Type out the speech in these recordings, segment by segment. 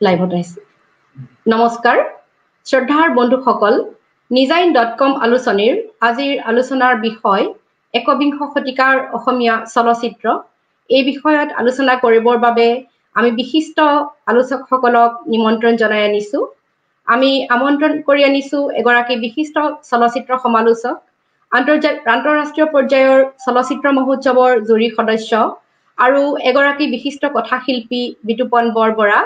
লাইভত আহিছে নমস্কাৰ শ্ৰদ্ধাৰ বন্ধুসকল nijain.com আলোচনীৰ আজিৰ আলোচনাৰ বিষয় একবিংশ শতিকাৰ অসমীয়া চলচ্চিত্ৰ এই বিষয়ত আলোচনা কৰিবৰ বাবে আমি বিশিষ্ট আলোচকসকলক নিমন্ত্ৰণ জনাই আনিছো আমি আমন্ত্ৰণ কৰি আনিছো এগৰাকী বিশিষ্ট চলচ্চিত্ৰ সমালোচক আন্তঃৰাষ্ট্ৰীয় পৰ্যায়ৰ চলচ্চিত্ৰ মহোৎসৱৰ জুৰি সদস্য আৰু এগৰাকী বিশিষ্ট কথাশিল্পী বিতুপন বৰবৰা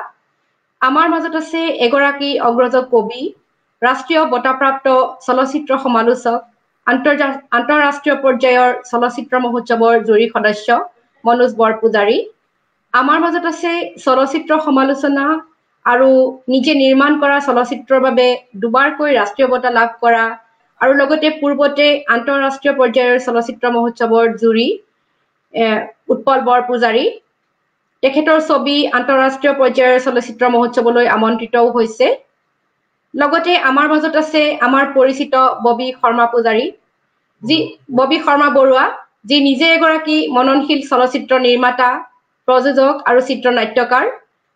আমাৰ মাজত আছে এগৰাকী অগ্ৰজ কবি ৰাষ্ট্ৰীয় বঁটাপ্ৰাপ্ত চলচ্চিত্ৰ সমালোচক আন্তঃৰাষ্ট্ৰীয় পৰ্যায়ৰ চলচ্চিত্ৰ মহোৎসৱৰ জুৰি সদস্য মনোজ বৰপূজাৰী আমাৰ মাজত আছে চলচ্চিত্ৰ সমালোচনা আৰু নিজে নিৰ্মাণ কৰা চলচ্চিত্ৰৰ বাবে দুবাৰকৈ ৰাষ্ট্ৰীয় বঁটা লাভ কৰা আৰু লগতে পূৰ্বতে আন্তঃৰাষ্ট্ৰীয় পৰ্যায়ৰ চলচ্চিত্ৰ মহোৎসৱৰ জুৰি উৎপল বৰপূজাৰী তেখেতৰ ছবি আন্তঃৰাষ্ট্ৰীয় পৰ্যায়ৰ চলচ্চিত্ৰ মহোৎসৱলৈ আমন্ত্ৰিতও হৈছে লগতে আমাৰ মাজত আছে আমাৰ পৰিচিত ববি শৰ্মা পূজাৰী ববি শৰ্মা বৰুৱা যি নিজে এগৰাকী মননশীল চলচ্চিত্ৰ নিৰ্মাতা প্ৰযোজক আৰু চিত্ৰনাট্যকাৰ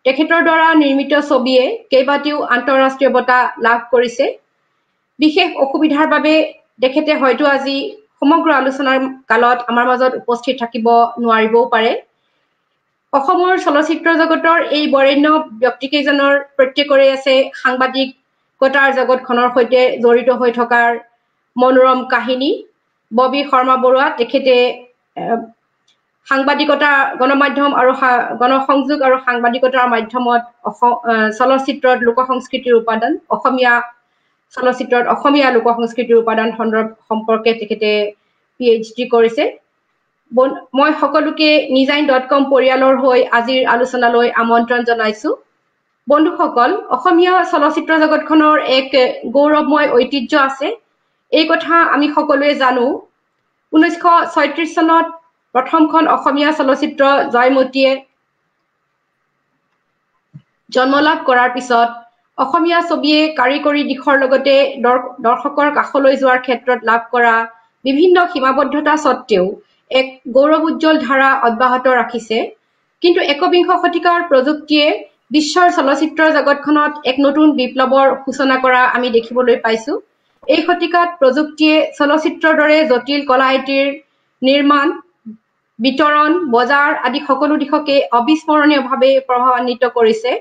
তেখেতৰ দ্বাৰা নিৰ্মিত ছবিয়ে কেইবাটাও আন্তঃৰাষ্ট্ৰীয় বঁটা লাভ কৰিছে বিশেষ অসুবিধাৰ বাবে তেখেতে হয়তো আজি সমগ্ৰ আলোচনাৰ কালত আমাৰ মাজত উপস্থিত থাকিব নোৱাৰিবও পাৰে অসমৰ চলচ্চিত্ৰ জগতৰ এই বৰেণ্য ব্যক্তিকেইজনৰ প্ৰত্যেকৰে আছে সাংবাদিকতাৰ জগতখনৰ সৈতে জড়িত হৈ থকাৰ মনোৰম কাহিনী ববি শৰ্মা বৰুৱা তেখেতে সাংবাদিকতা গণমাধ্যম আৰু গণসংযোগ আৰু সাংবাদিকতাৰ মাধ্যমত চলচ্চিত্ৰত লোকসংস্কৃতিৰ উপাদান অসমীয়া চলচ্চিত্ৰত অসমীয়া লোকসংস্কৃতিৰ উপাদান সম্পৰ্কে তেখেতে PhD কৰিছে মই সকলোকে nijain.com পৰিয়ালৰ হৈ আজিৰ আলোচনালৈ আমন্ত্ৰণ জনাইছো বন্ধুসকল অসমীয়া চলচ্চিত্ৰ জগতখনৰ এক গৌৰৱময় ঐতিহ্য আছে এই কথা আমি সকলোৱে জানো 1936 চনত প্ৰথমখন অসমীয়া চলচ্চিত্ৰ জয়মতীয়ে জন্ম লাভ কৰাৰ পিছত অসমীয়া ছবিয়ে কাৰিকৰী দিশৰ লগতে দৰ্শকৰ কাষলৈ যোৱাৰ ক্ষেত্ৰত লাভ কৰা বিভিন্ন সীমাবদ্ধতা সত্ত্বেও এক গৌৰৱ উজ্জ্বল ধাৰা অব্যাহত ৰাখিছে কিন্তু একবিংশ শতিকাৰ প্ৰযুক্তিয়ে বিশ্বৰ চলচ্চিত্ৰ জগতখনত এক নতুন বিপ্লৱৰ সূচনা কৰা আমি দেখিবলৈ পাইছো এই শতিকাত প্ৰযুক্তিয়ে চলচ্চিত্ৰৰ দৰে জটিল কলা-আইটিৰ নিৰ্মাণ বিতৰণ বজাৰ আদি সকলো দিশকে অবিস্মৰণীয়ভাৱে প্ৰভাৱান্বিত কৰিছে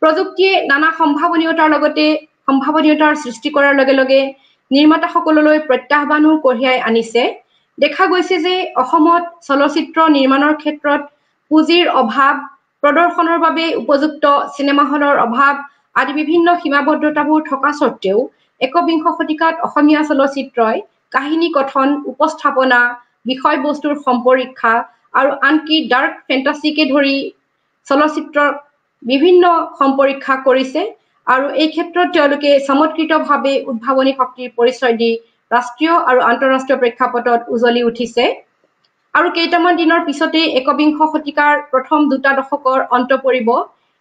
প্ৰযুক্তিয়ে নানা সম্ভাৱনীয়তাৰ সৃষ্টি কৰাৰ লগে লগে নিৰ্মাতাসকললৈ প্ৰত্যাহ্বানো কঢ়িয়াই আনিছে দেখা গৈছে যে অসমত চলচ্চিত্ৰ নিৰ্মাণৰ ক্ষেত্ৰত পুঁজিৰ অভাৱ প্ৰদৰ্শনৰ বাবে উপযুক্ত চিনেমা হলৰ অভাৱ আদি বিভিন্ন সীমাবদ্ধতাবোৰ থকা স্বত্ত্বেও একবিংশ শতিকাত অসমীয়া চলচ্চিত্ৰই কাহিনী কথন উপস্থাপনা বিষয়বস্তুৰ সম্পৰীক্ষা আৰু আনকি ডাৰ্ক ফেণ্টাচিকে ধৰি চলচ্চিত্ৰৰ বিভিন্ন সম্পৰীক্ষা কৰিছে আৰু এই ক্ষেত্ৰত তেওঁলোকে চমৎকৃতভাৱে উদ্ভাৱনী শক্তিৰ পৰিচয় দি ৰাষ্ট্ৰীয় আৰু আন্তঃৰাষ্ট্ৰীয় প্ৰেক্ষাপটত উজলি উঠিছে আৰু কেইটামান দিনৰ পিছতে একবিংশ শতিকাৰ প্ৰথম দুটা দশকৰ অন্ত পৰিব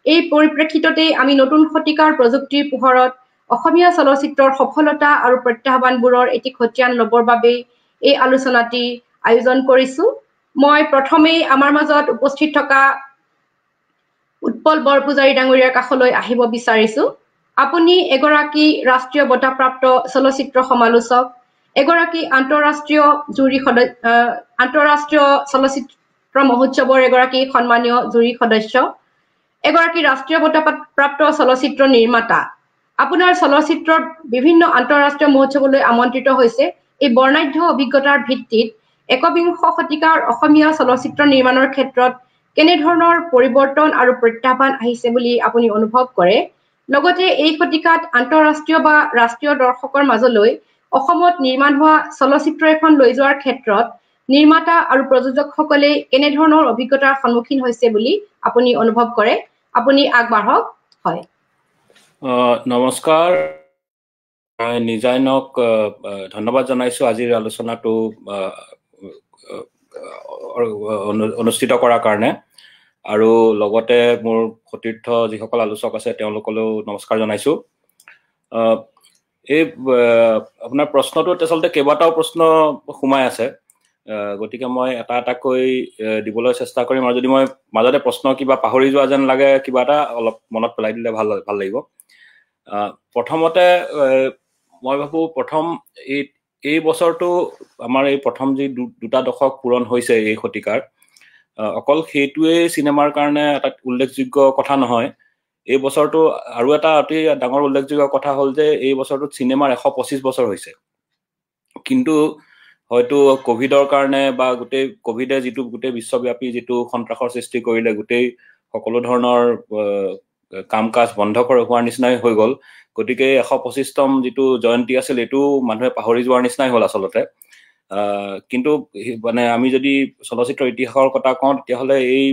এই পৰিপ্ৰেক্ষিততে আমি নতুন শতিকাৰ প্ৰযুক্তিৰ পোহৰত অসমীয়া চলচ্চিত্ৰৰ সফলতা আৰু প্ৰত্যাহ্বানবোৰৰ এটি খতিয়ান ল'বৰ বাবে এই আলোচনাটি আয়োজন কৰিছো মই প্ৰথমেই আমাৰ মাজত উপস্থিত থকা উৎপল বৰপূজাৰী ডাঙৰীয়াৰ কাষলৈ আহিব বিচাৰিছো আপুনি এগৰাকী ৰাষ্ট্ৰীয় বঁটাপ্ৰাপ্ত চলচ্চিত্ৰ সমালোচক এগৰাকী আন্তঃৰাষ্ট্ৰীয় চলচ্চিত্ৰ মহোৎসৱৰ এগৰাকী সন্মানীয় জুৰি সদস্য এগৰাকী ৰাষ্ট্ৰীয় বঁটাপ্ৰাপ্ত চলচ্চিত্ৰ নিৰ্মাতা আপোনাৰ চলচ্চিত্ৰত বিভিন্ন আন্তঃৰাষ্ট্ৰীয় মহোৎসৱলৈ আমন্ত্ৰিত হৈছে এই বৰ্ণাঢ্য অভিজ্ঞতাৰ ভিত্তিত একবিংশ শতিকাৰ অসমীয়া চলচ্চিত্ৰ নিৰ্মাণৰ ক্ষেত্ৰত কেনেধৰণৰ পৰিৱৰ্তন আৰু প্ৰত্যাহ্বান আহিছে বুলি আপুনি অনুভৱ কৰে লগতে এই শতিকাত আন্তঃৰাষ্ট্ৰীয় বা ৰাষ্ট্ৰীয় দৰ্শকৰ মাজলৈ অসমত নিৰ্মাণ হোৱা চলচ্চিত্ৰ এখন লৈ যোৱাৰ ক্ষেত্ৰত নিৰ্মাতা আৰু প্ৰযোজকসকলে কেনেধৰণৰ অভিজ্ঞতাৰ সন্মুখীন হৈছে বুলি আপুনি অনুভৱ কৰে আপুনি আগবাঢ়ক হয় নমস্কাৰ নিজাইনক ধন্যবাদ জনাইছো আজিৰ আলোচনাটো অনুষ্ঠিত কৰাৰ কাৰণে আৰু লগতে মোৰ সতীৰ্থ যিসকল আলোচক আছে তেওঁলোকলৈও নমস্কাৰ জনাইছো এই আপোনাৰ প্ৰশ্নটো আচলতে কেইবাটাও প্ৰশ্ন সোমাই আছে গতিকে মই এটা এটাকৈ দিবলৈ চেষ্টা কৰিম, আৰু যদি মই মাজতে প্ৰশ্ন কিবা পাহৰি যোৱা যেন লাগে কিবা এটা অলপ মনত পেলাই দিলে ভাল লাগিব। প্ৰথমতে মই ভাবো প্ৰথম এই বছৰটো আমাৰ এই প্ৰথম যি দুটা দশক পূৰণ হৈছে এই শতিকাৰ, অকল সেইটোৱেই চিনেমাৰ কাৰণে এটা উল্লেখযোগ্য কথা নহয়। এই বছৰটো আৰু এটা অতি ডাঙৰ উল্লেখযোগ্য কথা হ'ল যে এই বছৰটোত চিনেমাৰ 125 বছৰ হৈছে। কিন্তু হয়তো কোভিডৰ কাৰণে বা গোটেই কোভিডে যিটো গোটেই বিশ্বব্যাপী যিটো সন্ত্ৰাসৰ সৃষ্টি কৰিলে, গোটেই সকলো ধৰণৰ কাম কাজ বন্ধ হোৱাৰ নিচিনাই হৈ গ'ল। গতিকে 125তম যিটো জয়ন্তী আছিল এইটো মানুহে পাহৰি যোৱাৰ নিচিনাই হ'ল আচলতে। কিন্তু মানে আমি যদি চলচ্চিত্ৰ ইতিহাসৰ কথা কওঁ তেতিয়াহ'লে এই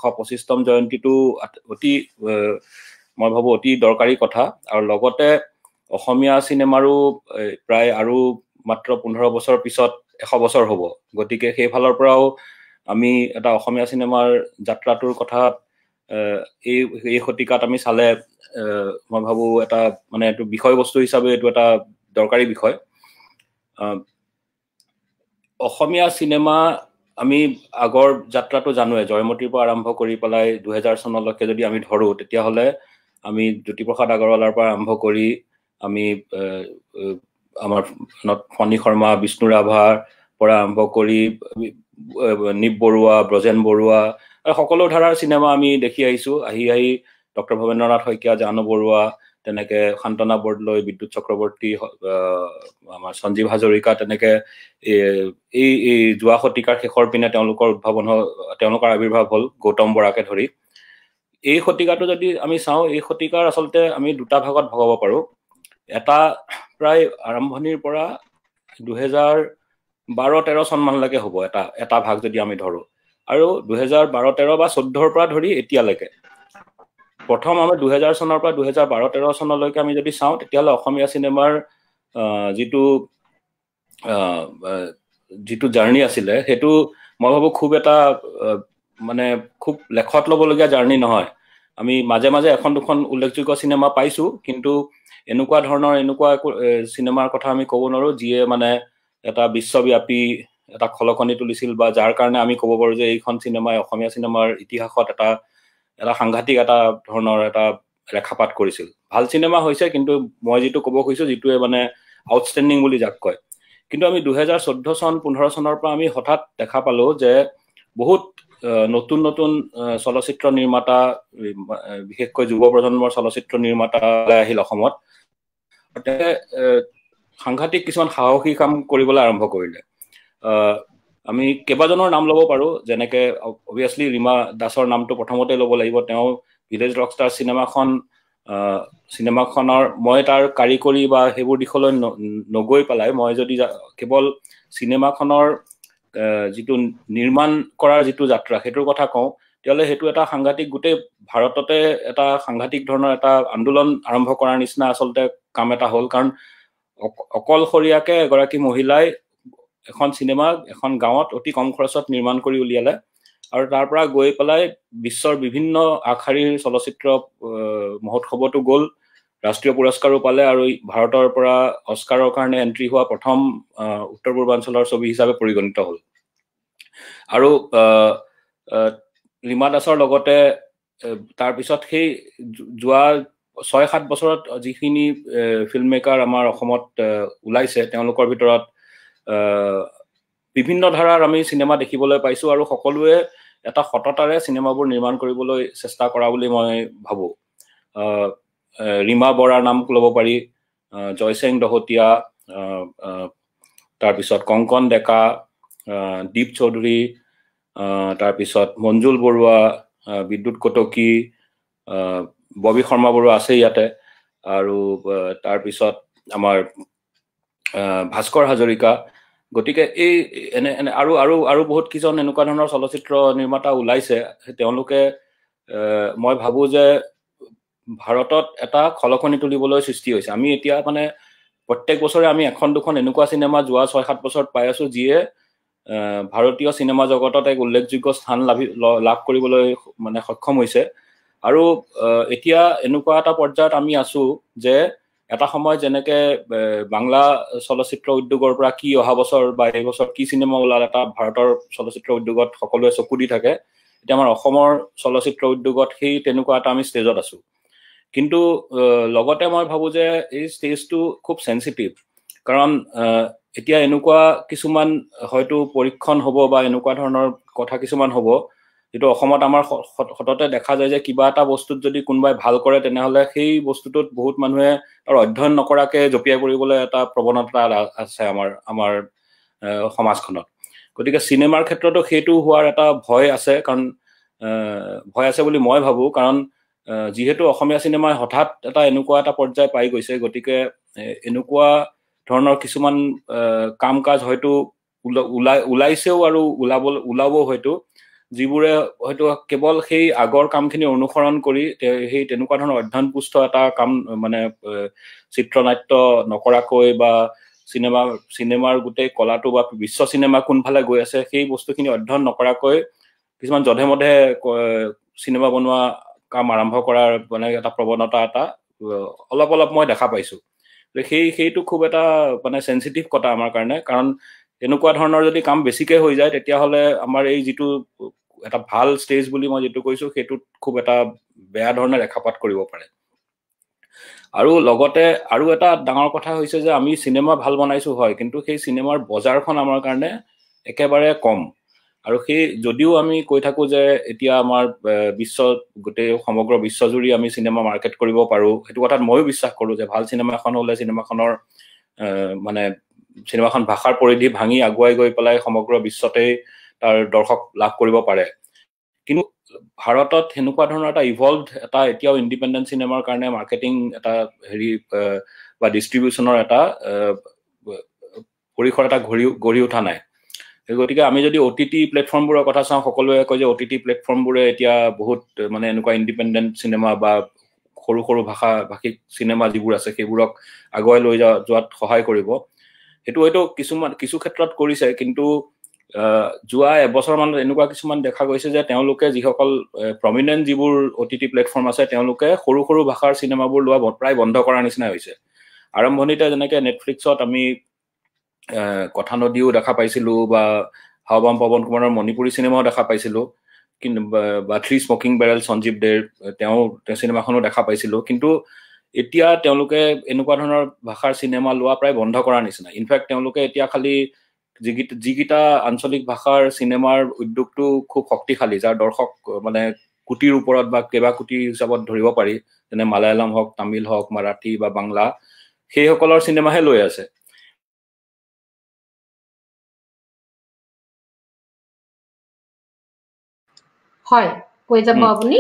125তম জয়ন্তীটো অতি মই ভাবো অতি দৰকাৰী কথা। আৰু লগতে অসমীয়া চিনেমাৰো প্ৰায় আৰু মাত্ৰ 15 বছৰ পিছত 100 বছৰ হ'ব। গতিকে সেইফালৰ পৰাও আমি এটা অসমীয়া চিনেমাৰ যাত্ৰাটোৰ কথা এই শতিকাত আমি চালে মই ভাবো এটা মানে এইটো বিষয়বস্তু হিচাপে এইটো এটা দৰকাৰী বিষয়। অসমীয়া চিনেমা আমি আগৰ যাত্ৰাটো জানোৱে, জয়মতীৰ পৰা আৰম্ভ কৰি পেলাই 2000 চনলৈকে যদি আমি ধৰো তেতিয়াহ'লে আমি জ্যোতিপ্ৰসাদ আগৰৱালাৰ পৰা আৰম্ভ কৰি আমি আমাৰ ফণী শৰ্মা, বিষ্ণু ৰাভাৰ পৰা আৰম্ভ কৰি নিপ বৰুৱা, ব্ৰজেন বৰুৱা সকলো ধাৰাৰ চিনেমা আমি দেখি আহিছো। আহি ডক্টৰ ভৱেন্দ্ৰনাথ শইকীয়া, জাহ্নু বৰুৱা, তেনেকে শান্তনা বৰদলৈ, বিদ্যুৎ চক্ৰৱৰ্তী, আমাৰ সঞ্জীৱ হাজৰিকা, তেনেকে এই যোৱা শতিকাৰ শেষৰ পিনে তেওঁলোকৰ আৱিৰ্ভাৱ হ'ল, গৌতম বৰাকে ধৰি। এই শতিকাটো যদি আমি চাওঁ, এই শতিকাৰ আচলতে আমি দুটা ভাগত ভগাব পাৰো। এটা প্ৰায় আৰম্ভণিৰ পৰা 2012-13 চন মানলৈকে হ'ব এটা ভাগ যদি আমি ধৰো, আৰু 2012-13 বা 14ৰ পৰা ধৰি এতিয়ালৈকে। প্ৰথম আমি 2000 চনৰ পৰা 2012-13 চনলৈকে আমি যদি চাওঁ তেতিয়াহ'লে অসমীয়া চিনেমাৰ যিটো জাৰ্ণি আছিলে সেইটো মই ভাবো খুব এটা মানে খুব লেখত ল'বলগীয়া জাৰ্ণি নহয়। আমি মাজে মাজে এখন দুখন উল্লেখযোগ্য চিনেমা পাইছো, কিন্তু এনেকুৱা চিনেমাৰ কথা আমি ক'ব নোৱাৰো যিয়ে মানে এটা বিশ্বব্যাপী এটা খলকনি তুলিছিল, বা যাৰ কাৰণে আমি ক'ব পাৰো যে এইখন চিনেমাই অসমীয়া চিনেমাৰ ইতিহাসত এটা সাংঘাতিক এটা ধৰণৰ এটা ৰেখাপাত কৰিছিল। ভাল চিনেমা হৈছে, কিন্তু মই যিটো ক'ব খুজিছো যিটোৱে মানে আউটষ্টেণ্ডিং বুলি যাক কয়। কিন্তু আমি 2014 চন 15 চনৰ পৰা আমি হঠাৎ দেখা পালো যে বহুত নতুন নতুন চলচ্চিত্ৰ নিৰ্মাতা, বিশেষকৈ যুৱ প্ৰজন্মৰ চলচ্চিত্ৰ নিৰ্মাতা আহিল অসমত। সাংঘাতিক কিছুমান সাহসী কাম কৰিবলৈ আৰম্ভ কৰিলে। আমি কেইবাজনৰ নাম ল'ব পাৰো, যেনেকে অবভিয়াছলি ৰীমা দাসৰ নামটো প্ৰথমতে ল'ব লাগিব। তেওঁ ভিলেজ ৰকষ্টাৰ চিনেমাখনৰ মই তাৰ কাৰিকৰী বা সেইবোৰ দিশলৈ নগৈ পেলাই মই যদি কেৱল চিনেমাখনৰ যিটো নিৰ্মাণ কৰাৰ যিটো যাত্ৰা সেইটোৰ কথা কওঁ, তেতিয়াহ'লে সেইটো এটা সাংঘাতিক, গোটেই ভাৰততে এটা সাংঘাতিক ধৰণৰ এটা আন্দোলন আৰম্ভ কৰাৰ নিচিনা আচলতে কাম এটা হ'ল। কাৰণ অকলশৰীয়াকে এগৰাকী মহিলাই এখন চিনেমা এখন গাঁৱত অতি কম খৰচত নিৰ্মাণ কৰি উলিয়ালে, আৰু তাৰ পৰা গৈ পেলাই বিশ্বৰ বিভিন্ন আগশাৰীৰ চলচ্চিত্ৰ মহোৎসৱতো গ'ল, ৰাষ্ট্ৰীয় পুৰস্কাৰো পালে, আৰু ভাৰতৰ পৰা অস্কাৰৰ কাৰণে এণ্ট্ৰি হোৱা প্ৰথম উত্তৰ পূৰ্বাঞ্চলৰ ছবি হিচাপে পৰিগণিত হ'ল। আৰু ৰীমা দাসৰ লগতে তাৰপিছত সেই যোৱা 6-7 বছৰত যিখিনি ফিল্ম মেকাৰ আমাৰ অসমত ওলাইছে, তেওঁলোকৰ ভিতৰত বিভিন্ন ধাৰাৰ আমি চিনেমা দেখিবলৈ পাইছো, আৰু সকলোৱে এটা সততাৰে চিনেমাবোৰ নিৰ্মাণ কৰিবলৈ চেষ্টা কৰা বুলি মই ভাবো। ৰীমা বৰাৰ নাম ল'ব পাৰি, জয়সেং দহোতিয়া, তাৰপিছত কংকন ডেকা, দীপ চৌধুৰী, তাৰপিছত মঞ্জুল বৰুৱা, বিদ্যুৎ কটকী, ববি শৰ্মা বৰুৱা আছে ইয়াতে, আৰু তাৰপিছত আমাৰ ভাস্কৰ হাজৰিকা। গতিকে এই এনে আৰু আৰু আৰু বহুত কেইজন এনেকুৱা ধৰণৰ চলচ্চিত্ৰ নিৰ্মাতা ওলাইছে। তেওঁলোকে মই ভাবো যে ভাৰতত এটা খলকনি তুলিবলৈ সৃষ্টি হৈছে। আমি এতিয়া মানে প্ৰত্যেক বছৰে আমি এখন দুখন এনেকুৱা চিনেমা যোৱা 6-7 বছৰত পাই আছো যিয়ে ভাৰতীয় চিনেমা জগতত এক উল্লেখযোগ্য স্থান লাভ কৰিবলৈ মানে সক্ষম হৈছে। আৰু এতিয়া এনেকুৱা এটা পৰ্যায়ত আমি আছো যে এটা সময় যেনেকে বাংলা চলচ্চিত্ৰ উদ্যোগৰ পৰা কি অহা বছৰ বা এই বছৰ কি চিনেমা ওলাল এটা ভাৰতৰ চলচ্চিত্ৰ উদ্যোগত সকলোৱে চকু দি থাকে, এতিয়া আমাৰ অসমৰ চলচ্চিত্ৰ উদ্যোগত সেই তেনেকুৱা এটা আমি ষ্টেজত আছো। কিন্তু লগতে মই ভাবো যে এই ষ্টেজটো খুব সেনচিটিভ, কাৰণ এতিয়া এনেকুৱা কিছুমান হয়তো পৰীক্ষণ হ'ব বা এনেকুৱা ধৰণৰ কথা কিছুমান হ'ব যেটো অসমত আমাৰ সততে দেখা যায় যে কিবা এটা বস্তুত যদি কোনোবাই ভাল কৰে তেনেহলে সেই বস্তুটোত বহুত মানুহে তাৰ অধ্যয়ন নকৰাকে জপিয়াই পৰিবলৈ এটা প্ৰৱণতা আছে আমাৰ সমাজখনত। গতিকে চিনেমাৰ ক্ষেত্ৰতো সেইটো হোৱাৰ এটা ভয় আছে, কাৰণ ভয় আছে বুলি মই ভাবো, কাৰণ যিহেতু অসমীয়া চিনেমাই হঠাৎ এটা এনেকুৱা এটা পৰ্যায় পাই গৈছে, গতিকে এনেকুৱা ধৰণৰ কিছুমান কাম কাজ হয়তো ওলাইছেও আৰু ওলাব হয়তো, যিবোৰে হয়তো কেৱল সেই আগৰ কামখিনি অনুসৰণ কৰি সেই তেনেকুৱা ধৰণৰ অধ্যয়নপুষ্ট এটা কাম মানে চিত্ৰনাট্য নকৰাকৈ বা চিনেমাৰ গোটেই কলাটো বা বিশ্ব চিনেমা কোনফালে গৈ আছে সেই বস্তুখিনি অধ্যয়ন নকৰাকৈ কিছুমান জধে মধে চিনেমা বনোৱা কাম আৰম্ভ কৰাৰ মানে এটা প্ৰৱণতা এটা অলপ মই দেখা পাইছো। সেইটো খুব এটা মানে সেনচিটিভ কথা আমাৰ কাৰণে, কাৰণ এনেকুৱা ধৰণৰ যদি কাম বেছিকে হৈ যায় তেতিয়াহ'লে আমাৰ এই যিটো এটা ভাল ষ্টেজ বুলি মই যেটো কৈছো সেইটোত খুব এটা বেয়া ধৰণে ৰেখাপাত কৰিব পাৰে। আৰু লগতে আৰু এটা ডাঙৰ কথা হৈছে যে আমি চিনেমা ভাল বনাইছো হয়, কিন্তু সেই চিনেমাৰ বজাৰখন আমাৰ কাৰণে একেবাৰে কম। আৰু সেই যদিও আমি কৈ থাকো যে এতিয়া আমাৰ গোটেই সমগ্ৰ বিশ্বজুৰি আমি চিনেমা মাৰ্কেট কৰিব পাৰো, সেইটো কথাত ময়ো বিশ্বাস কৰো যে ভাল চিনেমা এখন হলে চিনেমাখনৰ মানে চিনেমাখন ভাষাৰ পৰিধি ভাঙি আগুৱাই গৈ পেলাই সমগ্ৰ বিশ্বতেই তাৰ দৰ্শক লাভ কৰিব পাৰে। কিন্তু ভাৰতত সেনেকুৱা ধৰণৰ এটা ইভলভড এটা এতিয়াও ইণ্ডিপেণ্ডেণ্ট চিনেমাৰ কাৰণে মাৰ্কেটিং এটা হেৰি বা ডিষ্ট্ৰিবিউচনৰ এটা পৰিসৰ এটা গঢ়ি উঠা নাই। গতিকে আমি যদি OTT প্লেটফৰ্মবোৰৰ কথা চাওঁ, সকলোৱে কয় যে OTT প্লেটফৰ্মবোৰে এতিয়া বহুত মানে এনেকুৱা ইণ্ডিপেণ্ডেণ্ট চিনেমা বা সৰু ভাষিক চিনেমা যিবোৰ আছে সেইবোৰক আগুৱাই লৈ যোৱাত সহায় কৰিব। সেইটো হয়তো কিছু ক্ষেত্ৰত কৰিছে, কিন্তু যোৱা এবছৰ মানত এনেকুৱা কিছুমান দেখা গৈছে যে তেওঁলোকে যিসকল প্ৰমিনেণ্ট যিবোৰ OTT প্লেটফৰ্ম আছে তেওঁলোকে সৰু ভাষাৰ চিনেমাবোৰ লোৱা প্ৰায় বন্ধ কৰাৰ নিচিনা হৈছে। আৰম্ভণিতে যেনেকে নেটফ্লিক্সত আমি কথা নদীও দেখা পাইছিলো বা হাওবাম পৱন কুমাৰৰ মণিপুৰী চিনেমাও দেখা পাইছিলো, কিন্তু বা থ্ৰী স্মকিং বেৰেল সঞ্জীৱ দেৰ তেওঁ চিনেমাখনো দেখা পাইছিলো, কিন্তু এতিয়া তেওঁলোকে এনেকুৱা ধৰণৰ ভাষাৰ চিনেমা লোৱা প্ৰায় বন্ধ কৰাৰ নিচিনা। ইনফেক্ট তেওঁলোকে এতিয়া খালি যিকেইটা আঞ্চলিক ভাষাৰ চিনেমাৰ উদ্যোগটো খুব শক্তিশালী, যাৰ দৰ্শক মানে কোটিৰ ওপৰত বা কেইবা কোটি হিচাপত ধৰিব পাৰি, যেনে মালায়ালম হওক, তামিল হওক, মাৰাঠী বা বাংলা, সেইসকলৰ চিনেমাহে লৈ আছে। হয়, কৈ যাব আপুনি।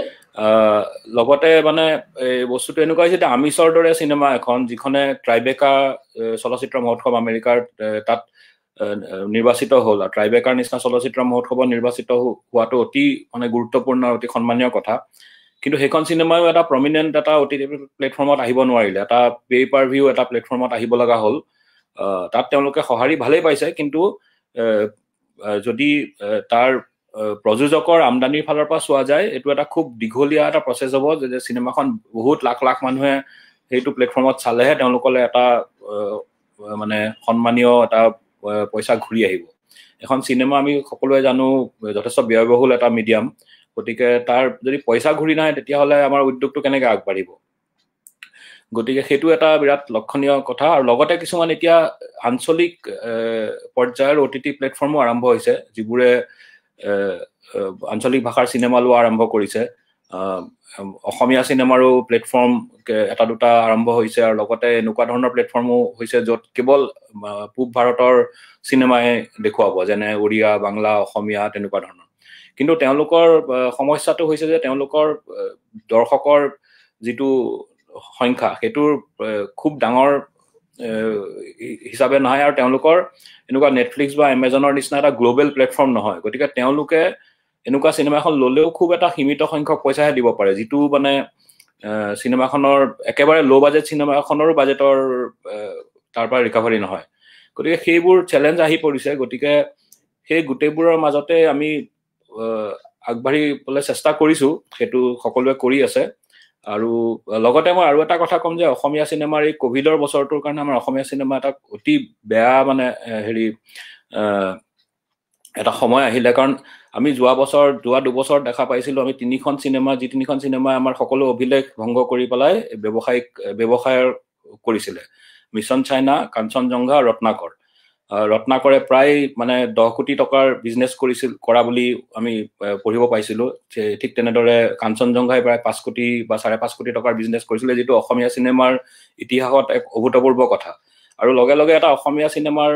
লগতে মানে এই বস্তুটো এনেকুৱা হৈছে যে আমিছৰ দৰে চিনেমা এখন, যিখনে ট্ৰাইবেকা চলচ্চিত্ৰ মহোৎসৱ আমেৰিকাৰ তাত নিৰ্বাচিত হ'ল, আৰু ট্ৰাইবেকাৰ নিচিনা চলচ্চিত্ৰ মহোৎসৱত নিৰ্বাচিত হোৱাটো অতি মানে গুৰুত্বপূৰ্ণ, অতি সন্মানীয় কথা। কিন্তু সেইখন চিনেমাও এটা প্ৰমিনেণ্ট এটা OTT প্লেটফৰ্মত আহিব নোৱাৰিলে, এটা পে পাৰ ভিউ এটা প্লেটফৰ্মত আহিব লগা হ'ল। তাত তেওঁলোকে সঁহাৰি ভালেই পাইছে, কিন্তু যদি তাৰ প্ৰযোজকৰ আমদানিৰ ফালৰ পৰা চোৱা যায়, এইটো এটা খুব দীঘলীয়া এটা প্ৰচেছ হ'ব, যে চিনেমাখন বহুত লাখ মানুহে সেইটো প্লেটফৰ্মত চালেহে তেওঁলোকলৈ এটা মানে সন্মানীয় এটা পইচা ঘূৰি আহিব। এখন চিনেমা আমি সকলোৱে জানো যথেষ্ট ব্যয়বহুল এটা মিডিয়াম, গতিকে তাৰ যদি পইচা ঘূৰি নাহে তেতিয়াহ'লে আমাৰ উদ্যোগটো কেনেকৈ আগবাঢ়িব। গতিকে সেইটো এটা বিৰাট লক্ষণীয় কথা। আৰু লগতে কিছুমান এতিয়া আঞ্চলিক পৰ্যায়ৰ OTT প্লেটফৰ্মো আৰম্ভ হৈছে, যিবোৰে আঞ্চলিক ভাষাৰ চিনেমা লোৱা আৰম্ভ কৰিছে। অসমীয়া চিনেমাৰো প্লেটফৰ্ম এটা দুটা আৰম্ভ হৈছে, আৰু লগতে এনেকুৱা ধৰণৰ প্লেটফৰ্মো হৈছে য'ত কেৱল পূব ভাৰতৰ চিনেমাই দেখুৱাব, যেনে উৰিয়া, বাংলা, অসমীয়া তেনেকুৱা ধৰণৰ। কিন্তু তেওঁলোকৰ সমস্যাটো হৈছে যে তেওঁলোকৰ দৰ্শকৰ যিটো সংখ্যা সেইটোৰ খুব ডাঙৰ হিচাপে নহয়, আৰু তেওঁলোকৰ এনেকুৱা নেটফ্লিক্স বা এমেজনৰ নিচিনা এটা গ্ল'বেল প্লেটফৰ্ম নহয়। গতিকে তেওঁলোকে এনেকুৱা চিনেমা এখন ল'লেও খুব এটা সীমিত সংখ্যক পইচাহে দিব পাৰে, যিটো মানে চিনেমাখনৰ একেবাৰে ল' বাজেট চিনেমা এখনৰো বাজেটৰ তাৰ পৰা ৰিকভাৰী নহয়। গতিকে সেইবোৰ চেলেঞ্জ আহি পৰিছে। গতিকে সেই গোটেইবোৰৰ মাজতে আমি আগবাঢ়িবলৈ চেষ্টা কৰিছো, সেইটো সকলোৱে কৰি আছে। আৰু লগতে মই আৰু এটা কথা ক'ম যে অসমীয়া চিনেমাৰ এই কোভিডৰ বছৰটোৰ কাৰণে আমাৰ অসমীয়া চিনেমা এটা অতি বেয়া মানে হেৰি এটা সময় আহিলে, কাৰণ আমি যোৱা 2 বছৰ দেখা পাইছিলো আমি 3খন চিনেমা, যি 3খন চিনেমা আমাৰ সকলো অভিলেখ ভংগ কৰি পেলাই ব্যৱসায়ৰ কৰিছিলে। মিছন চাইনা, কাঞ্চনজংঘা, ৰত্নাকৰে প্ৰায় মানে 10 কোটি টকাৰ বিজনেছ কৰা বুলি আমি পঢ়িব পাইছিলো। ঠিক তেনেদৰে কাঞ্চনজংঘাই প্ৰায় 5 কোটি বা 5.5 কোটি টকাৰ বিজনেছ কৰিছিলে, যিটো অসমীয়া চিনেমাৰ ইতিহাসত এক অভূতপূৰ্ব কথা। আৰু লগে লগে এটা অসমীয়া চিনেমাৰ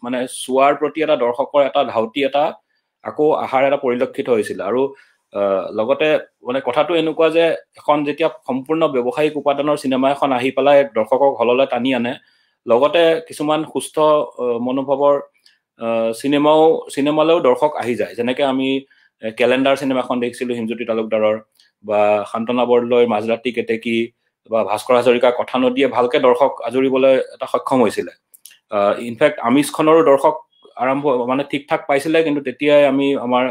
মানে চোৱাৰ প্ৰতি এটা দৰ্শকৰ এটা ধাউতি এটা আকৌ আহাৰ এটা পৰিলক্ষিত হৈছিল। আৰু লগতে মানে কথাটো এনেকুৱা যে এখন যেতিয়া সম্পূৰ্ণ ব্যৱসায়িক উপাদানৰ চিনেমা এখন আহি পেলাই দৰ্শকক হললৈ টানি আনে, লগতে কিছুমান সুস্থ মনোভাৱৰ চিনেমালৈও দৰ্শক আহি যায়। যেনেকে আমি কেলেণ্ডাৰ চিনেমাখন দেখিছিলো হিমজ্যোতি তালুকদাৰৰ, বা শান্তনা বৰদলৈৰ মাজৰাতি কেতেকী, বা ভাস্কৰ হাজৰিকা কথা নদীয়ে ভালকে দৰ্শক আজৰিবলৈ এটা সক্ষম হৈছিলে। ইনফেক্ট আমিজখনৰো দৰ্শক আৰম্ভ মানে ঠিক ঠাক পাইছিলে, কিন্তু তেতিয়াই আমাৰ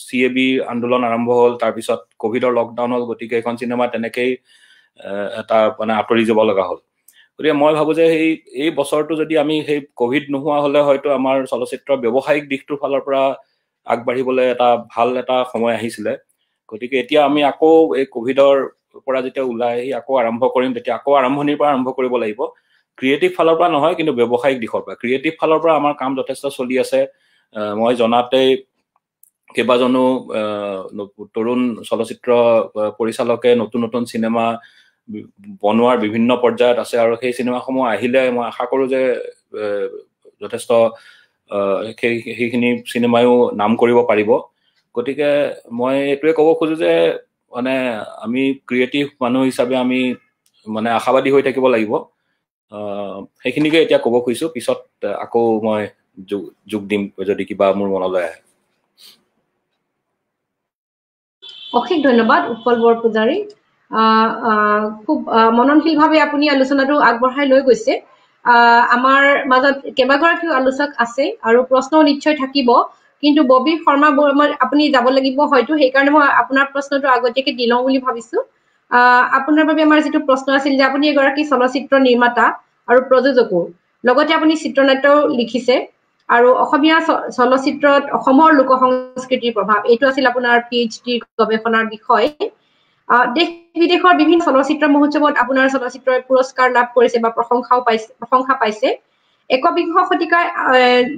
CAB আন্দোলন আৰম্ভ হ'ল, তাৰপিছত কোভিডৰ লকডাউন হ'ল, গতিকে এখন চিনেমা তেনেকেই এটা মানে আঁতৰি যাব লগা হ'ল। গতিকে মই ভাবো যে এই বছৰটো যদি আমি সেই কোভিড নোহোৱা হলে হয়তো আমাৰ চলচ্চিত্ৰৰ ব্যৱসায়িক দিশটোৰ ফালৰ পৰা আগবাঢ়িবলৈ এটা ভাল এটা সময় আহিছিলে। গতিকে এতিয়া আমি আকৌ এই কোভিডৰ পৰা যেতিয়া ওলাই আহি আকৌ আৰম্ভ কৰিম, তেতিয়া আকৌ আৰম্ভণিৰ পৰা আৰম্ভ কৰিব লাগিব। ক্ৰিয়েটিভ ফালৰ পৰা নহয়, কিন্তু ব্যৱসায়িক দিশৰ পৰা। ক্ৰিয়েটিভ ফালৰ পৰা আমাৰ কাম যথেষ্ট চলি আছে। মই জনাতেই কেইবাজনো তৰুণ চলচ্চিত্ৰ পৰিচালকে নতুন নতুন চিনেমা বনোৱাৰ বিভিন্ন পৰ্যায়ত আছে, আৰু সেই চিনেমাসমূহ আহিলে মই আশা কৰো যে যথেষ্ট সেইখিনি চিনেমায়ো নাম কৰিব পাৰিব। গতিকে মই এইটোৱে ক'ব খোজো যে মানে আমি ক্ৰিয়েটিভ মানুহ হিচাপে আমি মানে আশাবাদী হৈ থাকিব লাগিব। সেইখিনিকে এতিয়া ক'ব খুজিছো, পিছত আকৌ মই যোগ দিম যদি কিবা মোৰ মনলৈ আহে। অশেষ ধন্যবাদ উৎপল বৰপূজাৰী। খুব মননশীলভাৱে আপুনি আলোচনাটো আগবঢ়াই লৈ গৈছে। আমাৰ মাজত কেইবাগৰাকীও আলোচক আছে আৰু প্ৰশ্নও নিশ্চয় থাকিব, কিন্তু ববী শৰ্মা বৰ্মাৰ আপুনি যাব লাগিব হয়তো, সেইকাৰণে মই আপোনাৰ প্ৰশ্নটো আগতীয়াকে দি লওঁ বুলি ভাবিছো। আপোনাৰ বাবে আমাৰ যিটো প্ৰশ্ন আছিল যে আপুনি এগৰাকী চলচ্চিত্ৰ নিৰ্মাতা আৰু প্ৰযোজকো, লগতে আপুনি চিত্ৰনাট্যও লিখিছে, আৰু অসমীয়া চলচ্চিত্ৰত অসমৰ লোক সংস্কৃতিৰ প্ৰভাৱ, এইটো আছিল আপোনাৰ PhD গৱেষণাৰ বিষয়। দেশ বিদেশৰ বিভিন্ন চলচ্চিত্ৰ মহোৎসৱত আপোনাৰ চিত্ৰই পুৰস্কাৰ লাভ কৰিছে বা প্ৰশংসা পাইছে। একবিংশ শতিকাৰ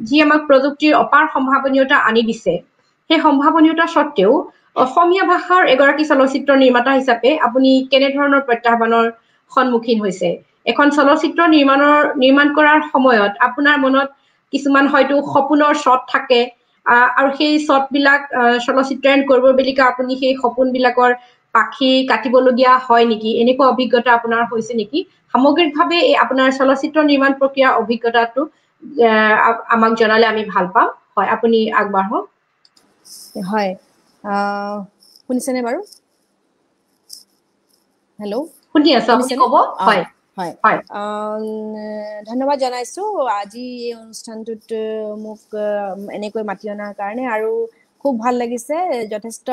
যি আমাক প্ৰযুক্তিৰ অপাৰ সম্ভাৱনীয়তা আনি দিছে, সেই সম্ভাৱনীয়তা স্বত্তেও অসমীয়া ভাষাৰ এগৰাকী চলচ্চিত্ৰ নিৰ্মাতা হিচাপে আপুনি কেনেধৰণৰ প্ৰত্যাহ্বানৰ সন্মুখীন হৈছে? এখন চলচ্চিত্ৰ নিৰ্মাণ কৰাৰ সময়ত আপোনাৰ মনত কিছুমান হয়তো সপোনৰ শ্বট থাকে, আৰু সেই শ্বটবিলাক চলচ্চিত্ৰায়ন কৰিব বুলি আপুনি সেই সপোনবিলাকৰ পাখি কাটিবলগীয়া হয় নেকি? এনেকুৱা অভিজ্ঞতা আপোনাৰ হৈছে নেকি? সামগ্ৰিকভাৱে আপোনাৰ চলচ্চিত্ৰ নিৰ্মাণ প্ৰক্ৰিয়াৰ অভিজ্ঞতাটো আমাক জনালে আমি ভাল পাম। হয়, আপুনি আগবাঢ়ক। হয়, শুনিছেনে বাৰু? হেল্ল', শুনি আছো, আপুনি ক'ব। হয় হয়, ধন্যবাদ জনাইছো আজি এই অনুষ্ঠানটোত মোক এনেকৈ মাতি অনাৰ কাৰণে, আৰু খুব ভাল লাগিছে। যথেষ্ট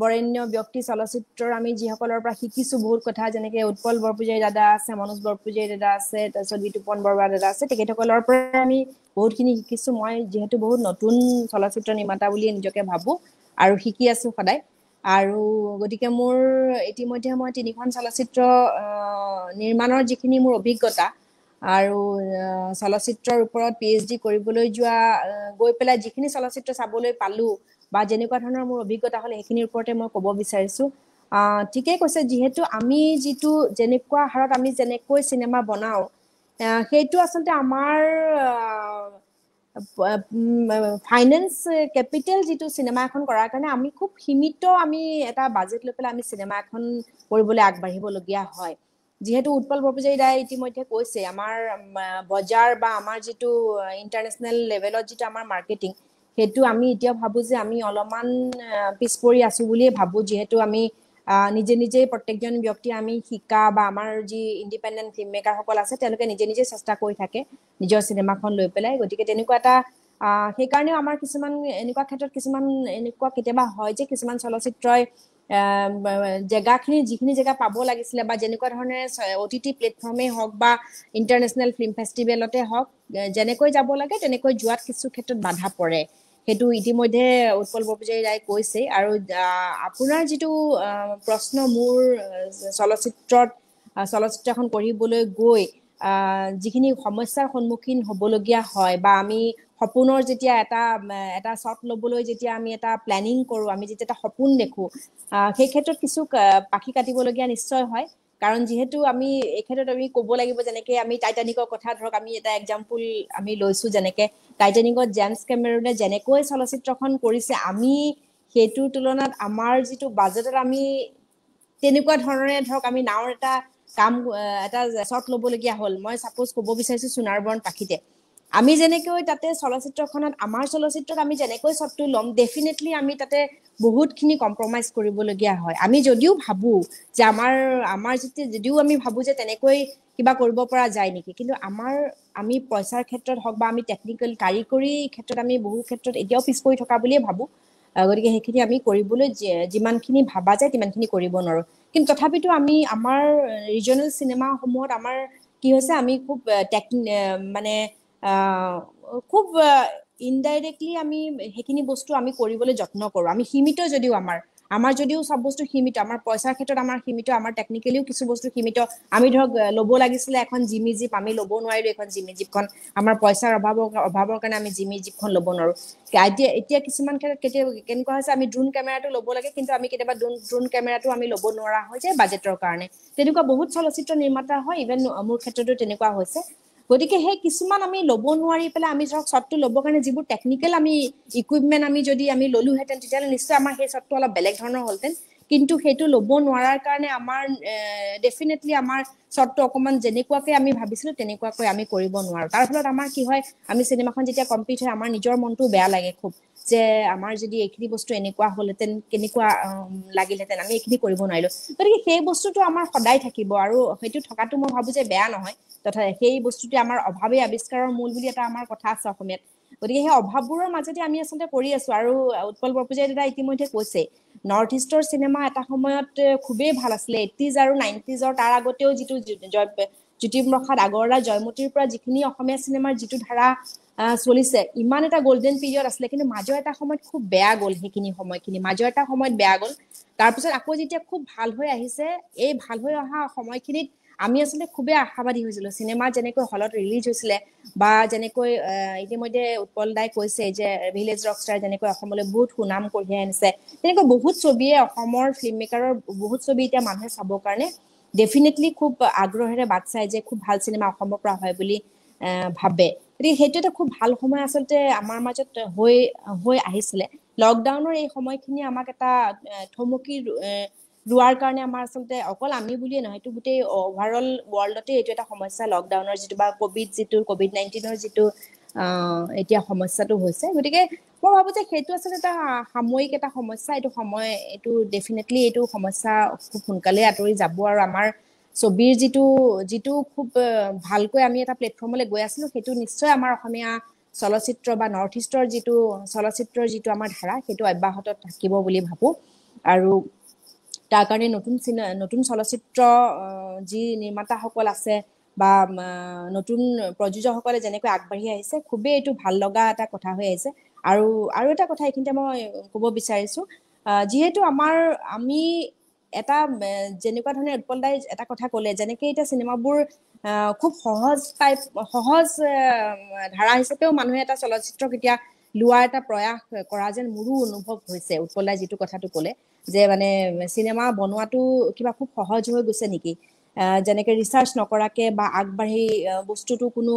বৰেণ্য ব্যক্তি চলচ্চিত্ৰৰ আমি যিসকলৰ পৰা শিকিছো বহুত কথা, যেনেকে উৎপল বৰপূজাৰী দাদা আছে, মনোজ বৰপূজাৰী দাদা আছে, তাৰপিছত বিতুপন বৰুৱা দাদা আছে, তেখেতসকলৰ পৰা আমি বহুতখিনি শিকিছো। মই যিহেতু বহুত নতুন চলচ্চিত্ৰ নিৰ্মাতা বুলিয়ে নিজকে ভাবো আৰু শিকি আছো সদায়। আৰু গতিকে মোৰ ইতিমধ্যে মই 3খন চলচ্চিত্ৰ নিৰ্মাণৰ যিখিনি মোৰ অভিজ্ঞতা, আৰু চলচ্চিত্ৰৰ ওপৰত PhD কৰিবলৈ গৈ পেলাই যিখিনি চলচ্চিত্ৰ চাবলৈ পালো বা যেনেকুৱা ধৰণৰ মোৰ অভিজ্ঞতা হ'ল, সেইখিনিৰ ওপৰতে মই ক'ব বিচাৰিছো। ঠিকেই কৈছে, যিহেতু আমি যেনেকুৱা হাৰত আমি যেনেকৈ চিনেমা বনাওঁ, সেইটো আচলতে আমাৰ ফাইনেন্স কেপিটেল যিটো চিনেমা এখন কৰাৰ কাৰণে আমি খুব সীমিত এটা বাজেট লৈ পেলাই আমি চিনেমা এখন কৰিবলৈ আগবাঢ়িবলগীয়া হয়। যিহেতু উৎপল বৰপূজাৰী দাই ইতিমধ্যে কৈছে, আমাৰ বজাৰ বা আমাৰ যিটো ইণ্টাৰনেশ্যনেল লেভেলত যিটো আমাৰ মাৰ্কেটিং, সেইটো আমি এতিয়া ভাবো যে আমি অলপমান পিছ পৰি আছো বুলিয়ে ভাবো। যিহেতু আমি নিজে প্ৰত্যেকজন ব্যক্তি আমি শিকা বা আমাৰ যি ইণ্ডিপেণ্ডেণ্ট ফিল্ম মেকাৰসকল আছে, তেওঁলোকে নিজে চেষ্টা কৰি থাকে নিজৰ চিনেমাখন লৈ পেলাই। গতিকে তেনেকুৱা এটা সেইকাৰণেও আমাৰ কিছুমান এনেকুৱা ক্ষেত্ৰত এনেকুৱা কেতিয়াবা হয় যে কিছুমান চলচ্চিত্ৰই জেগাখিনি যিখিনি জেগা পাব লাগিছিলে বা যেনেকুৱা ধৰণে OTT প্লেটফৰ্মেই হওক বা ইণ্টাৰনেশ্যনেল ফিল্ম ফেষ্টিভেলতে হওক যেনেকৈ যাব লাগে তেনেকৈ যোৱাত কিছু ক্ষেত্ৰত বাধা পৰে সেইটো ইতিমধ্যে উৎপল বৰপূজাৰী ৰায় কৈছে আৰু আপোনাৰ যিটো প্ৰশ্ন মোৰ চলচ্চিত্ৰ এখন কৰিবলৈ গৈ যিখিনি সমস্যাৰ সন্মুখীন হ'বলগীয়া হয় বা আমি সপোনৰ যেতিয়া এটা শ্বট ল'বলৈ যেতিয়া আমি এটা প্লেনিং কৰোঁ আমি যেতিয়া এটা সপোন দেখোঁ সেই ক্ষেত্ৰত কিছু পাখি কাটিবলগীয়া নিশ্চয় হয় কাৰণ যিহেতু আমি এই ক্ষেত্ৰত আমি ক'ব লাগিব যেনেকে আমি টাইটানিকৰ কথা ধৰক আমি এটা এক্সাম্পল আমি লৈছোঁ যেনেকে টাইটানিকত জেমছ কেমেৰুনে যেনেকৈ চলচ্চিত্ৰখন কৰিছে আমি সেইটোৰ তুলনাত আমাৰ যিটো বাজেটত আমি তেনেকুৱা ধৰণে ধৰক আমি নাওৰ এটা শ্বট ল'বলগীয়া হ'ল মই ছাপোজ ক'ব বিচাৰিছোঁ সোণাৰ বন পাখিতে আমি যেনেকৈ তাতে চলচ্চিত্ৰখনত আমাৰ চলচ্চিত্ৰত আমি যেনেকৈ শ্বটটো ল'ম ডেফিনেটলি আমি তাতে বহুতখিনি কম্প্ৰমাইজ কৰিবলগীয়া হয় আমি যদিও ভাবোঁ যে আমাৰ যদিও আমি ভাবোঁ যে তেনেকৈ কিবা কৰিব পৰা যায় নেকি কিন্তু আমি পইচাৰ ক্ষেত্ৰত হওক বা আমি টেকনিকেল কাৰিকৰী ক্ষেত্ৰত আমি বহু ক্ষেত্ৰত এতিয়াও পিছ পৰি থকা বুলিয়ে ভাবোঁ গতিকে সেইখিনি আমি কৰিবলৈ যিমানখিনি ভাবা যায় তিমানখিনি কৰিব নোৱাৰোঁ কিন্তু তথাপিতো আমি আমাৰ ৰিজনেল চিনেমাসমূহত আমাৰ কি হৈছে আমি খুব মানে খুব ইনডাইৰেক্টলি আমি সেইখিনি বস্তু আমি কৰিবলৈ যত্ন কৰোঁ আমি সীমিত যদিও আমাৰ যদিও চব বস্তু সীমিত আমাৰ পইচাৰ ক্ষেত্ৰত আমাৰ সীমিত আমাৰ টেকনিকেলিও কিছু বস্তু সীমিত আমি ধৰক ল'ব লাগিছিলে এখন জিমি জীপ আমি ল'ব নোৱাৰিলোঁ এখন জিমি জীপখন আমাৰ পইচাৰ অভাৱৰ কাৰণে আমি জিমি জীপখন ল'ব নোৱাৰোঁ এতিয়া কিছুমান ক্ষেত্ৰত কেনেকুৱা হৈছে আমি ড্ৰোন কেমেৰাটো ল'ব লাগে কিন্তু আমি কেতিয়াবা ড্ৰোন কেমেৰাটো আমি ল'ব নোৱাৰা হয় যে বাজেটৰ কাৰণে তেনেকুৱা বহুত চলচ্চিত্ৰ নিৰ্মাতা হয় ইভেন মোৰ ক্ষেত্ৰতো তেনেকুৱা হৈছে গতিকে সেই কিছুমান আমি ল'ব নোৱাৰি পেলাই আমি ধৰক শ্বটটো ল'বৰ কাৰণে যিবোৰ টেকনিকেল আমি ইকুইপমেণ্ট আমি যদি আমি ল'লোহেঁতেন তেতিয়াহ'লে নিশ্চয় আমাৰ সেই শ্বটটো অলপ বেলেগ ধৰণৰ হ'লহেঁতেন কিন্তু সেইটো ল'ব নোৱাৰাৰ কাৰণে আমাৰ ডেফিনেটলি আমাৰ শ্বটটো অকণমান যেনেকুৱাকৈ আমি ভাবিছিলোঁ তেনেকুৱাকৈ আমি কৰিব নোৱাৰোঁ তাৰ ফলত আমাৰ কি হয় আমি চিনেমাখন যেতিয়া কমপ্লিট হয় আমাৰ নিজৰ মনটো বেয়া লাগে খুব যে আমাৰ যদি এইখিনি বস্তু এনেকুৱা হ'লহেঁতেন কেনেকুৱা লাগিলহেঁতেন আমি এইখিনি কৰিব নোৱাৰিলোঁ গতিকে সেই বস্তুটো আমাৰ সদায় থাকিব আৰু সেইটো থকাটো মই ভাবোঁ যে বেয়া নহয় তথাপি সেই বস্তুটোৱে আমাৰ অভাৱেই আৱিষ্কাৰৰ মূল বুলি এটা আমাৰ কথা আছে অসমীয়াত গতিকে সেই অভাৱবোৰৰ মাজতে আমি আচলতে কৰি আছোঁ আৰু উৎপল বৰপূজাৰী দাদা ইতিমধ্যে কৈছে নৰ্থ ইষ্টৰ চিনেমা এটা সময়ত খুবেই ভাল আছিলে 80s আৰু 90s তাৰ আগতেও যিটো জ্যোতিপ্ৰসাদ আগৰৱালা জয়মতীৰ পৰা যিখিনি অসমীয়া চিনেমাৰ যিটো ধাৰা চলিছে ইমান এটা গল্ডেন পিৰিয়ড আছিলে কিন্তু মাজৰ এটা সময়ত খুব বেয়া গ'ল সেইখিনি সময়খিনি মাজৰ এটা সময়ত বেয়া গ'ল তাৰপিছত আকৌ যেতিয়া খুব ভাল হৈ আহিছে এই ভাল হৈ অহা সময়খিনিত আমি আচলতে খুবেই আশাবাদী হৈছিলোঁ চিনেমা যেনেকৈ হলত ৰিলিজ হৈছিলে বা যেনেকৈ ইতিমধ্যে উৎপল দাই কৈছে যে ভিলেজ ৰকষ্টাৰ যেনেকৈ অসমলৈ বহুত সুনাম কঢ়িয়াই আনিছে তেনেকৈ বহুত ছবিয়ে অসমৰ ফিল্ম মেকাৰৰ বহুত ছবি এতিয়া মানুহে চাবৰ কাৰণে ডেফিনেটলি খুব আগ্ৰহেৰে বাট চাই যে খুব ভাল চিনেমা অসমৰ পৰা হয় বুলি ভাবে গতিকে সেইটো এটা খুব ভাল সময় আচলতে আমাৰ মাজত হৈ আহিছিলে লকডাউনৰ এই সময়খিনি আমাক এটা থমকি ৰোৱাৰ কাৰণে আমাৰ আচলতে অকল আমি বুলিয়ে নহয় এইটো গোটেই অভাৰঅল ৱৰ্ল্ডতে এইটো এটা সমস্যা লকডাউনৰ যিটো বা COVID-19 যিটো এতিয়া সমস্যাটো হৈছে গতিকে মই ভাবোঁ যে সেইটো আচলতে এটা সাময়িক এটা সমস্যা এইটো ডেফিনেটলি এইটো সমস্যা খুব সোনকালে আঁতৰি যাব আৰু আমাৰ ছবিৰ যিটো খুব ভালকৈ আমি এটা প্লেটফৰ্মলৈ গৈ আছিলোঁ সেইটো নিশ্চয় আমাৰ অসমীয়া চলচ্চিত্ৰ বা নৰ্থ ইষ্টৰ চলচ্চিত্ৰৰ যিটো আমাৰ ধাৰা সেইটো অব্যাহত থাকিব বুলি ভাবোঁ আৰু তাৰ কাৰণে নতুন চলচ্চিত্ৰ যি নিৰ্মাতাসকল আছে বা নতুন প্ৰযোজকসকলে যেনেকৈ আগবাঢ়ি আহিছে খুবেই এইটো ভাল লগা এটা কথা হৈ আহিছে আৰু এটা কথা এইখিনিতে মই ক'ব বিচাৰিছোঁ যিহেতু আমি এটা যেনেকুৱা ধৰণে উৎপল দাই এটা কথা ক'লে যেনেকৈ এতিয়া চিনেমাবোৰ খুব সহজ ধাৰা হিচাপেও মানুহে এটা চলচ্চিত্ৰক এতিয়া লোৱাৰ এটা প্ৰয়াস কৰা যেন মোৰো অনুভৱ হৈছে উৎপল দাই যিটো কথাটো ক'লে যে মানে চিনেমা বনোৱাটো কিবা খুব সহজ হৈ গৈছে নেকি যেনেকে ৰিচাৰ্চ নকৰাকে বা আগবাঢ়ি বস্তুটো কোনো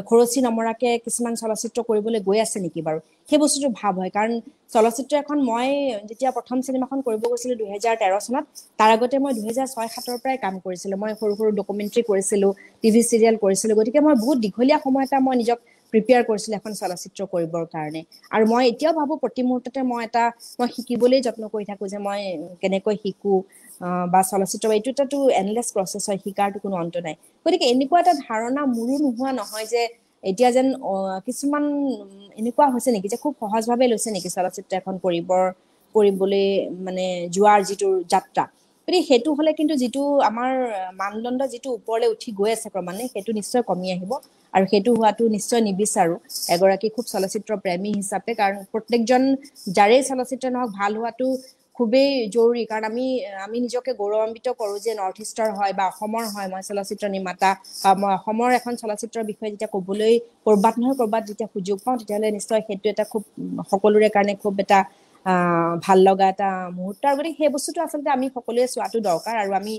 খৰচি নমৰাকে কিছুমান চলচ্চিত্ৰ কৰিবলৈ গৈ আছে নেকি বাৰু সেই বস্তুটো ভাৱ হয় কাৰণ চলচ্চিত্ৰ এখন মই যেতিয়া প্ৰথম চিনেমাখন কৰিব গৈছিলোঁ 2013 চনত তাৰ আগতে মই 2006-07 পৰাই কাম কৰিছিলোঁ মই সৰু ডকুমেণ্টাৰী কৰিছিলোঁ টিভি চিৰিয়েল কৰিছিলোঁ গতিকে মই বহুত দীঘলীয়া সময় এটা মই নিজক প্ৰিপেয়াৰ কৰিছিলোঁ এখন চলচ্চিত্ৰ কৰিবৰ কাৰণে আৰু মই এতিয়াও ভাবোঁ প্ৰতি মুহূৰ্ততে মই শিকিবলৈ যত্ন কৰি থাকোঁ যে মই কেনেকৈ শিকোঁ বা চলচ্চিত্ৰ এইটো এটাতো এণ্ডলেছ প্ৰচেছ হয় শিকাৰটো কোনো অন্ত নাই গতিকে এনেকুৱা এটা ধাৰণা মোৰো নোহোৱা নহয় যে এতিয়া যেন কিছুমান এনেকুৱা হৈছে নেকি যে খুব সহজভাৱে লৈছে নেকি চলচ্চিত্ৰ এখন কৰিবৰ কৰিবলৈ মানে যোৱাৰ যিটো যাত্ৰা গতিকে সেইটো হলে কিন্তু যিটো আমাৰ মানদণ্ড যিটো ওপৰলৈ উঠি গৈ আছে ক্ৰমান্বয়ে সেইটো নিশ্চয় কমি আহিব আৰু সেইটো হোৱাটো নিশ্চয় নিবিচাৰো এগৰাকী খুব চলচ্চিত্ৰ প্ৰেমী হিচাপে কাৰণ প্ৰত্যেকজন যাৰে চলচ্চিত্ৰ নহওক ভাল হোৱাটো খুবেই জৰুৰী কাৰণ আমি নিজকে গৌৰৱান্বিত কৰো যে নৰ্থ ইষ্টৰ হয় বা অসমৰ হয় মই চলচ্চিত্ৰ নিৰ্মাতা বা মই অসমৰ এখন চলচ্চিত্ৰৰ বিষয়ে যেতিয়া ক'বলৈ কৰবাত নহয় কৰবাত যেতিয়া সুযোগ পাওঁ তেতিয়াহ'লে নিশ্চয় সেইটো এটা খুব সকলোৰে কাৰণে খুব এটা ভাল লগা এটা মুহূৰ্ত আৰু গতিকে সেই বস্তুটো আচলতে আমি সকলোৱে চোৱাটো দৰকাৰ আৰু আমি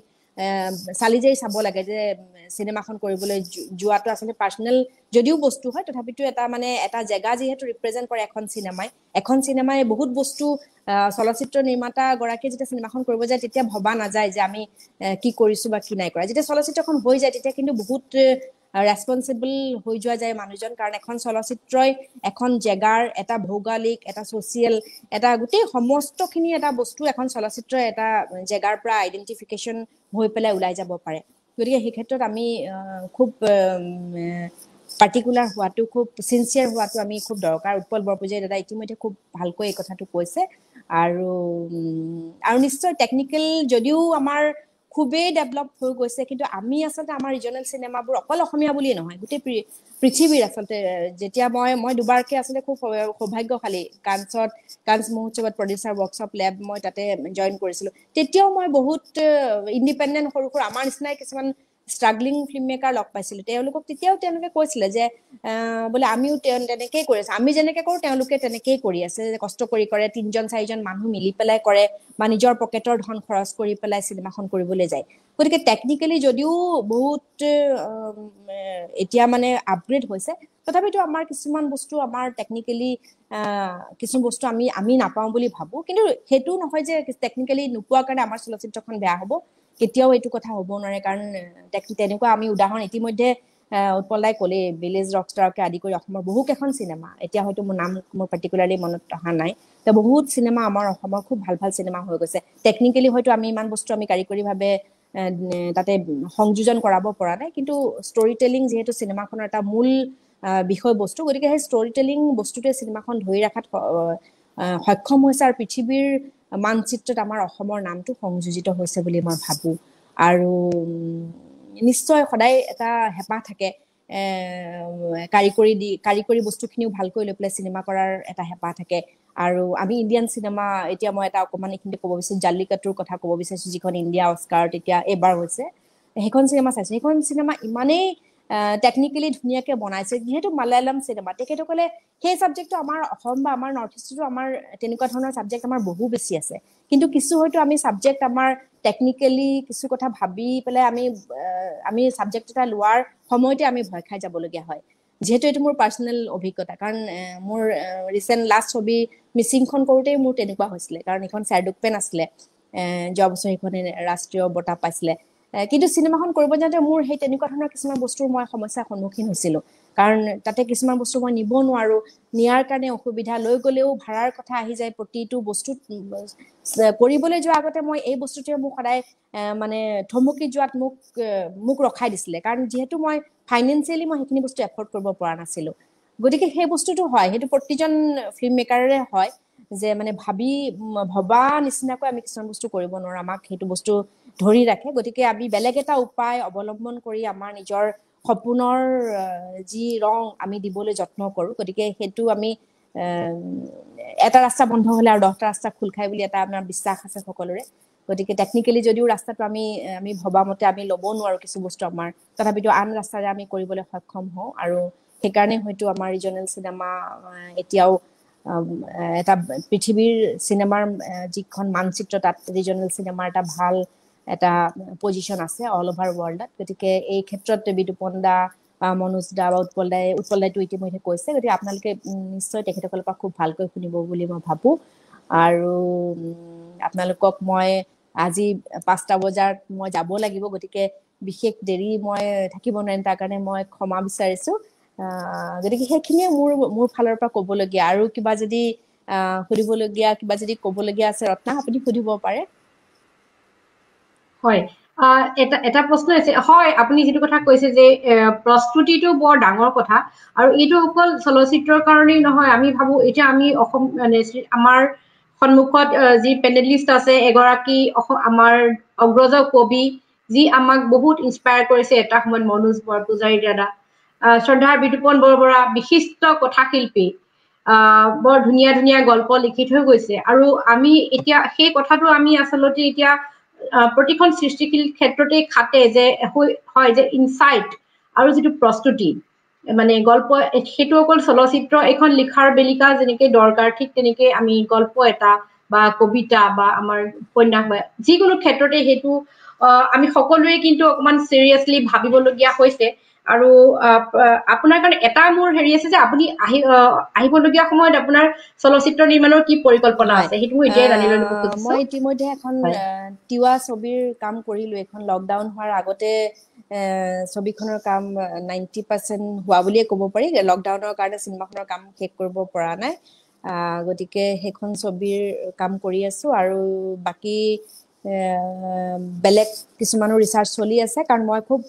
চালি জাৰি চাব লাগে যে চিনেমাখন কৰিবলৈ যোৱাটো আচলতে পাৰ্চনেল যদিও বস্তু হয় তথাপিতো এটা মানে এটা জেগা যিহেতু ৰিপ্ৰেজেন্ট কৰে এখন চিনেমাই বহুত বস্তু চলচ্চিত্ৰ নিৰ্মাতা গৰাকীয়ে যেতিয়া চিনেমাখন কৰিব যায় তেতিয়া ভবা নাযায় যে আমি কি কৰিছো বা কি নাই কৰা যেতিয়া চলচ্চিত্ৰখন হৈ যায় তেতিয়া কিন্তু বহুত ৰেসপন্সিবল হৈ যোৱা যায় মানুহজন কাৰণ এখন চলচ্চিত্ৰই এখন জেগাৰ এটা ভৌগোলিক এটা সোশিয়েল এটা গোটেই সমস্তখিনি এটা বস্তু এখন চলচ্চিত্ৰৰ এটা জেগাৰ পৰা আইডেন্টিফিকেশন হৈ পেলাই ওলাই যাব পাৰে গতিকে সেই ক্ষেত্ৰত আমি খুব পাৰ্টিকুলাৰ হোৱাটো খুব সিনসিয়াৰ হোৱাটো আমি খুব দৰকাৰ উৎপল বৰপূজাৰী দাদা ইতিমধ্যে খুব ভালকৈ এই কথাটো কৈছে আৰু নিশ্চয় টেকনিক্যাল যদিও আমাৰ খুবেই ডেভেলপ হৈ গৈছে কিন্তু আমি আচলতে আমাৰ ৰিজনাল সিনেমাবোৰ অকল অসমীয়া বুলিয়ে নহয় গোটেই পৃথিৱীৰ আচলতে যেতিয়া মই দুবাৰকে আচলতে খুব সৌভাগ্যশালী কান্স মহোৎসৱত প্ৰডিউচাৰ ৱৰ্কশ্বপ লেব মই তাতে জয়েন কৰিছিলো তেতিয়াও মই বহুত ইণ্ডিপেণ্ডেণ্ট সৰু আমাৰ নিচিনাই কিছুমান স্ট্ৰাগলিং ফিল্ম মেকাৰ লগ পাইছিলো তেওঁলোকক তেতিয়াও তেওঁলোকে কৈছিলে যে বোলে আমিও তেনেকেই কৰি আছো আমি যেনেকে কৰো তেওঁলোকে তেনেকেই কৰি আছে কষ্ট কৰি কৰে 3-4জন মানুহ মিলি পেলাই কৰে বা নিজৰ পকেটৰ ধন খৰচ কৰি পেলাই চিনেমাখন কৰিবলৈ যায় গতিকে টেকনিক্যালি যদিও বহুত এতিয়া মানে আপগ্ৰেড হৈছে তথাপিতো আমাৰ কিছুমান বস্তু আমাৰ টেকনিক্যালি কিছু বস্তু আমি নাপাওঁ বুলি ভাবো কিন্তু হেতু নহয় যে টেকনিক্যালি নোপোৱা কাৰণে আমাৰ চলচ্চিত্ৰখন বেয়া হ'ব কেতিয়াও এইটো কথা হ'ব নোৱাৰে কাৰণ তেনেকুৱা আমি উদাহৰণ ইতিমধ্যে উৎপলদাই ক'লে ভিলেজ ৰকষ্টাৰকে আদি কৰি অসমৰ বহু কেইখন চিনেমা এতিয়া হয়তো মোৰ পাৰ্টিকুলাৰলি মনত অহা নাই তে বহুত চিনেমা আমাৰ অসমৰ খুব ভাল চিনেমা হৈ গৈছে টেকনিক্যালি হয়তো আমি ইমান বস্তু আমি কাৰিকৰীভাৱে তাতে সংযোজন কৰাব পৰা নাই কিন্তু ষ্টৰী টেলিং যেহেতু চিনেমাখনৰ এটা মূল বিষয় বস্তু গতিকে সেই ষ্টৰী টেলিং বস্তুটোৱে চিনেমাখন ধৰি ৰাখাত সক্ষম হৈছে আৰু পৃথিৱীৰ মানচিত্ৰত আমাৰ অসমৰ নামটো সংযোজিত হৈছে বুলি মই ভাবো আৰু নিশ্চয় সদায় এটা হেঁপাহ থাকে কাৰিকৰী বস্তুখিনিও ভালকৈ লৈ পেলাই চিনেমা কৰাৰ এটা হেঁপাহ থাকে আৰু আমি ইণ্ডিয়ান চিনেমা এতিয়া মই এটা অকমান এইখিনি ক'ব বিচাৰিছো জাল্লিকাটুৰ কথা ক'ব বিচাৰিছো যিখন ইণ্ডিয়া অস্কাৰ তেতিয়া এবাৰ হৈছে সেইখন চিনেমা চাইছো সেইখন চিনেমা ইমানেই টেকনিক্যালি ধুনীয়াকে বনাইছে যেহেতু মালায়ালাম চিনেমা তেখেতসকলে সেই সাবজেক্টটো আমাৰ অসম বা আমাৰ নৰ্থ ইষ্টতো আমাৰ তেনেকুৱা ধৰণৰ সাবজেক্ট আমাৰ বহু বেছি আছে কিন্তু কিছু হয়তো আমি সাবজেক্ট আমাৰ টেকনিক্যালি কিছু কথা ভাবি পেলাই আমি সাবজেক্ট এটা লোৱাৰ সময়তে আমি ভয় খাই যাবলগীয়া হয় যেহেতু এইটো মোৰ পাৰ্সোনেল অভিজ্ঞতা কাৰণ মোৰ ৰিসেন্ট লাষ্ট ছবি মিছিংখন কৰোতেই মোৰ তেনেকুৱা হৈছিলে কাৰণ এখন সাৰদুকপেন আছিলে যোৱা বছৰ এইখনে ৰাষ্ট্ৰীয় বঁটা পাইছিলে কিন্তু চিনেমাখন কৰিব যাওঁতে মোৰ সেই তেনেকুৱা ধৰণৰ কিছুমান বস্তুৰ মই সমস্যাৰ সন্মুখীন হৈছিলো কাৰণ তাতে কিছুমান বস্তু মই নিব নোৱাৰো নিয়াৰ কাৰণে অসুবিধা লৈ গলেও ভাড়াৰ কথা আহি যায় প্ৰতিটো বস্তু কৰিবলৈ যোৱাৰ আগতে মই এই বস্তুটোৱে মোক সদায় মানে থমকি যোৱাত মোক ৰখাই দিছিলে কাৰণ যেহেতু মই ফাইনেন্সিয়ালি মই সেইখিনি বস্তু এফৰ্ড কৰিব পৰা নাছিলো গতিকে সেই বস্তুটো হয় সেইটো প্ৰতিজন ফিল্ম মেকাৰৰে হয় যে মানে ভবা নিচিনাকৈ আমি কিছুমান বস্তু কৰিব নোৱাৰো আমাক সেইটো বস্তু ধৰি ৰাখে গতিকে আমি বেলেগ এটা উপায় অৱলম্বন কৰি আমাৰ নিজৰ সপোনৰ যি ৰং আমি দিবলৈ যত্ন কৰো গতিকে সেইটো আমি এটা ৰাস্তা বন্ধ হলে আৰু 10টা ৰাস্তা খোল খাই বুলি এটা আমাৰ বিশ্বাস আছে সকলোৰে গতিকে টেকনিক্যালি যদিও ৰাস্তাটো আমি ভবা মতে আমি ল'ব নোৱাৰো কিছু বস্তু আমাৰ তথাপিতো আন ৰাস্তাৰে আমি কৰিবলৈ সক্ষম হওঁ আৰু সেইকাৰণে হয়তো আমাৰ ৰিজনাল চিনেমা এতিয়াও এটা পৃথিৱীৰ চিনেমাৰ যিখন মানচিত্ৰ তাত ৰিজনাল চিনেমাৰ এটা ভাল এটা পজিশন আছে অল ওভাৰ ৱৰ্ল্ডত গতিকে এই ক্ষেত্ৰত বিদুপন দা মনোজ দা বা উৎপলদাইটো ইতিমধ্যে কৈছে গতিকে আপোনালোকে নিশ্চয় তেখেতসকলৰ পৰা খুব ভালকৈ শুনিব বুলি মই ভাবো আৰু আপোনালোকক মই আজি 5টা বজাত মই যাব লাগিব গতিকে বিশেষ দেৰি মই থাকিব নোৱাৰিম তাৰ কাৰণে মই ক্ষমা বিচাৰিছো গতিকে সেইখিনিয়ে মোৰ ফালৰ পৰা ক'বলগীয়া আৰু কিবা যদি সুধিবলগীয়া কিবা যদি ক'বলগীয়া আছে ৰত্না আপুনি সুধিব পাৰে হয় এটা প্ৰশ্ন আছে হয় আপুনি যেটো কথা কৈছে যে প্ৰস্তুতিটো বৰ ডাঙৰ কথা আৰু এইটো অকল চলচ্চিত্ৰৰ কাৰণেই নহয় আমি ভাবো এতিয়া আমি অসম মানে আমাৰ সন্মুখত যি পেনেলিষ্ট আছে এগৰাকী আমাৰ অগ্ৰজ কবি যি আমাক বহুত ইনস্পায়াৰ কৰিছে এটা সময়ত মনোজ বৰপূজাৰী দাদা শ্ৰদ্ধাৰ বিতুপন বৰবৰা বিশিষ্ট কথাশিল্পী বৰ ধুনীয়া ধুনীয়া গল্প লিখি থৈ গৈছে আৰু আমি এতিয়া সেই কথাটো আমি আচলতে এতিয়া প্ৰতিখন সৃষ্টিশীল ক্ষেত্ৰতে খাটে যে হয় যে ইনসাইট আৰু যিটো প্ৰস্তুতি মানে গল্প সেইটো অকল চলচ্চিত্ৰ এখন লিখাৰ বেলিকা যেনেকে দৰকাৰ ঠিক তেনেকে আমি গল্প এটা বা কবিতা বা আমাৰ উপন্যাস বা যিকোনো ক্ষেত্ৰতে সেইটো আমি সকলোৱে কিন্তু অকমান সিৰিয়াসলি ভাবিবলগীয়া হৈছে আৰু আপোনাৰ কাৰণে এটা মোৰ হেৰি আছে যে আপুনি আহিবলগীয়া সময়ত আপোনাৰ চলচ্চিত্ৰ নিৰ্মাণৰ কি পৰিকল্পনা আছে সেইটো মই এতিয়াই জানি ল'ব খুজিছো মই ইতিমধ্যে এখন তিৱা ছবিৰ কাম কৰিলো এখন লকডাউন হোৱাৰ আগতে ছবিখনৰ কাম 90% হোৱা বুলিয়ে ক'ব পাৰি লকডাউনৰ কাৰণে চিনেমাখনৰ কাম শেষ কৰিব পৰা নাই গতিকে সেইখন ছবিৰ কাম কৰি আছো আৰু বাকি বেলেগ কিছুমানৰ ৰিসাৰ্চ চলি আছে কাৰণ মই খুব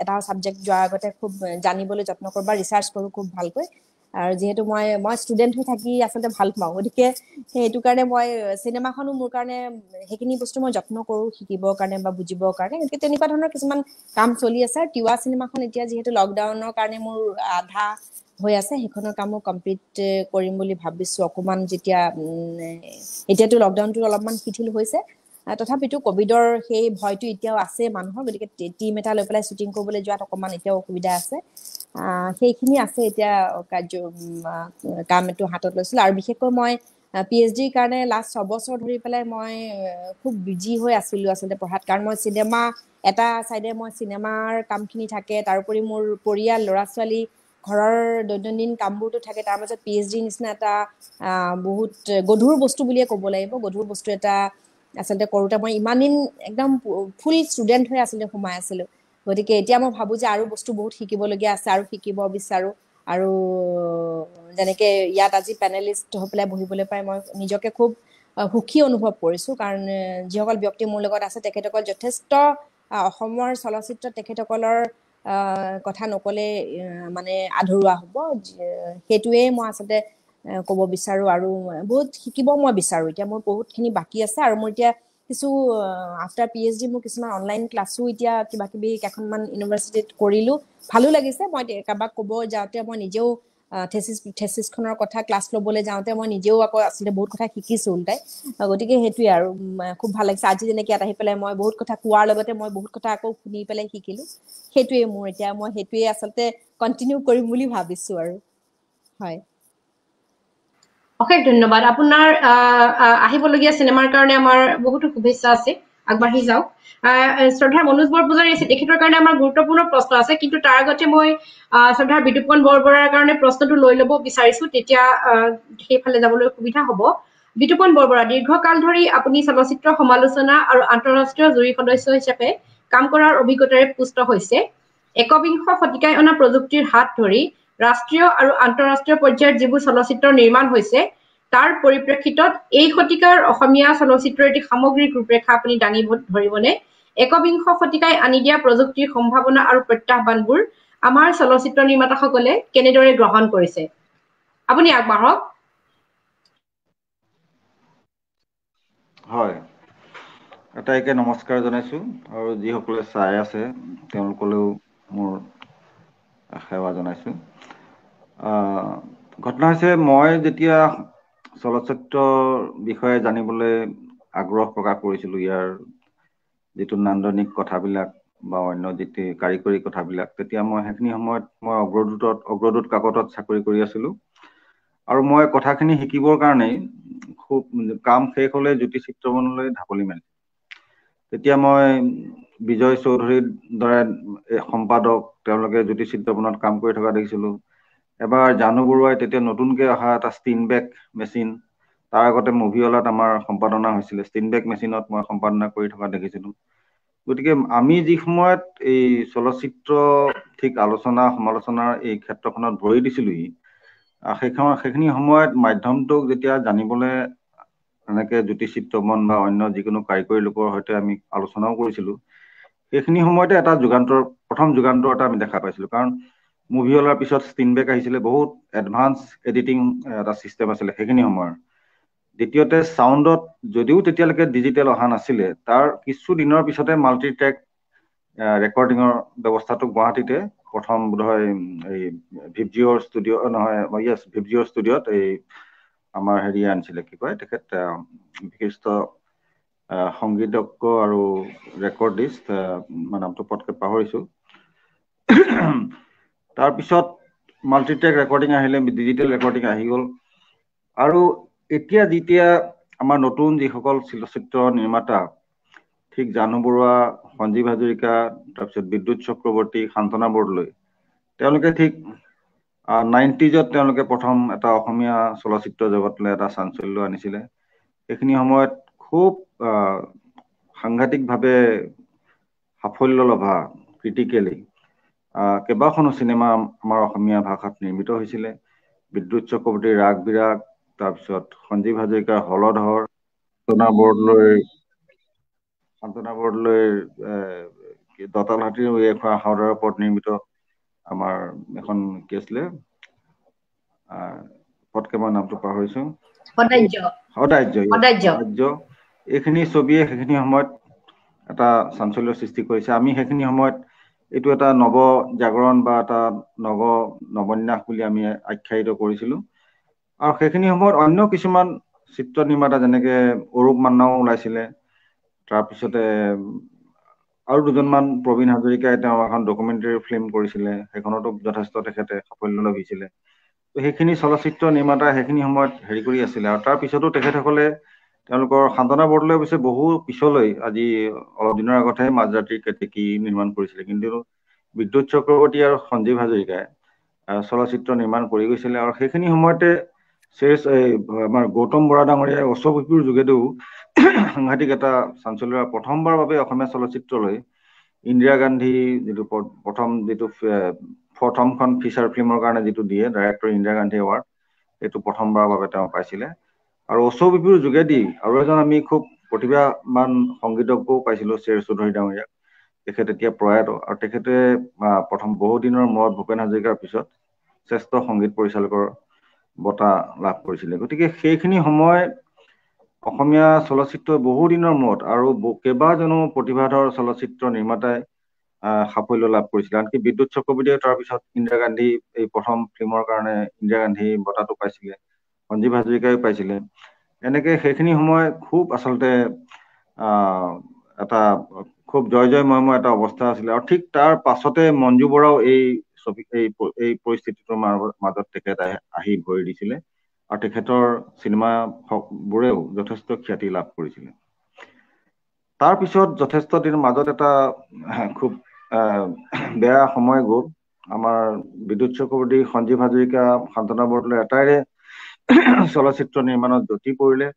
এটা সাবজেক্ট যোৱাৰ আগতে খুব জানিবলৈ যত্ন কৰোঁ বা ৰিসাৰ্চ কৰোঁ খুব ভালকৈ আৰু যেহেতু মই ষ্টুডেন্ট হৈ থাকি আসলে ভাল পাওঁ গতিকে সেইটো কাৰণে মই সিনেমাখনো মোৰ কাৰণে সেইখিনি বস্তু মই যত্ন কৰোঁ শিকিবৰ কাৰণে বা বুজিবৰ কাৰণে গতিকে তেনেকুৱা ধৰণৰ কিছুমান কাম চলি আছে আৰু তিৱা সিনেমাখন এতিয়া যেহেতু লকডাউনৰ কাৰণে মোৰ আধা হৈ আছে সেইখনৰ কামো কমপ্লিট কৰিম বুলি ভাবিছো অকমান যেতিয়া এতিয়াতো লকডাউনটো অলপমান শিথিল হৈছে তথাপিতো কোভিডৰ সেই ভয়টো এতিয়াও আছে মানুহৰ গতিকে টিম এটা লৈ পেলাই শুটিং কৰিবলৈ যোৱাত অকমান এতিয়াও অসুবিধা আছে সেইখিনি আছে এতিয়া কাম এটো হাতত লৈছিল আৰু বিশেষকৈ মই পিএইচডিৰ কাৰণে লাষ্ট 6 বছৰ ধৰি পেলাই মই খুব বিজি হৈ আছিলো আচলতে পঢ়াত কাৰণ মই সিনেমা এটা সাইডে মই সিনেমাৰ কামখিনি থাকে তাৰোপৰি মোৰ পৰিয়াল ল'ৰা ছোৱালী ঘৰৰ দৈনন্দিন কামবোৰটো থাকে তাৰ মাজত পিএইচডি নিচিনা এটা বহুত গধুৰ বস্তু বুলিয়ে ক'ব লাগিব গধুৰ বস্তু এটা আচলতে কৰোতে মই ইমান দিন একদম ফুল ষ্টুডেন্ট হৈ আছিলে সোমাই আছিলো গতিকে এতিয়া মই ভাবো যে আৰু বস্তু বহুত শিকিবলগীয়া আছে আৰু শিকিব বিচাৰো আৰু যেনেকে ইয়াত আজি পেনেলিষ্ট হৈ পেলাই বহিবলৈ পাই মই নিজকে খুব সুখী অনুভৱ কৰিছো কাৰণ যিসকল ব্যক্তি মোৰ লগত আছে তেখেতসকল যথেষ্ট অসমৰ চলচ্চিত্ৰ তেখেতসকলৰ কথা নকলে মানে আধৰুৱা হ'ব সেইটোৱে মই আচলতে ক'ব বিচাৰো আৰু বহুত শিকিব মই বিচাৰো এতিয়া মোৰ বহুতখিনি বাকি আছে আৰু মোৰ এতিয়া কিছু আফটাৰ পিএইচডি মোৰ কিছুমান অনলাইন ক্লাছো এতিয়া কিবা কিবি কেইখনমান ইউনিভাৰ্চিটিত কৰিলো ভালো লাগিছে মই কাবাক ক'ব যাওঁতে মই নিজেও থেচিছখনৰ কথা ক্লাছ ল'বলৈ যাওঁতে মই নিজেও আকৌ আচলতে বহুত কথা শিকিছো উল্টাই গতিকে সেইটোৱে আৰু খুব ভাল লাগিছে আজি যেনেকৈ ইয়াত আহি পেলাই মই বহুত কথা কোৱাৰ লগতে মই বহুত কথা আকৌ শুনি পেলাই শিকিলো সেইটোৱে মোৰ এতিয়া মই সেইটোৱে আচলতে কন্টিনিউ কৰিম বুলি ভাবিছো আৰু হয় অশেষ ধন্যবাদ আপোনাৰ আহিবলগীয়া সিনেমাৰ কাৰণে আমাৰ বহুতো শুভেচ্ছা আছে আগবাঢ়ি যাওক শ্ৰদ্ধাৰ মনোজ বৰপূজাৰী আছে তেখেতৰ কাৰণে আমাৰ গুৰুত্বপূৰ্ণ প্ৰশ্ন আছে কিন্তু তাৰ আগতে মই শ্ৰদ্ধাৰ বিতুপন বৰবৰাৰ কাৰণে প্ৰশ্নটো লৈ ল'ব বিচাৰিছো তেতিয়া সেইফালে যাবলৈ সুবিধা হ'ব বিতুপন বৰবৰা দীৰ্ঘকাল ধৰি আপুনি চলচ্চিত্ৰ সমালোচনা আৰু আন্তঃৰাষ্ট্ৰীয় জুৰী সদস্য হিচাপে কাম কৰাৰ অভিজ্ঞতাৰে পুষ্ট হৈছে একবিংশ শতিকাই অনা প্ৰযুক্তিৰ হাত ধৰি ৰাষ্ট্ৰীয় আৰু আন্তঃৰাষ্ট্ৰীয় পৰ্যায়ত যিবোৰ চলচ্চিত্ৰ নিৰ্মাণ হৈছে তাৰ পৰিপ্ৰেক্ষিতত এই শতিকাৰ অসমীয়া চলচ্চিত্ৰৰ এটি সামগ্ৰিক ৰূপৰেখা আপুনি দাঙি ধৰিবনে একবিংশ শতিকাই আনি দিয়া প্ৰযুক্তিৰ সম্ভাৱনা আৰু প্ৰত্যাহ্বানবোৰ আমাৰ চলচ্চিত্ৰ নিৰ্মাতাসকলে কেনেদৰে গ্ৰহণ কৰিছে আপুনি আগবাঢ়ক হয় আটাইকে নমস্কাৰ জনাইছো আৰু যিসকলে চাই আছে তেওঁলোকলৈও মোৰ সেৱা জনাইছো ঘটনা হৈছে মই যেতিয়া চলচ্চিত্ৰৰ বিষয়ে জানিবলৈ আগ্ৰহ প্ৰকাশ কৰিছিলো ইয়াৰ যিটো নান্দনিক কথাবিলাক বা অন্য যিটো কাৰিকৰী কথাবিলাক তেতিয়া মই সেইখিনি সময়ত মই অগ্ৰদূত কাকতত চাকৰি কৰি আছিলো আৰু মই কথাখিনি শিকিবৰ কাৰণে খুব কাম শেষ হলে জ্যোতি চিত্ৰবনলৈ ঢাপলি মেলিলো তেতিয়া মই বিজয় চৌধুৰীৰ দৰে সম্পাদক তেওঁলোকে জ্যোতি চিত্ৰবনত কাম কৰি থকা দেখিছিলো এবাৰ জানু বৰুৱাই তেতিয়া নতুনকৈ অহা এটা ষ্টিনবেক মেচিন তাৰ আগতে মুভিৱালাত আমাৰ সম্পাদনা হৈছিলে ষ্টিনবেক মেচিনত মই সম্পাদনা কৰি থকা দেখিছিলো গতিকে আমি যি সময়ত এই চলচ্চিত্ৰ ঠিক আলোচনা সমালোচনাৰ এই ক্ষেত্ৰখনত ভৰি দিছিলোহি সেইখিনি সময়ত মাধ্যমটোক যেতিয়া জানিবলৈ এনেকে জ্যোতি চিত্ৰবন বা অন্য যিকোনো কাৰিকৰী লোকৰ সৈতে আমি আলোচনাও কৰিছিলো সেইখিনি সময়তে এটা প্ৰথম যুগান্তৰ এটা আমি দেখা পাইছিলো কাৰণ মুভিৱালাৰ পিছত ষ্টিনবেক আহিছিলে বহুত এডভান্স এডিটিং এটা চিষ্টেম আছিলে সেইখিনি সময়ৰ দ্বিতীয়তে সাউণ্ডত যদিও তেতিয়ালৈকে ডিজিটেল অহা নাছিলে তাৰ কিছু দিনৰ পিছতে মাল্টি ট্ৰেক ৰেকৰ্ডিঙৰ ব্যৱস্থাটো গুৱাহাটীতে প্ৰথম বোধহয় এই ভিপজিঅ'ৰ ষ্টুডিঅ' নহয় ভিপজিঅ'ৰ ষ্টুডিঅ'ত এই আমাৰ হেৰি আনিছিলে কি কয় তেখেত বিশিষ্ট সংগীতজ্ঞ আৰু ৰেকৰ্ডিষ্ট নামটো পটকে পাহৰিছো তাৰপিছত মাল্টিট্ৰেক ৰেকৰ্ডিং আহিলে ডিজিটেল ৰেকৰ্ডিং আহি গ'ল আৰু এতিয়া যেতিয়া আমাৰ নতুন যিসকল চলচ্চিত্ৰ নিৰ্মাতা ঠিক জানু বৰুৱা সঞ্জীৱ হাজৰিকা তাৰপিছত বিদ্যুৎ চক্ৰৱৰ্তী শান্তনা বৰদলৈ তেওঁলোকে ঠিক 90s তেওঁলোকে প্ৰথম এটা অসমীয়া চলচ্চিত্ৰ জগতলৈ এটা চাঞ্চল্য আনিছিলে সেইখিনি সময়ত খুব সাংঘাতিকভাৱে সাফল্য লভা ক্ৰিটিকেলি কেইবাখনো চিনেমা আমাৰ অসমীয়া ভাষাত নিৰ্মিত হৈছিলে বিদ্যুৎ চক্ৰৱৰ্তীৰ ৰাগ বিৰাগ তাৰপিছত সঞ্জীৱ হাজৰিকাৰ হলধৰ শান্তনা বৰদলৈৰ দতাল হাতীৰ খোৱা হাওদাৰ ওপৰত নিৰ্মিত আমাৰ এখন কি আছিলে পটকে মই নামটো পাহৰিছো সদাৰ্য এইখিনি ছবিয়ে সেইখিনি সময়ত এটা চাঞ্চল্য সৃষ্টি কৰিছে আমি সেইখিনি সময়ত এইটো এটা নৱ জাগৰণ বা এটা নৱন্যাস বুলি আমি আখ্যায়িত কৰিছিলো আৰু সেইখিনি সময়ত অন্য কিছুমান চিত্ৰ নিৰ্মাতা যেনেকে অৰূপ মান্নাও ওলাইছিলে তাৰপিছতে আৰু দুজনমান প্ৰবীণ হাজৰিকাই তেওঁ এখন ডকুমেণ্টাৰী ফিল্ম কৰিছিলে সেইখনতো যথেষ্ট তেখেতে সাফল্য লভিছিলে সেইখিনি চলচ্চিত্ৰ নিৰ্মাতা সেইখিনি সময়ত হেৰি কৰি আছিলে আৰু তাৰ পিছতো তেখেতসকলে তেওঁলোকৰ শান্তনা বৰদলৈ অৱশ্যে বহু পিছলৈ আজি অলপ দিনৰ আগতহে মাজৰাতিৰ কেতেকী নিৰ্মাণ কৰিছিলে কিন্তু বিদ্যুৎ চক্ৰৱৰ্তী আৰু সঞ্জীৱ হাজৰিকাই চলচ্চিত্ৰ নিৰ্মাণ কৰি গৈছিলে আৰু সেইখিনি সময়তে আমাৰ গৌতম বৰা ডাঙৰীয়াই অশ্বভূপিৰ যোগেদিও সাংঘাতিক এটা চাঞ্চল্য প্ৰথমবাৰৰ বাবে অসমীয়া চলচ্চিত্ৰলৈ ইন্দিৰা গান্ধী যিটো প্ৰথমখন ফিচাৰ ফিল্মৰ কাৰণে যিটো দিয়ে ডাইৰেক্টৰ ইন্দিৰা গান্ধী এৱাৰ্ড এইটো প্ৰথমবাৰৰ বাবে তেওঁ পাইছিলে আৰু অশ্বভূপিৰ যোগেদি আৰু এজন আমি খুব প্ৰতিভাৱান সংগীতজ্ঞও পাইছিলো শ্বেৰ চৌধুৰী ডাঙৰীয়াক তেখেত এতিয়া প্ৰয়াত আৰু তেখেতে প্ৰথম বহুদিনৰ মূৰত ভূপেন হাজৰিকাৰ পিছত শ্ৰেষ্ঠ সংগীত পৰিচালকৰ বঁটা লাভ কৰিছিলে গতিকে সেইখিনি সময় অসমীয়া চলচ্চিত্ৰ বহুদিনৰ মূৰত আৰু কেইবাজনো প্ৰতিভাধৰ চলচ্চিত্ৰ নিৰ্মাতাই সাফল্য লাভ কৰিছিলে আনকি বিদ্যুৎ চক্ৰৱৰ্তীয়ে তাৰপিছত ইন্দিৰা গান্ধী এই প্ৰথম ফিল্মৰ কাৰণে ইন্দিৰা গান্ধী বঁটাটো পাইছিলে সঞ্জীৱ হাজৰিকাই পাইছিলে এনেকে সেইখিনি সময় খুব আচলতে এটা খুব জয়ময় এটা অৱস্থা আছিলে আৰু ঠিক তাৰ পাছতে মঞ্জু বৰাও এই পৰিস্থিতিটোৰ মাজত তেখেত আহি ভৰি দিছিলে আৰু তেখেতৰ চিনেমা বোৰেও যথেষ্ট খ্যাতি লাভ কৰিছিলে তাৰ পিছত যথেষ্ট দিনৰ মাজত এটা খুব বেয়া সময় গ'ল আমাৰ বিদ্যুৎ চক্ৰৱৰ্তী সঞ্জীৱ হাজৰিকা শান্তনা বৰদলৈ এটাইৰে চলচ্চিত্ৰ নিৰ্মাণত গতি পৰিলে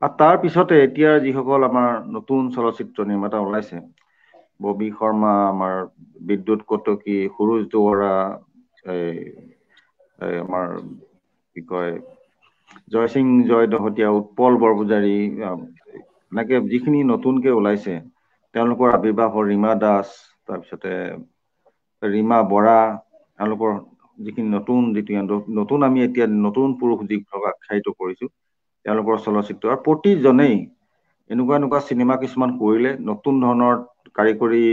আৰু তাৰ পিছতে এতিয়া যিসকল আমাৰ নতুন চলচ্চিত্ৰ নিৰ্মাতা ওলাইছে ববি শৰ্মা আমাৰ বিদ্যুৎ কটকী সুৰুজ দুৱৰা আমাৰ কি কয় জয়সিং জয় দহতীয়া উৎপল বৰপূজাৰী এনেকে যিখিনি নতুনকে ওলাইছে তেওঁলোকৰ আৱিৰ্ভাৱ হ'ল ৰীমা দাস তাৰপিছতে ৰীমা বৰা তেওঁলোকৰ যিখিনি নতুন আমি এতিয়া নতুন পুৰুষ দিশক আখ্যায়িত কৰিছো তেওঁলোকৰ চলচ্চিত্ৰ আৰু প্ৰতিজনেই এনেকুৱা চিনেমা কিছুমান কৰিলে নতুন ধৰণৰ কাৰিকৰী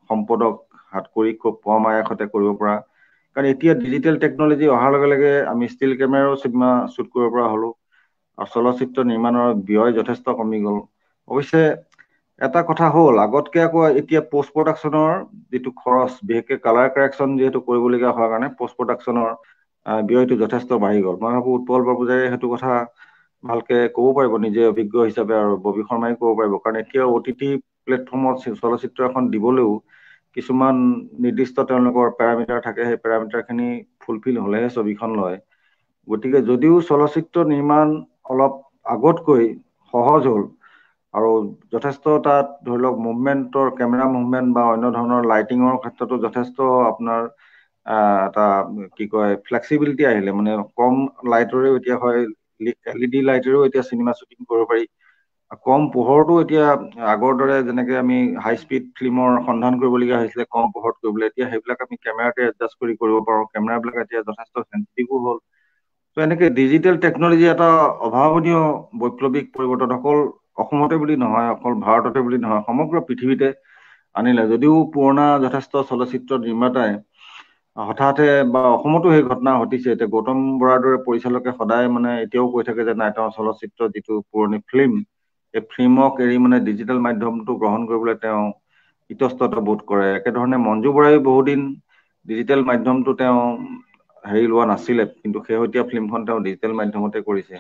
সম্পদক হাত কৰি খুব কম আয়াসতে কৰিব পৰা কাৰণ এতিয়া ডিজিটেল টেকনলজি অহাৰ লগে লগে আমি ষ্টিল কেমেৰাও চিনেমা শ্বুট কৰিব পৰা হলো আৰু চলচ্চিত্ৰ নিৰ্মাণৰ ব্যয় যথেষ্ট কমি গ'ল অৱশ্যে এটা কথা হ'ল আগতকে আকৌ এতিয়া পোষ্ট প্ৰডাকশ্যনৰ যিটো খৰচ বিশেষকৈ কালাৰ কাৰেকশ্যন যিহেতু কৰিবলগীয়া হোৱাৰ কাৰণে পোষ্ট প্ৰডাকশ্যনৰ ব্যয়টো যথেষ্ট বাঢ়ি গ'ল মই ভাবো উৎপল বৰপূজাৰীয়ে সেইটো কথা ভালকে ক'ব পাৰিব নিজে অভিজ্ঞ হিচাপে আৰু ববি শৰ্মাই ক'ব পাৰিব কাৰণ এতিয়া OTT প্লেটফৰ্মত চলচ্চিত্ৰ এখন দিবলৈও কিছুমান নিৰ্দিষ্ট তেওঁলোকৰ পেৰামিটাৰ থাকে সেই পেৰামিটাৰখিনি ফুলফিল হলেহে ছবিখন লয় গতিকে যদিও চলচ্চিত্ৰ নিৰ্মাণ অলপ আগতকৈ সহজ হ'ল আৰু যথেষ্ট তাত ধৰি লওক মুভমেণ্টৰ কেমেৰা মুভমেণ্ট বা অন্য ধৰণৰ লাইটিঙৰ ক্ষেত্ৰতো যথেষ্ট আপোনাৰ এটা কি কয় ফ্লেক্সিবিলিটি আহিলে মানে কম লাইটৰেও এতিয়া হয় LED লাইটেৰেও এতিয়া চিনেমা শ্বুটিং কৰিব পাৰি কম পোহৰতো এতিয়া আগৰ দৰে যেনেকে আমি হাই স্পীড ফিল্মৰ সন্ধান কৰিবলগীয়া হৈছিলে কম পোহৰত কৰিবলৈ এতিয়া সেইবিলাক আমি কেমেৰাতে এডজাষ্ট কৰিব পাৰোঁ কেমেৰাবিলাক এতিয়া যথেষ্ট চেঞ্চিটিভো হ'ল এনেকে ডিজিটেল টেকনলজি এটা অভাৱনীয় বৈপ্লৱিক পৰিৱৰ্তন অকল অসমতে বুলি নহয়, অকল ভাৰততে বুলি নহয়, সমগ্ৰ পৃথিৱীতে আনিলে। যদিও পুৰণা যথেষ্ট চলচ্চিত্ৰ নিৰ্মাতাই হঠাতে বা অসমতো সেই ঘটনা ঘটিছে। এতিয়া গৌতম বৰাৰ দৰে পৰিচালকে সদায় মানে এতিয়াও কৈ থাকে যে নাই, তেওঁৰ চলচ্চিত্ৰ যিটো পুৰণি ফিল্ম, এই ফিল্মক এৰি মানে ডিজিটেল মাধ্যমটো গ্ৰহণ কৰিবলৈ তেওঁ ইতস্তত বোধ কৰে। একেধৰণে মঞ্জু বৰাই বহুদিন ডিজিটেল মাধ্যমটো তেওঁ হেৰি লোৱা নাছিলে, কিন্তু শেহতীয়া ফিল্মখন তেওঁ ডিজিটেল মাধ্যমতে কৰিছে।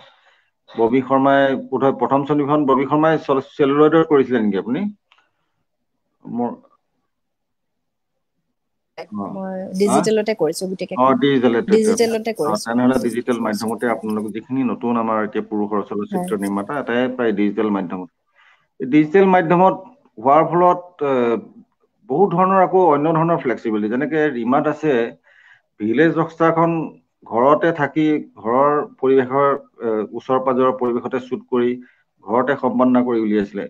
ববি শৰ্মাই বোধহয় প্ৰথম ছবিখন ববি শৰ্মাই চেলুলয়ডত কৰিছিলে নেকি আপুনি? মোৰ ডিজিটেলতে কৰিছো গোটেই তেনেহলে ডিজিটেল মাধ্যমতে আপোনালোক যিখিনি নতুন আমাৰ এতিয়া পুৰুষৰ চলচ্চিত্ৰ নিৰ্মাতা এটাই প্ৰায় ডিজিটেল মাধ্যমত। ডিজিটেল মাধ্যমত হোৱাৰ ফলত বহুত ধৰণৰ আকৌ অন্য ধৰণৰ ফ্লেক্সিবিলিটি, যেনেকে ৰিমাত আছে ভিলেজ ৰকষ্টাৰখন ঘৰতে থাকি ঘৰৰ পৰিৱেশৰ ওচৰ পাজৰৰ পৰিৱেশতে শ্বুট কৰি ঘৰতে সম্পাদনা কৰি উলিয়াইছিলে।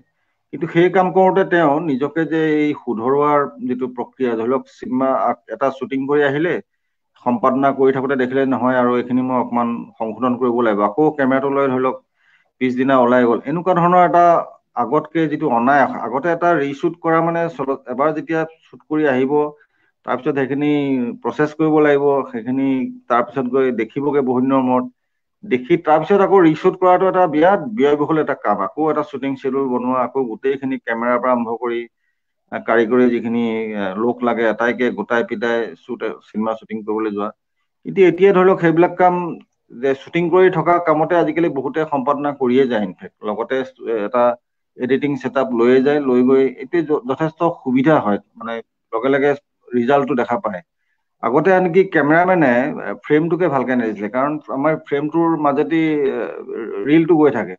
কিন্তু সেই কাম কৰোঁতে তেওঁ নিজকে যে এই শুধৰোৱাৰ যিটো প্ৰক্ৰিয়া, ধৰি লওক চিনেমা এটা শ্বুটিং কৰি আহিলে, সম্পাদনা কৰি থাকোঁতে দেখিলে নহয় আৰু এইখিনি মই অকণমান সংশোধন কৰিব লাগিব, আকৌ কেমেৰাটো লৈ ধৰি লওক পিছদিনা ওলাই গ'ল। এনেকুৱা ধৰণৰ এটা আগতকে যিটো অনায়াস, আগতে এটা ৰিশ্বুট কৰা মানে এবাৰ যেতিয়া শ্বুট কৰি আহিব তাৰপিছত সেইখিনি প্ৰচেছ কৰিব লাগিব, সেইখিনি তাৰপিছত গৈ দেখিবগৈ বহুত দিনৰ মূৰত, দেখি তাৰপিছত আকৌ ৰিশ্বুট কৰাটো এটা বিৰাট ব্যয়বহুল এটা কাম। আকৌ এটা শ্বুটিং শ্বেডিউল বনোৱা, আকৌ গোটেইখিনি কেমেৰাৰ পৰা আৰম্ভ কৰি কাৰিকৰী যিখিনি লোক লাগে এটাইকে গোটাই পিটাই চিনেমা শ্বুটিং কৰিবলৈ যোৱা। কিন্তু এতিয়া ধৰি লওক সেইবিলাক কাম যে শ্বুটিং কৰি থকা কামতে আজিকালি বহুতে সম্পাদনা কৰিয়ে যায়। ইনফেক্ট লগতে এটা এডিটিং ছেটআপ লৈয়ে যায়, লৈ গৈ এইটো যথেষ্ট সুবিধা হয়, মানে লগে লগে ৰিজাল্টটো দেখা পায়। আগতে আনকি কেমেৰামেনে ফ্ৰেমটোকে ভালকে নেদিছিলে, কাৰণ আমাৰ ফ্ৰেমটোৰ মাজেদি ৰিলটো গৈ থাকে।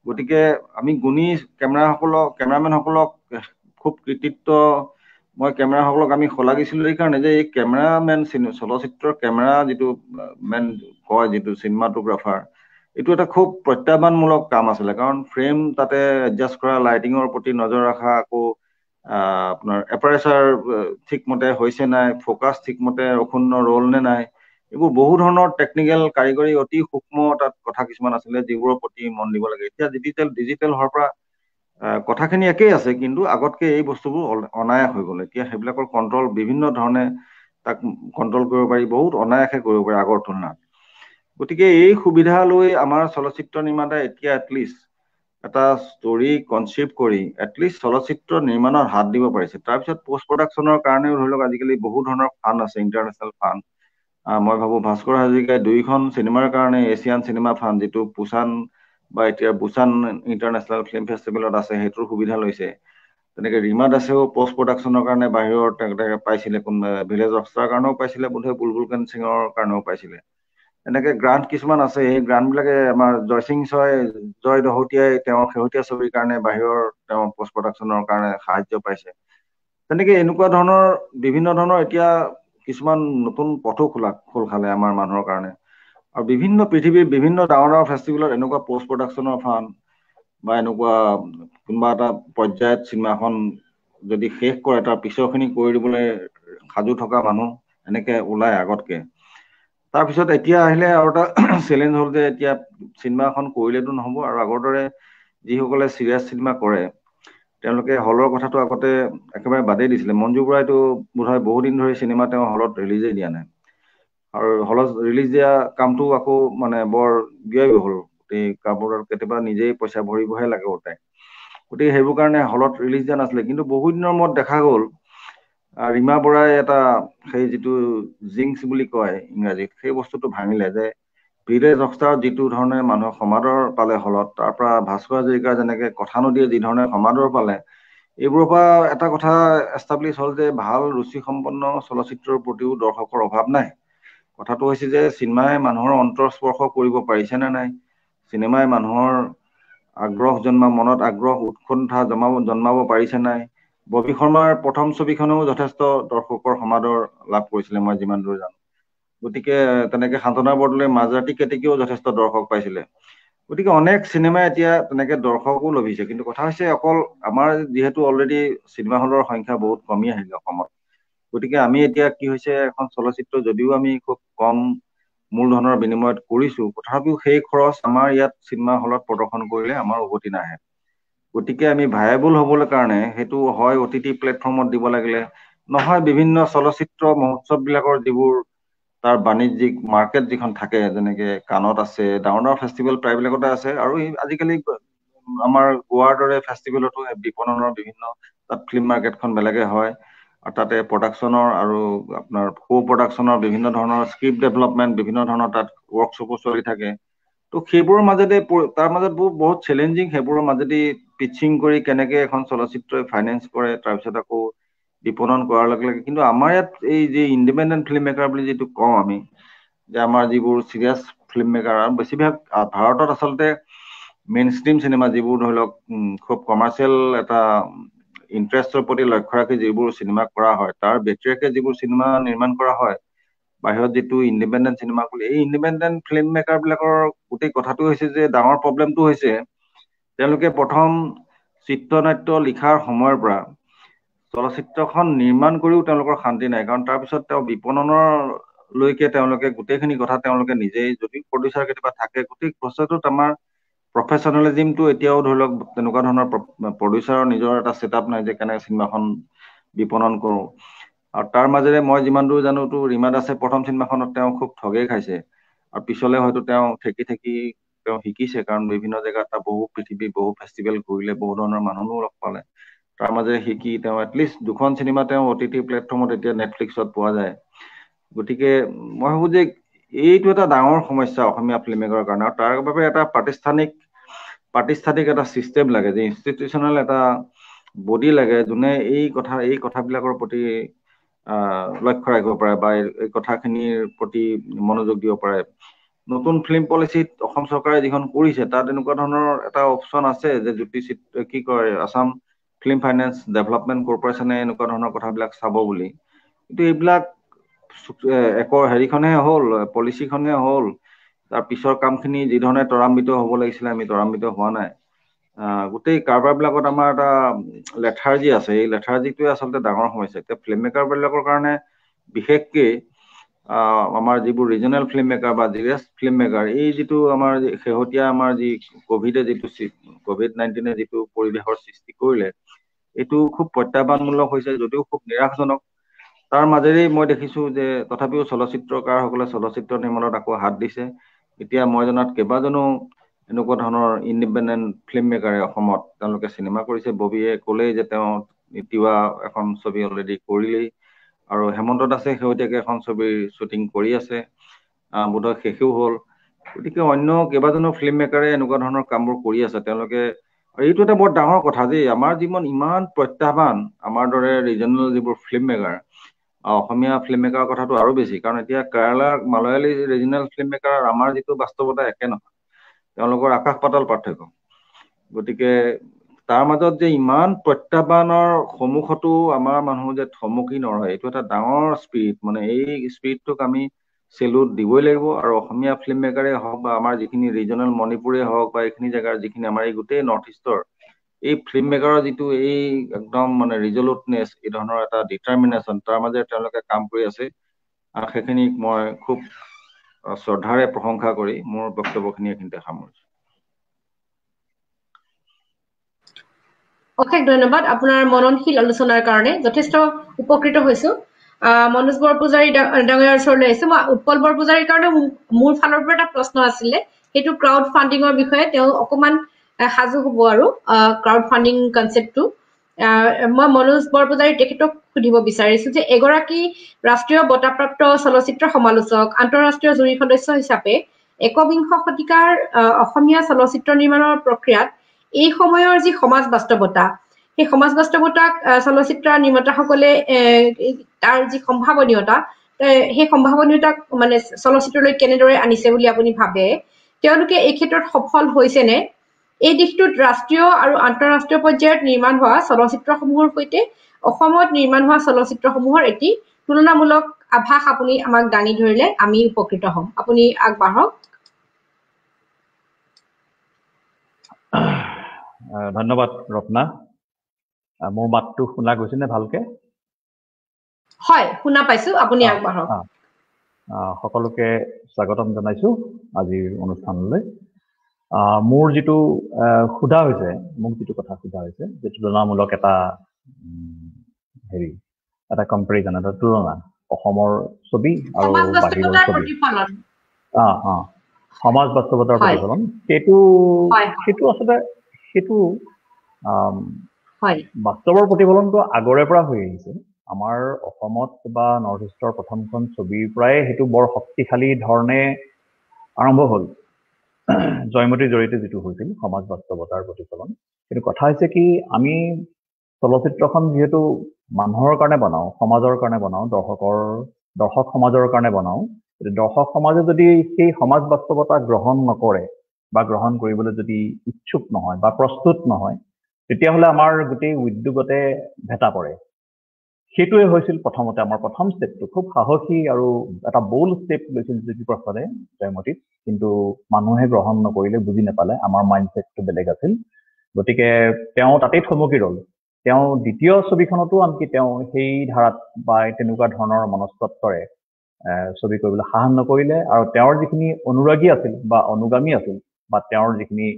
গতিকে আমি গুণী কেমেৰামেনসকলক খুব কৃতিত্ব মই কেমেৰাসকলক আমি শলাগিছিলোঁ এই কাৰণে যে এই কেমেৰামেন চলচ্চিত্ৰৰ কেমেৰা যিটো মেন কয়, যিটো চিনেমাটোগ্ৰাফাৰ, এইটো এটা খুব প্ৰত্যাহ্বানমূলক কাম আছিলে। কাৰণ ফ্ৰেম তাতে এডজাষ্ট কৰা, লাইটিঙৰ প্ৰতি নজৰ ৰখা, আকৌ আপোনাৰ এপাৰেচাৰ ঠিকমতে হৈছে নাই, ফ'কাছ ঠিকমতে অক্ষুণ্ণ ৰ'ল নে নাই, এইবোৰ বহু ধৰণৰ টেকনিকেল কাৰিকৰী অতি সূক্ষ্ম তাত কথা কিছুমান আছিলে যিবোৰৰ প্ৰতি মন দিব লাগে। এতিয়া ডিজিটেল হোৱাৰ পৰা কথাখিনি একেই আছে, কিন্তু আগতকে এই বস্তুবোৰ অনায়াস হৈ গ'ল। এতিয়া সেইবিলাকৰ কণ্ট্ৰল বিভিন্ন ধৰণে তাক কণ্ট্ৰল কৰিব পাৰি, বহুত অনায়াসে কৰিব পাৰি আগৰ তুলনাত। গতিকে এই সুবিধা লৈ আমাৰ চলচ্চিত্ৰ নিৰ্মাতাই এতিয়া এটলিষ্ট এটা ষ্টৰি কনচিভ কৰি এটলিষ্ট চলচ্চিত্ৰ নিৰ্মাণৰ হাত দিব পাৰিছে। তাৰপিছত পোষ্ট প্ৰডাকশ্যনৰ কাৰণেও ধৰি লওক আজিকালি বহু ধৰণৰ ফাণ্ড আছে, ইণ্টাৰনেশ্যনেল ফাণ্ড। মই ভাবোঁ ভাস্কৰ হাজৰিকাই 2খন চিনেমাৰ কাৰণে এছিয়ান চিনেমা ফাণ্ড, যিটো পুছান বা এতিয়া বুছান ইণ্টাৰনেশ্যনেল ফিল্ম ফেষ্টিভেলত আছে, সেইটোৰ সুবিধা লৈছে। তেনেকে ৰিমা দাসেও পোষ্ট প্ৰডাকশ্যনৰ কাৰণে বাহিৰৰ পাইছিলে, কোনোবা ভিলেজ ৰকষ্টাৰৰ কাৰণেও পাইছিলে, বোধহয় বুলবুল সিঙৰ কাৰণেও পাইছিলে। এনেকে গ্ৰাণ্ট কিছুমান আছে, সেই গ্ৰাণ্টবিলাকে আমাৰ জয় দহোতীয়াই তেওঁৰ শেহতীয়া ছবিৰ কাৰণে বাহিৰৰ তেওঁ পোষ্ট প্ৰডাকশ্যনৰ কাৰণে সাহায্য পাইছে। তেনেকে এনেকুৱা ধৰণৰ বিভিন্ন ধৰণৰ এতিয়া কিছুমান নতুন পথো খোল খালে আমাৰ মানুহৰ কাৰণে। আৰু পৃথিৱীৰ বিভিন্ন ডাঙৰ ডাঙৰ ফেষ্টিভেলত এনেকুৱা পোষ্ট প্ৰডাকশ্যনৰ ফাণ্ড বা এনেকুৱা কোনোবা এটা পৰ্যায়ত চিনেমাখন যদি শেষ কৰে তাৰ পিছৰখিনি কৰি দিবলৈ সাজু থকা মানুহ এনেকে ওলাই আগতকে। তাৰপিছত এতিয়া আহিলে আৰু এটা চেলেঞ্জ হ'ল যে এতিয়া চিনেমা এখন কৰিলেতো নহ'ব, আৰু আগৰ দৰে যিসকলে চিৰিয়াছ চিনেমা কৰে তেওঁলোকে হলৰ কথাটো আগতে একেবাৰে বাদেই দিছিলে। মঞ্জু বৰাইতো বোধহয় বহুদিন ধৰি চিনেমা তেওঁ হলত ৰিলিজেই দিয়া নাই, আৰু হলত ৰিলিজ দিয়া কামটো আকৌ মানে বৰ ব্যয়বহুল। গোটেই কামবোৰত কেতিয়াবা নিজেই পইচা ভৰিবহে লাগে ওটাই। গতিকে সেইবোৰ কাৰণে হলত ৰিলিজ দিয়া নাছিলে। কিন্তু বহুত দিনৰ মূৰত দেখা গ'ল ৰীমা বৰাই এটা সেই যিটো জিংকছ বুলি কয় ইংৰাজীত, সেই বস্তুটো ভাঙিলে যে ভিলেজ ৰকষ্টাৰত যিটো ধৰণে মানুহক সমাদৰ পালে হলত, তাৰ পৰা ভাস্কৰ হাজৰিকা যেনেকে কথানদীয়ে যি ধৰণে সমাদৰ পালে, এইবোৰৰ পৰা এটা কথা এষ্টাব্লিছ হ'ল যে ভাল ৰুচিসম্পন্ন চলচ্চিত্ৰৰ প্ৰতিও দৰ্শকৰ অভাৱ নাই। কথাটো হৈছে যে চিনেমাই মানুহৰ অন্তৰ স্পৰ্শ কৰিব পাৰিছে নে নাই, চিনেমাই মানুহৰ মনত আগ্ৰহ উৎকণ্ঠা জন্মাব পাৰিছে নাই। ববি শৰ্মাৰ প্ৰথম ছবিখনেও যথেষ্ট দৰ্শকৰ সমাদৰ লাভ কৰিছিলে মই যিমান দূৰ জানো। গতিকে তেনেকে সান্তনা বৰদলৈ মাজৰাতি কেতেকীও যথেষ্ট দৰ্শক পাইছিলে। গতিকে অনেক চিনেমাই এতিয়া তেনেকে দৰ্শকো লভিছে। কিন্তু কথা হৈছে অকল আমাৰ যিহেতু অলৰেডি চিনেমা হলৰ সংখ্যা বহুত কমি আহিলে অসমত, গতিকে আমি এতিয়া কি হৈছে এখন চলচ্চিত্ৰ যদিও আমি খুব কম মূলধনৰ বিনিময়ত কৰিছো, তথাপিও সেই খৰচ আমাৰ ইয়াত চিনেমা হলত প্ৰদৰ্শন কৰিলে আমাৰ উভতি নাহে। গতিকে আমি ভায়াবল হ'বলৈ কাৰণে সেইটো হয় OTT প্লেটফৰ্মত দিব লাগিলে, নহয় বিভিন্ন চলচ্চিত্ৰ মহোৎসৱবিলাকৰ যিবোৰ তাৰ বাণিজ্যিক মাৰ্কেট যিখন থাকে, যেনেকে কাণত আছে, ডাঙৰ ডাঙৰ ফেষ্টিভেল প্ৰায়বিলাকতে আছে, আৰু আজিকালি আমাৰ গোৱাৰ দৰে ফেষ্টিভেলতো বিপণনৰ বিভিন্ন তাত ফিল্ম মাৰ্কেটখন বেলেগে হয়, আৰু তাতে প্ৰডাকশ্যনৰ আৰু আপোনাৰ কো প্ৰডাকশ্যনৰ বিভিন্ন ধৰণৰ স্ক্ৰিপ্ট ডেভেলপমেণ্ট, বিভিন্ন ধৰণৰ তাত ৱৰ্কশ্বপো চলি থাকে। তো সেইবোৰৰ মাজেদি তাৰ মাজত বহুত চেলেঞ্জিং, সেইবোৰৰ মাজেদি পিচিং কৰি কেনেকে এখন চলচ্চিত্ৰই ফাইনেন্স কৰে, তাৰপিছত আকৌ বিপণন কৰাৰ লগে লগে। কিন্তু আমাৰ ইয়াত এই যি ইণ্ডিপেণ্ডেণ্ট ফিল্ম মেকাৰ বুলি যিটো কওঁ আমি, যে আমাৰ যিবোৰ চিৰিয়াছ ফিল্ম মেকাৰ, আৰু বেছিভাগ ভাৰতত আচলতে মেইন ষ্ট্ৰীম চিনেমা যিবোৰ ধৰি লওক খুব কমাৰ্চিয়েল এটা ইণ্টাৰেষ্টৰ প্ৰতি লক্ষ্য ৰাখি যিবোৰ চিনেমা কৰা হয়, তাৰ ব্যতিৰেকে যিবোৰ চিনেমা নিৰ্মাণ কৰা হয় বাহিৰত, যিটো ইণ্ডিপেণ্ডেণ্ট চিনেমা বুলি, এই ইণ্ডিপেণ্ডেণ্ট ফিল্ম মেকাৰ বিলাকৰ গোটেই কথাটো হৈছে যে ডাঙৰ প্ৰব্লেমটো হৈছে তেওঁলোকে প্ৰথম চিত্ৰনাট্য লিখাৰ সময়ৰ পৰা চলচ্চিত্ৰখন নিৰ্মাণ কৰিও তেওঁলোকৰ শান্তি নাই, কাৰণ তাৰপিছত তেওঁ বিপণনৰ লৈকে তেওঁলোকে গোটেইখিনি কথা তেওঁলোকে নিজেই, যদি প্ৰডিউচাৰ কেতিয়াবা থাকে, গোটেই প্ৰচেছটোত আমাৰ প্ৰফেচনেলিজিমটো এতিয়াও ধৰি লওক তেনেকুৱা ধৰণৰ প্ৰডিউচাৰৰ নিজৰ এটা ছেটআপ নাই যে কেনেকৈ চিনেমাখন বিপণন কৰোঁ। আৰু তাৰ মাজেৰে মই যিমান দূৰ জানো, তো ৰীমা দাসে প্ৰথম চিনেমাখনত তেওঁ খুব ঠগেই খাইছে, আৰু পিছলে হয়তো তেওঁ ঠেকি তেওঁ শিকিছে, কাৰণ বিভিন্ন জেগাত বহু পৃথিৱী বহু ফেষ্টিভেল ঘূৰিলে, বহু ধৰণৰ মানুহো লগ পালে, তাৰ মাজেৰে শিকি তেওঁ এটলিষ্ট 2খন চিনেমা তেওঁ OTT প্লেটফৰ্মত এতিয়া নেটফ্লিক্সত পোৱা যায়। গতিকে মই ভাবো যে এইটো এটা ডাঙৰ সমস্যা অসমীয়া ফিল্ম মেকাৰৰ কাৰণে, আৰু তাৰ বাবে এটা প্ৰাতিষ্ঠানিক এটা চিষ্টেম লাগে, যে ইনষ্টিটিউচনেল এটা বডি লাগে, যোনে এই কথাবিলাকৰ প্ৰতি লক্ষ্য ৰাখিব পাৰে বা এই কথাখিনিৰ প্ৰতি মনোযোগ দিব পাৰে। নতুন ফিল্ম পলিচিত অসম চৰকাৰে যিখন কৰিছে, তাত এনেকুৱা ধৰণৰ এটা অপশ্যন আছে যে কি কয়, আছাম ফিল্ম ফাইনেন্স ডেভেলপমেণ্ট কৰ্পৰেশ্যনে এনেকুৱা ধৰণৰ কথাবিলাক চাব বুলি। কিন্তু এইবিলাক হেৰিখনে হ'ল, পলিচিখনে হ'ল, তাৰ পিছৰ কামখিনি যি ধৰণে ত্বৰান্বিত হ'ব লাগিছিলে, আমি ত্বৰান্বিত হোৱা নাই। গোটেই কাৰবাৰবিলাকত আমাৰ এটা লেথাৰ্জি আছে, এই লেথাৰ্জিটোৱে আচলতে ডাঙৰ সমস্যা। এতিয়া ফিল্ম মেকাৰবিলাকৰ কাৰণে বিশেষকে আমাৰ যিবোৰ ৰিজনেল ফিল্ম মেকাৰ বা জিৰিয়াছ ফিল্ম মেকাৰ, এই যিটো আমাৰ শেহতীয়া আমাৰ যি COVID-19 যিটো পৰিৱেশৰ সৃষ্টি কৰিলে, এইটো খুব প্ৰত্যাহ্বানমূলক হৈছে, যদিও খুব নিৰাশজনক। তাৰ মাজেৰে মই দেখিছো যে তথাপিও চলচ্চিত্ৰকাৰসকলে চলচ্চিত্ৰ নিৰ্মাণত আকৌ হাত দিছে। এতিয়া মই জনাত কেইবাজনো এনেকুৱা ধৰণৰ ইণ্ডিপেণ্ডেণ্ট ফিল্ম মেকাৰে অসমত তেওঁলোকে চিনেমা কৰিছে। ববিয়ে ক'লেই যে তেওঁ তিৱা এখন ছবি অলৰেডি কৰিলেই, আৰু হেমন্ত দাসে শেহতীয়াকৈ এখন ছবিৰ শ্বুটিং কৰি আছে, বোধহয় শেষেও হ'ল। গতিকে অন্য কেইবাজনো ফিল্ম মেকাৰে এনেকুৱা ধৰণৰ কামবোৰ কৰি আছে তেওঁলোকে। এইটো এটা বৰ ডাঙৰ কথা যে আমাৰ জীৱন ইমান প্ৰত্যাহ্বান, আমাৰ দৰে ৰিজনেল যিবোৰ ফিল্ম মেকাৰ, অসমীয়া ফিল্ম মেকাৰৰ কথাটো আৰু বেছি, কাৰণ এতিয়া কেৰালাৰ মালয়ালী ৰিজনেল ফিল্ম মেকাৰ আমাৰ যিটো বাস্তৱতা একে নহয়, তেওঁলোকৰ আকাশ পাতাল পাৰ্থক্য। গতিকে তাৰ মাজত যে ইমান প্ৰত্যাহ্বানৰ সন্মুখতো আমাৰ মানুহ যে থমকি নৰয়, এইটো এটা ডাঙৰ স্পিৰিট। মানে এই স্পিৰিটটোক আমি চেলুট দিবই লাগিব। আৰু অসমীয়া ফিল্ম মেকাৰে হওক বা আমাৰ যিখিনি ৰিজনেল মণিপুৰে হওক বা এইখিনি জেগাৰ যিখিনি আমাৰ এই গোটেই নৰ্থ ইষ্টৰ এই ফিল্ম মেকাৰৰ যিটো এই একদম মানে ৰিজলুটনেছ, এই ধৰণৰ এটা ডিটাৰমিনেশ্যন, তাৰ মাজেৰে তেওঁলোকে কাম কৰি আছে, সেইখিনিক মই খুব শ্ৰদ্ধাৰে প্ৰশংসা কৰি মোৰ বক্তব্যখিনি এইখিনিতে সামৰিছোঁ। অশেষ ধন্যবাদ আপোনাৰ মননশীল আলোচনাৰ কাৰণে, যথেষ্ট উপকৃত হৈছো। মনোজ বৰপূজাৰী ডাঙৰীয়াৰ ওচৰলৈ আহিছো। মই উৎপল বৰপূজাৰীৰ কাৰণে মোৰ ফালৰ পৰা এটা প্ৰশ্ন আছিলে, সেইটো ক্ৰাউড ফাণ্ডিঙৰ বিষয়ে তেওঁ অকণমান সাজু হ'ব। আৰু ক্ৰাউড ফাণ্ডিং কনচেপ্টটো মই মনোজ বৰপূজাৰী তেখেতক সুধিব বিচাৰিছো যে এগৰাকী ৰাষ্ট্ৰীয় বঁটাপ্ৰাপ্ত চলচ্চিত্ৰ সমালোচক, আন্তঃৰাষ্ট্ৰীয় জুৰী সদস্য হিচাপে একবিংশ শতিকাৰ অসমীয়া চলচ্চিত্ৰ নিৰ্মাণৰ প্ৰক্ৰিয়াত এই সময়ৰ যি সমাজ বাস্তৱতা, সেই সমাজ বাস্তৱতাক চলচ্চিত্ৰ নিৰ্মাতাসকলে তাৰ যি সম্ভাৱনীয়তা, সেই সম্ভাৱনীয়তাক মানে চলচ্চিত্ৰলৈ কেনেদৰে আনিছে বুলি আপুনি ভাবে? তেওঁলোকে এই ক্ষেত্ৰত সফল হৈছেনে? এই দিশটোত ৰাষ্ট্ৰীয় আৰু আন্তঃৰাষ্ট্ৰীয় পৰ্যায়ত নিৰ্মাণ হোৱা চলচ্চিত্ৰসমূহৰ সৈতে অসমত নিৰ্মাণ হোৱা চলচ্চিত্ৰসমূহৰ এটি তুলনামূলক আভাস আপুনি আমাক দাঙি ধৰিলে আমি উপকৃত হ'ম। আপুনি আগবাঢ়ক। ধন্যবাদ ৰত্না। মোৰ মাতটো শুনা গৈছে নে ভালকে? হয়, শুনা পাইছো, আপুনি আগবাঢ়ক। সকলোকে স্বাগতম জনাইছোঁ আজিৰ অনুষ্ঠানলৈ। মোৰ যিটো সোধা হৈছে, মোক যিটো কথা সোধা হৈছে, যে তুলনামূলক এটা এটা কম্পেৰিজন, এটা তুলনা অসমৰ ছবি আৰু বাহিৰৰ ছবি, সমাজ বাস্তৱতাৰ প্ৰতিফলন, সেইটো আচলতে সেইটো বাস্তৱৰ প্ৰতিফলনটো আগৰে পৰা হৈ আহিছে। আমাৰ অসমত বা নৰ্থ ইষ্টৰ প্ৰথমখন ছবিৰ পৰাই সেইটো বৰ শক্তিশালী ধৰণে আৰম্ভ হ'ল। জয়মতীৰ জৰিয়তে যিটো হৈছিল সমাজ বাস্তৱতাৰ প্ৰতিফলন, কিন্তু কথা হৈছে কি, আমি চলচ্চিত্ৰখন যিহেতু মানুহৰ কাৰণে বনাওঁ, সমাজৰ কাৰণে বনাওঁ, দৰ্শক সমাজৰ কাৰণে বনাওঁ, দৰ্শক সমাজে যদি সেই সমাজ বাস্তৱতা গ্ৰহণ নকৰে বা গ্ৰহণ কৰিবলৈ যদি ইচ্ছুক নহয় বা প্ৰস্তুত নহয়, তেতিয়াহ'লে আমাৰ গোটেই উদ্যোগতে ভেটা পৰে। সেইটোৱে হৈছিল প্ৰথমতে আমাৰ প্ৰথম ষ্টেপটো। খুব সাহসী আৰু এটা বোল্ড ষ্টেপ লৈছিল জ্যোতিপ্ৰসাদে জয়মতীত, কিন্তু মানুহে গ্ৰহণ নকৰিলে, বুজি নাপালে, আমাৰ মাইণ্ডছেটটো বেলেগ আছিল। গতিকে তেওঁ তাতেই থমকি ৰ'ল। তেওঁ দ্বিতীয় ছবিখনতো আনকি তেওঁ সেই ধাৰাত বা তেনেকুৱা ধৰণৰ মনস্তত্বৰে ছবি কৰিবলৈ সাহস নকৰিলে, আৰু তেওঁৰ যিখিনি অনুৰাগী আছিল বা অনুগামী আছিল বা তেওঁৰ যিখিনি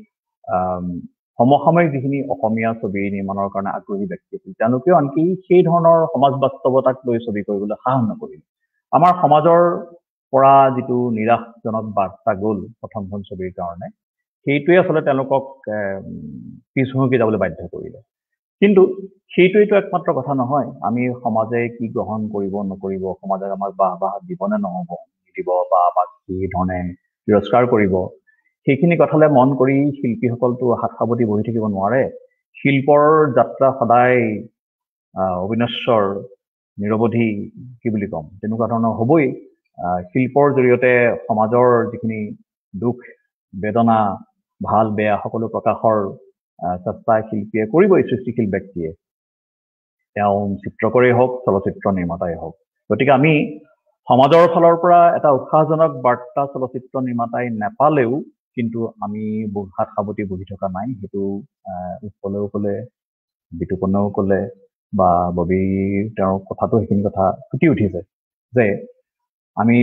সমসাময়িক যিখিনি অসমীয়া ছবি নিৰ্মাণৰ কাৰণে আগ্ৰহী ব্যক্তি আছিল, তেওঁলোকেও আনকি সেই ধৰণৰ সমাজ বাস্তৱতাক লৈ ছবি কৰিবলৈ সাহস নকৰিলে। আমাৰ সমাজৰ পৰা যিটো নিৰাশজনক বাৰ্তা গ'ল প্ৰথমখন ছবিৰ কাৰণে, সেইটোৱে আচলতে তেওঁলোকক পিছ হুহুকি যাবলৈ বাধ্য কৰিলে। কিন্তু সেইটোৱেইটো একমাত্ৰ কথা নহয়। আমি সমাজে কি গ্ৰহণ কৰিব নকৰিব, সমাজে আমাক বাহ দিবনে নিদিব, বা আমাক কি ধৰণে তিৰস্কাৰ কৰিব, সেইখিনি কথালৈ মন কৰি শিল্পীসকলতো হাত সাৱটি বহি থাকিব নোৱাৰে। শিল্পৰ যাত্ৰা সদায় অবিনশ্বৰ, নিৰৱধি, কি বুলি ক'ম, তেনেকুৱা ধৰণৰ হ'বই। শিল্পৰ জৰিয়তে সমাজৰ যিখিনি দুখ বেদনা, ভাল বেয়া সকলো প্ৰকাশৰ চেষ্টা শিল্পীয়ে কৰিবই, সৃষ্টিশীল ব্যক্তিয়ে, তেওঁ চিত্ৰকৰেই হওক, চলচ্চিত্ৰ নিৰ্মাতাই হওক। গতিকে আমি সমাজৰ ফালৰ পৰা এটা উৎসাহজনক বাৰ্তা চলচ্চিত্ৰ নিৰ্মাতাই নাপালেও কিন্তু আমি হাত সাৱটি বহি থকা নাই। সেইটো উৎপলেও ক'লে, বিতুপনেও ক'লে, বা ববি তেওঁৰ কথাটো সেইখিনি কথা ফুটি উঠিছে যে আমি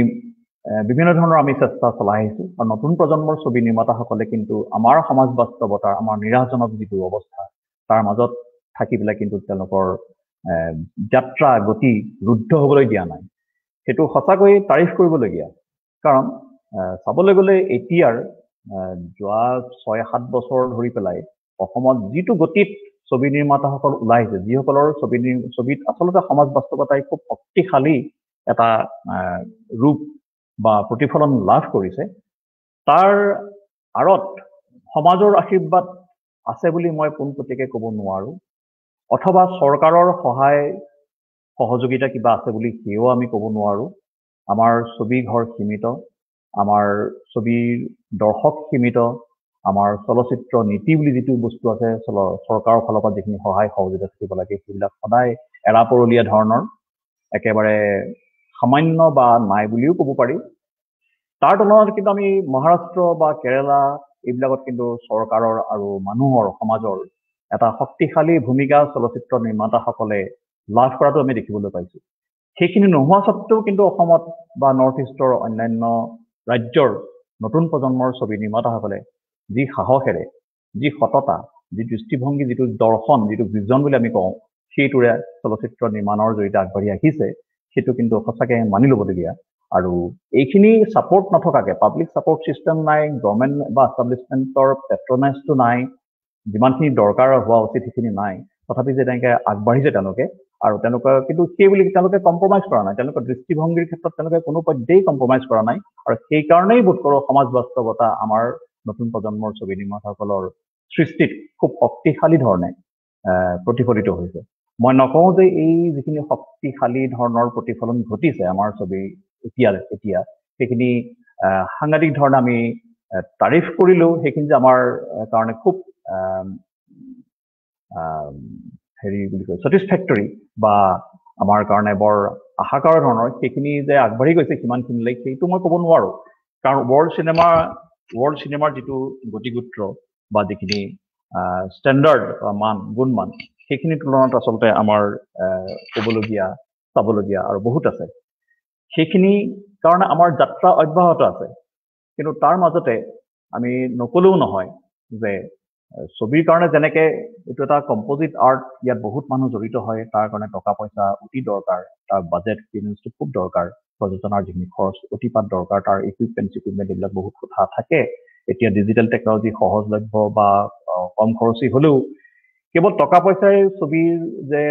বিভিন্ন ধৰণৰ আমি চেষ্টা চলাই আহিছোঁ, আৰু নতুন প্ৰজন্মৰ ছবি নিৰ্মাতাসকলে কিন্তু আমাৰ সমাজ বাস্তৱতাৰ, আমাৰ নিৰাশজনক যিটো অৱস্থা, তাৰ মাজত থাকি পেলাই কিন্তু তেওঁলোকৰ যাত্ৰা গতি ৰুদ্ধ হ'বলৈ দিয়া নাই। সেইটো সঁচাকৈ তাৰিফ কৰিবলগীয়া। কাৰণ চাবলৈ গ'লে এতিয়াৰ যোৱা ৬-৭ বছৰ ধৰি পেলাই অসমত যিটো গতিত ছবি নিৰ্মাতাসকল ওলাই আহিছে, যিসকলৰ ছবিত আচলতে সমাজ বাস্তৱতাই খুব শক্তিশালী এটা ৰূপ বা প্ৰতিফলন লাভ কৰিছে, তাৰ আঁৰত সমাজৰ আশীৰ্বাদ আছে বুলি মই পোনপটীয়াকৈ ক'ব নোৱাৰোঁ, অথবা চৰকাৰৰ সহায় সহযোগিতা কিবা আছে বুলি সেয়াও আমি ক'ব নোৱাৰোঁ। আমাৰ ছবি ঘৰ সীমিত, আমাৰ ছবিৰ দৰ্শক সীমিত, আমাৰ চলচ্চিত্ৰ নীতি বুলি যিটো বস্তু আছে, চৰকাৰৰ ফালৰ পৰা যিখিনি সহায় সহযোগিতা থাকিব লাগে, সেইবিলাক সদায় এৰাপৰলীয়া ধৰণৰ, একেবাৰে সামান্য বা নাই বুলিও ক'ব পাৰি। তাৰ তুলনাত কিন্তু আমি মহাৰাষ্ট্ৰ বা কেৰালা এইবিলাকত কিন্তু চৰকাৰৰ আৰু মানুহৰ সমাজৰ এটা শক্তিশালী ভূমিকা চলচ্চিত্ৰ নিৰ্মাতাসকলে লাভ কৰাটো আমি দেখিবলৈ পাইছোঁ। সেইখিনি নোহোৱা স্বত্বেও কিন্তু অসমত বা নৰ্থ ইষ্টৰ অন্যান্য ৰাজ্যৰ নতুন প্ৰজন্মৰ ছবি নিৰ্মাতাসকলে যি সাহসেৰে, যি সততা, যি দৃষ্টিভংগী, যিটো দৰ্শন, যিটো ভিজন বুলি আমি কওঁ, সেইটোৰে চলচ্চিত্ৰ নিৰ্মাণৰ জৰিয়তে আগবাঢ়ি আহিছে, সেইটো কিন্তু সঁচাকৈ মানি ল'বলগীয়া। আৰু এইখিনি ছাপোৰ্ট নথকাকৈ, পাব্লিক ছাপোৰ্ট ছিষ্টেম নাই, গভৰ্ণমেণ্ট বা এষ্টাব্লিছমেণ্টৰ পেট্ৰনাইজটো নাই, যিমানখিনি দৰকাৰ হোৱা উচিত সেইখিনি নাই, তথাপি যে তেনেকৈ আগবাঢ়িছে তেওঁলোকে, আৰু তেওঁলোকে কিন্তু সেই বুলি তেওঁলোকে কম্প্ৰমাইজ কৰা নাই। তেওঁলোকৰ দৃষ্টিভংগীৰ ক্ষেত্ৰত তেওঁলোকে কোনো পৰ্যায়েই কম্প্ৰমাইজ কৰা নাই, আৰু সেইকাৰণেই বোধ কৰোঁ সমাজ বাস্তৱতা আমাৰ নতুন প্ৰজন্মৰ ছবি নিৰ্মাতাসকলৰ সৃষ্টিত খুব শক্তিশালী ধৰণে প্ৰতিফলিত হৈছে। মই নকওঁ যে এই যিখিনি শক্তিশালী ধৰণৰ প্ৰতিফলন ঘটিছে আমাৰ ছবি এতিয়া সেইখিনি সাংঘাতিক ধৰণে আমি তাৰিফ কৰিলেও সেইখিনি যে আমাৰ কাৰণে খুব বুলি কয় ছেটিছফেক্টৰী বা আমাৰ কাৰণে বৰ আশা কৰা ধৰণৰ, সেইখিনি যে আগবাঢ়ি গৈছে সিমানখিনিলৈ, সেইটো মই ক'ব নোৱাৰোঁ। কাৰণ ৱৰ্ল্ড চিনেমাৰ যিটো গতিগোত্ৰ বা যিখিনি ষ্টেণ্ডাৰ্ড বা গুণমান, সেইখিনি তুলনাত আচলতে আমাৰ ক'বলগীয়া, চাবলগীয়া আৰু বহুত আছে। সেইখিনি কাৰণে আমাৰ যাত্ৰা অব্যাহত আছে কিন্তু তাৰ মাজতে আমি নকলেও নহয় যে ছবিৰ কাৰণে যেনেকে এইটো এটা কম্পোজিট আৰ্ট ইয়াত বহুত মানুহ জড়িত হয় তাৰ কাৰণে টকা পইচা অতি দৰকাৰ তাৰ বাজেট ফিনান্সটো খুব দৰকাৰ প্ৰযোজনাৰ যিখিনি খৰচ অতিপাত দৰকাৰ তাৰ ইকুইপমেণ্ট এইবিলাক বহুত কথা থাকে এতিয়া ডিজিটেল টেকনলজি সহজলভ্য বা কম খৰচী হলেও কেৱল টকা পইচাই ছবিৰ যে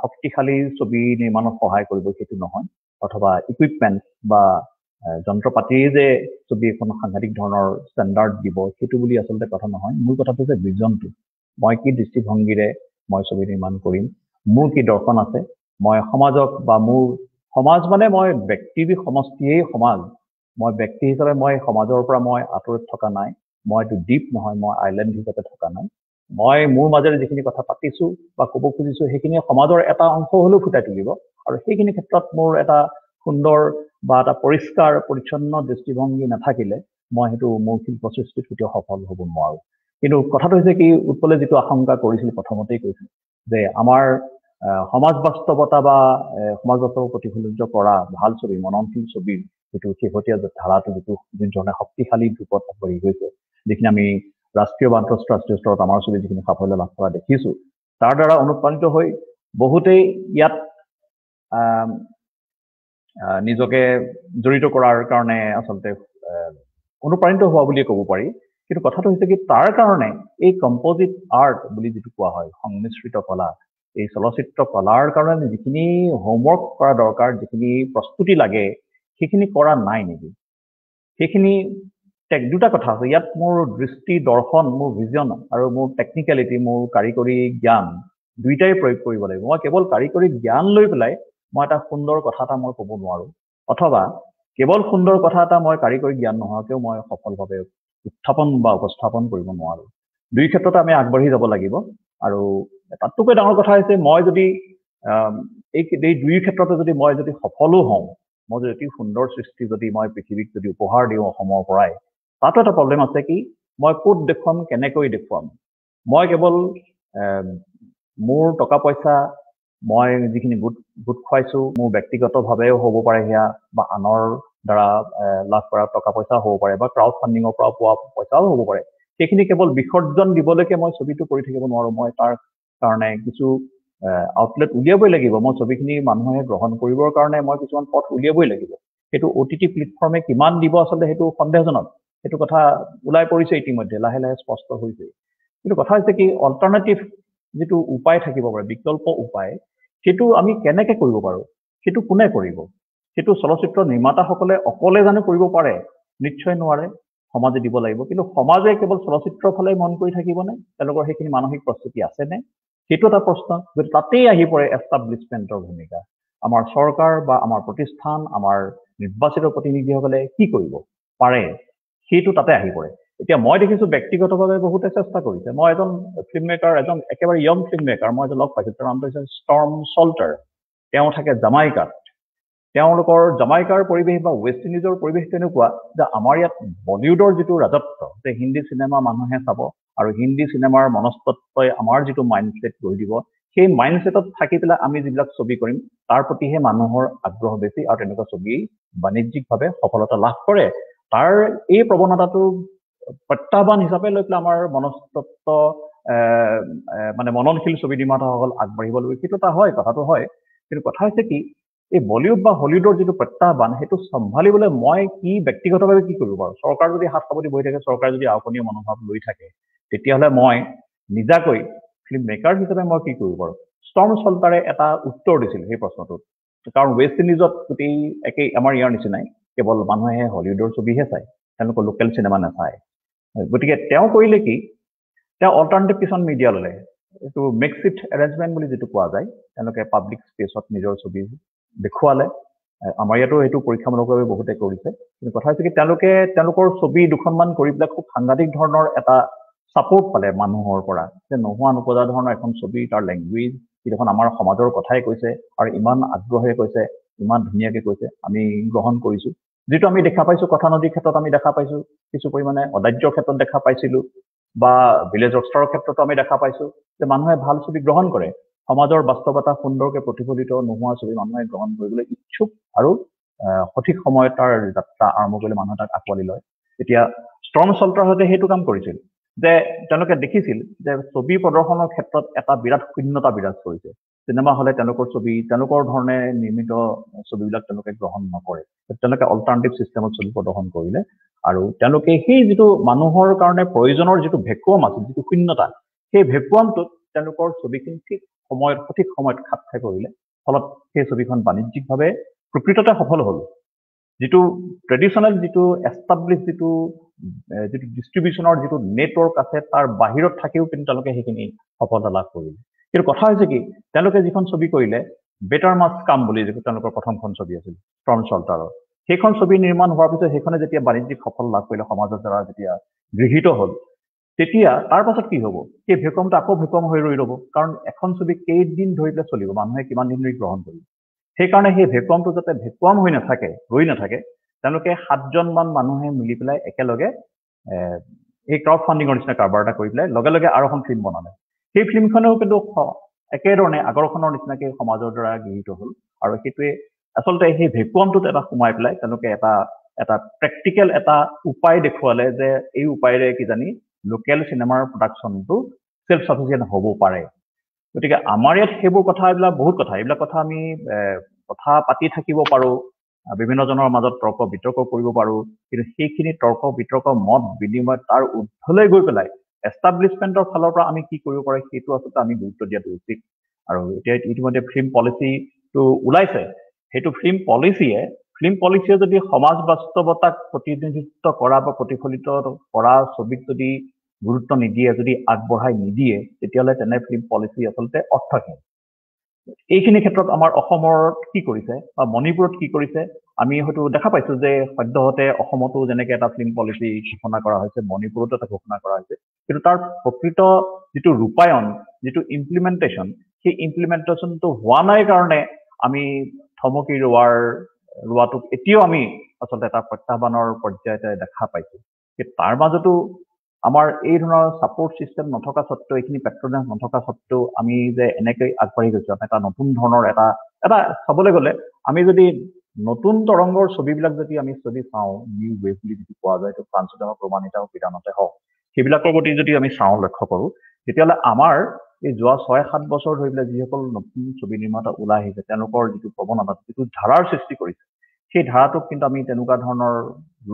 শক্তিশালী ছবি নিৰ্মাণত সহায় কৰিব সেইটো নহয় অথবা ইকুইপমেণ্ট বা যন্ত্ৰপাতিয়ে যে ছবি এখন সাংঘাতিক ধৰণৰ ষ্টেণ্ডাৰ্ড দিব সেইটো বুলি আচলতে কথা নহয় মূল কথাটো যে ভিজনটো মই কি দৃষ্টিভংগীৰে মই ছবি নিৰ্মাণ কৰিম মোৰ কি দৰ্শন আছে মই সমাজক বা মোৰ সমাজ মানে মই ব্যক্তি সমষ্টিয়েই সমাজ মই ব্যক্তি হিচাপে মই সমাজৰ পৰা মই আঁতৰত থকা নাই মই এইটো দ্বীপ নহয় মই আইলেণ্ড হিচাপে থকা নাই মই মোৰ মাজেৰে যিখিনি কথা পাতিছো বা ক'ব খুজিছো সেইখিনি সমাজৰ এটা অংশ হলেও ফুটাই তুলিব আৰু সেইখিনি ক্ষেত্ৰত মোৰ এটা সুন্দৰ বা এটা পৰিষ্কাৰ পৰিচ্ছন্ন দৃষ্টিভংগী নাথাকিলে মই সেইটো মোৰ শিল্প সৃষ্টিত কেতিয়াও সফল হ'ব নোৱাৰো কিন্তু কথাটো হৈছে কি উৎপলে যিটো আশংকা কৰিছিল প্ৰথমতেই কৈছিল যে আমাৰ সমাজ বাস্তৱতা বা সমাজ বাস্তৱ প্ৰতিফলিত কৰা ভাল ছবি মননশীল ছবিৰ যিটো শেহতীয়া ধাৰাটো যিটো ধৰণে শক্তিশালী ৰূপত আগবাঢ়ি গৈছে যিখিনি আমি ৰাষ্ট্ৰীয় বা আন্তঃৰাষ্ট্ৰীয় স্তৰত আমাৰ ছবি যিখিনি সাফল্য লাভ কৰা দেখিছো তাৰ দ্বাৰা অনুপ্ৰাণিত হৈ বহুতেই ইয়াত নিজকে জড়িত কৰাৰ কাৰণে আচলতে অনুপ্ৰাণিত হোৱা বুলি ক'ব পাৰি কিন্তু কথাটো হৈছে কি তাৰ কাৰণে এই কম্পোজিট আৰ্ট বুলি যিটো কোৱা হয় সংমিশ্ৰিত কলা এই চলচ্চিত্ৰ কলাৰ কাৰণে যিখিনি হোমৱৰ্ক কৰা দৰকাৰ যিখিনি প্ৰস্তুতি লাগে সেইখিনি কৰা নাই নেকি সেইখিনি দুটা কথা আছে ইয়াত মোৰ দৃষ্টি দৰ্শন মোৰ ভিজন আৰু মোৰ টেকনিকেলিটি মোৰ কাৰিকৰী জ্ঞান দুইটাই প্ৰয়োগ কৰিব লাগিব মই কেৱল কাৰিকৰী জ্ঞান লৈ পেলাই মই এটা সুন্দৰ কথা এটা মই ক'ব নোৱাৰো অথবা কেৱল সুন্দৰ কথা এটা মই কাৰিকৰী জ্ঞান নোহোৱাকেও মই সফলভাৱে উত্থাপন বা উপস্থাপন কৰিব নোৱাৰো দুই ক্ষেত্ৰত আমি আগবাঢ়ি যাব লাগিব আৰু তাতকৈ ডাঙৰ কথা হৈছে মই যদি এই দুই ক্ষেত্ৰতে যদি মই যদি সফলো হওঁ মই যদি অতি সুন্দৰ সৃষ্টি যদি মই পৃথিৱীক যদি উপহাৰ দিওঁ অসমৰ পৰাই তাতো এটা প্ৰব্লেম আছে কি মই ক'ত দেখুৱাম কেনেকৈ দেখুৱাম মই কেৱল মোৰ টকা পইচা মই যিখিনি গোট খুৱাইছো মোৰ ব্যক্তিগতভাৱেও হ'ব পাৰে সেয়া বা আনৰ দ্বাৰা লাভ কৰা টকা পইচা হ'ব পাৰে বা ক্ৰাউড ফাণ্ডিঙৰ পৰা পোৱা পইচাও হ'ব পাৰে সেইখিনি কেৱল বিসৰ্জন দিবলৈকে মই ছবিটো কৰি থাকিব নোৱাৰো মই তাৰ কাৰণে কিছু আউটলেট উলিয়াবই লাগিব মই ছবিখিনি মানুহে গ্ৰহণ কৰিবৰ কাৰণে মই কিছুমান পথ উলিয়াবই লাগিব সেইটো OTT প্লেটফৰ্মে কিমান দিব আচলতে সেইটো সন্দেহজনক সেইটো কথা ওলাই পৰিছে ইতিমধ্যে লাহে লাহে স্পষ্ট হৈছে কিন্তু কথা হৈছে কি অল্টাৰনেটিভ যিটো উপায় থাকিব পাৰে বিকল্প উপায় সেইটো আমি কেনেকৈ কৰিব পাৰো সেইটো কোনে কৰিব সেইটো চলচ্চিত্ৰ নিৰ্মাতাসকলে অকলে জানো কৰিব পাৰে নিশ্চয় নোৱাৰে সমাজে দিব লাগিব কিন্তু সমাজে কেৱল চলচ্চিত্ৰৰ ফালে মন কৰি থাকিবনে তেওঁলোকৰ সেইখিনি মানসিক প্ৰস্তুতি আছেনে সেইটো এটা প্ৰশ্ন যদি তাতেই আহি পৰে এষ্টাব্লিছমেণ্টৰ ভূমিকা আমাৰ চৰকাৰ বা আমাৰ প্ৰতিষ্ঠান আমাৰ নিৰ্বাচিত প্ৰতিনিধিসকলে কি কৰিব পাৰে সেইটো তাতে আহি পৰে এতিয়া মই দেখিছো ব্যক্তিগতভাৱে বহুতে চেষ্টা কৰিছে মই এজন ফিল্ম মেকাৰ এজন একেবাৰে ইয়ং ফিল্ম মেকাৰ মই এজন লগ পাইছো তেওঁৰ নামটো হৈছে ষ্টৰ্ম সল্টাৰ তেওঁ থাকে জামাইকাত তেওঁলোকৰ জামাইকাৰ পৰিৱেশ বা ৱেষ্ট ইণ্ডিজৰ পৰিৱেশ তেনেকুৱা যে আমাৰ ইয়াত বলিউডৰ যিটো ৰাজত্ব যে হিন্দী চিনেমা মানুহে চাব আৰু হিন্দী চিনেমাৰ মনস্তত্বই আমাৰ যিটো মাইণ্ডছেট গঢ়ি দিব সেই মাইণ্ডছেটত থাকি পেলাই আমি যিবিলাক ছবি কৰিম তাৰ প্ৰতিহে মানুহৰ আগ্ৰহ বেছি আৰু তেনেকুৱা ছবি বাণিজ্যিকভাৱে সফলতা লাভ কৰে তাৰ এই প্ৰৱণতাটো প্ৰত্যাহ্বান হিচাপে লৈ পেলাই আমাৰ মনস্তত্ব মানে মননশীল ছবি নিৰ্মাতাসকল আগবাঢ়িব লাগিব সেইটো এটা হয় কথাটো হয় কিন্তু কথা হৈছে কি এই বলিউড বা হলিউডৰ যিটো প্ৰত্যাহ্বান সেইটো চম্ভালিবলৈ মই কি ব্যক্তিগতভাৱে কি কৰিব পাৰোঁ চৰকাৰ যদি হাত সাৱটি বহি থাকে চৰকাৰ যদি আওকণীয় মনোভাৱ লৈ থাকে তেতিয়াহ'লে মই নিজাকৈ ফিল্ম মেকাৰ হিচাপে মই কি কৰিব পাৰোঁ ষ্টৰ্ম সল্টাৰে এটা উত্তৰ দিছিল সেই প্ৰশ্নটোত কাৰণ ৱেষ্ট ইণ্ডিজত গোটেই একেই আমাৰ ইয়াৰ নিচিনাই কেৱল মানুহে হলিউডৰ ছবিহে চায় তেওঁলোকৰ লোকেল চিনেমা নাচায় গতিকে তেওঁ কৰিলে কি তেওঁ অল্টাৰনেটিভ কিছুমান মিডিয়া ল'লে এইটো মিক্সড এৰেঞ্জমেণ্ট বুলি যিটো কোৱা যায় তেওঁলোকে পাব্লিক স্পেচত নিজৰ ছবি দেখুৱালে আমাৰ ইয়াতো এইটো পৰীক্ষামূলকভাৱে বহুতে কৰিছে কিন্তু কথা হৈছে কি তেওঁলোকে তেওঁলোকৰ ছবি দুখনমান কৰি পেলাই খুব সাংঘাতিক ধৰণৰ এটা ছাপোৰ্ট পালে মানুহৰ পৰা যে নোহোৱা নোপোজা ধৰণৰ এখন ছবি তাৰ লেংগুৱেজ যিখন আমাৰ সমাজৰ কথাই কৈছে আৰু ইমান আগ্ৰহেৰে কৈছে ইমান ধুনীয়াকে কৈছে আমি গ্ৰহণ কৰিছো যিটো আমি দেখা পাইছো কথানদীৰ ক্ষেত্ৰত আমি দেখা পাইছো কিছু পৰিমাণে অদাৰ্যৰ ক্ষেত্ৰত দেখা পাইছিলো বা ভিলেজ ৰকষ্টাৰৰ ক্ষেত্ৰতো আমি দেখা পাইছো যে মানুহে ভাল ছবি গ্ৰহণ কৰে সমাজৰ বাস্তৱতা সুন্দৰকৈ প্ৰতিফলিত নোহোৱা ছবি মানুহে গ্ৰহণ কৰিবলৈ ইচ্ছুক আৰু সঠিক সময়ত তাৰ যাত্ৰা আৰম্ভ কৰিলে মানুহে তাক আঁকোৱালি লয় এতিয়া ষ্ট্ৰম চল্টাৰ হতে সেইটো কাম কৰিছিল যে তেওঁলোকে দেখিছিল যে ছবি প্ৰদৰ্শনৰ ক্ষেত্ৰত এটা বিৰাট শূন্যতা বিৰাজ কৰিছে চিনেমা হলে তেওঁলোকৰ ছবি তেওঁলোকৰ ধৰণে নিৰ্মিত ছবিবিলাক তেওঁলোকে গ্ৰহণ নকৰে তেওঁলোকে অল্টাৰনেটিভ সিস্টেমত ছবি প্ৰদৰ্শন কৰিলে আৰু তেওঁলোকে সেই যিটো মানুহৰ কাৰণে প্ৰয়োজনৰ যিটো ভেকুৱাম আছিল যিটো শূন্যতা সেই ভেকুৱামটোত তেওঁলোকৰ ছবিখিনি ঠিক সময়ত সঠিক সময়ত খাপ খাই পৰিলে ফলত সেই ছবিখন বাণিজ্যিকভাৱে প্ৰকৃততে সফল হ'ল যিটো ট্ৰেডিশনেল যিটো এষ্টাব্লিছ যিটো ডিষ্ট্ৰিবিউচনৰ যিটো নেটৱৰ্ক আছে তাৰ বাহিৰত থাকিও কিন্তু তেওঁলোকে সেইখিনি সফলতা লাভ কৰিলে কিন্তু কথা হৈছে কি তেওঁলোকে যিখন ছবি কৰিলে বেটাৰ মাছ কাম বুলি যিটো তেওঁলোকৰ প্ৰথমখন ছবি আছিল ষ্ট্ৰম চল্টাৰৰ সেইখন ছবি নিৰ্মাণ হোৱাৰ পিছত সেইখনে যেতিয়া বাণিজ্যিক সফল লাভ কৰিলে সমাজৰ দ্বাৰা যেতিয়া গৃহীত হ'ল তেতিয়া তাৰ পাছত কি হ'ব সেই ভেকুৱামটো আকৌ ভেকুৱাম হৈ ৰৈ ৰ'ব কাৰণ এখন ছবি কেইদিন ধৰি পেলাই চলিব মানুহে কিমান দিন ধৰি গ্ৰহণ কৰিব সেইকাৰণে সেই ভেকুৱামটো যাতে ভেকুৱাম হৈ নাথাকে ৰৈ নাথাকে তেওঁলোকে 7জনমান মানুহে মিলি পেলাই একেলগে এই ক্ৰাউড ফাণ্ডিঙৰ নিচিনা কাৰবাৰ এটা কৰি পেলাই লগে লগে আৰু এখন ফিল্ম বনালে সেই ফিল্মখনেও কিন্তু একেধৰণে আগৰখনৰ নিচিনাকৈ সমাজৰ দ্বাৰা গৃহীত হ'ল আৰু সেইটোৱে আচলতে সেই ভেকুৱামটোত এটা সোমাই পেলাই তেওঁলোকে এটা প্ৰেক্টিকেল এটা উপায় দেখুৱালে যে এই উপায়েৰে কিজানি লোকেল চিনেমাৰ প্ৰডাকশ্যনটো সেলফ সাফিচিয়েন্ট হ'ব পাৰে গতিকে আমাৰ ইয়াত সেইবোৰ কথা বহুত কথা এইবিলাক কথা আমি কথা পাতি থাকিব পাৰোঁ বিভিন্ন জনৰ মাজত তৰ্ক বিতৰ্ক কৰিব পাৰোঁ কিন্তু সেইখিনি তৰ্ক বিতৰ্ক মত বিনিময় তাৰ ঊৰ্ধলৈ গৈ পেলাই এষ্টাব্লিছমেণ্টৰ ফালৰ পৰা আমি কি কৰিব পাৰে সেইটো আচলতে আমি গুৰুত্ব দিয়াটো উচিত আৰু এতিয়া ইতিমধ্যে ফিল্ম পলিচিটো ওলাইছে সেইটো ফিল্ম পলিচিয়ে যদি সমাজ বাস্তৱতাক প্ৰতিনিধিত্ব কৰা বা প্ৰতিফলিত কৰা ছবিত যদি গুৰুত্ব নিদিয়ে যদি আগবঢ়াই নিদিয়ে তেতিয়াহ'লে তেনে ফিল্ম পলিচি আচলতে অৰ্থহীন এইখিনি ক্ষেত্ৰত আমাৰ অসমত কি কৰিছে বা মণিপুৰত কি কৰিছে আমি হয়তো দেখা পাইছো যে সদ্যহতে অসমতো যেনেকৈ এটা ফিল্ম পলিচি ঘোষণা কৰা হৈছে মণিপুৰতো এটা ঘোষণা কৰা হৈছে কিন্তু তাৰ প্ৰকৃত যিটো ৰূপায়ণ যিটো ইমপ্লিমেণ্টেশ্যন সেই ইমপ্লিমেণ্টেশ্যনটো হোৱা নাই কাৰণে আমি থমকি ৰোৱাটোক এতিয়াও আমি আচলতে এটা প্ৰত্যাহ্বানৰ পৰ্যায়তে দেখা পাইছো তাৰ মাজতো আমাৰ এই ধৰণৰ ছাপোৰ্ট ছিষ্টেম নথকা স্বত্বেও এইখিনি পেট্ৰনেজ নথকা স্বত্বেও আমি যে এনেকৈ আগবাঢ়ি গৈছো এটা নতুন ধৰণৰ এটা চাবলৈ গ'লে আমি যদি নতুন তৰংগৰ ছবিবিলাক যদি আমি চাওঁ নিউ ৱেভ বুলি যদি কোৱা যায় এইটো ফ্ৰান্সতে হওক ৰোমানিতে হওক ইৰাণতে হওক সেইবিলাকৰ প্ৰতি যদি আমি লক্ষ্য কৰোঁ তেতিয়াহ'লে আমাৰ এই যোৱা 6-7 বছৰ ধৰি পেলাই যিসকল নতুন ছবি নিৰ্মাতা ওলাই আহিছে তেওঁলোকৰ যিটো প্ৰৱণতা যিটো ধাৰাৰ সৃষ্টি কৰিছে সেই ধাৰাটোক কিন্তু আমি তেনেকুৱা ধৰণৰ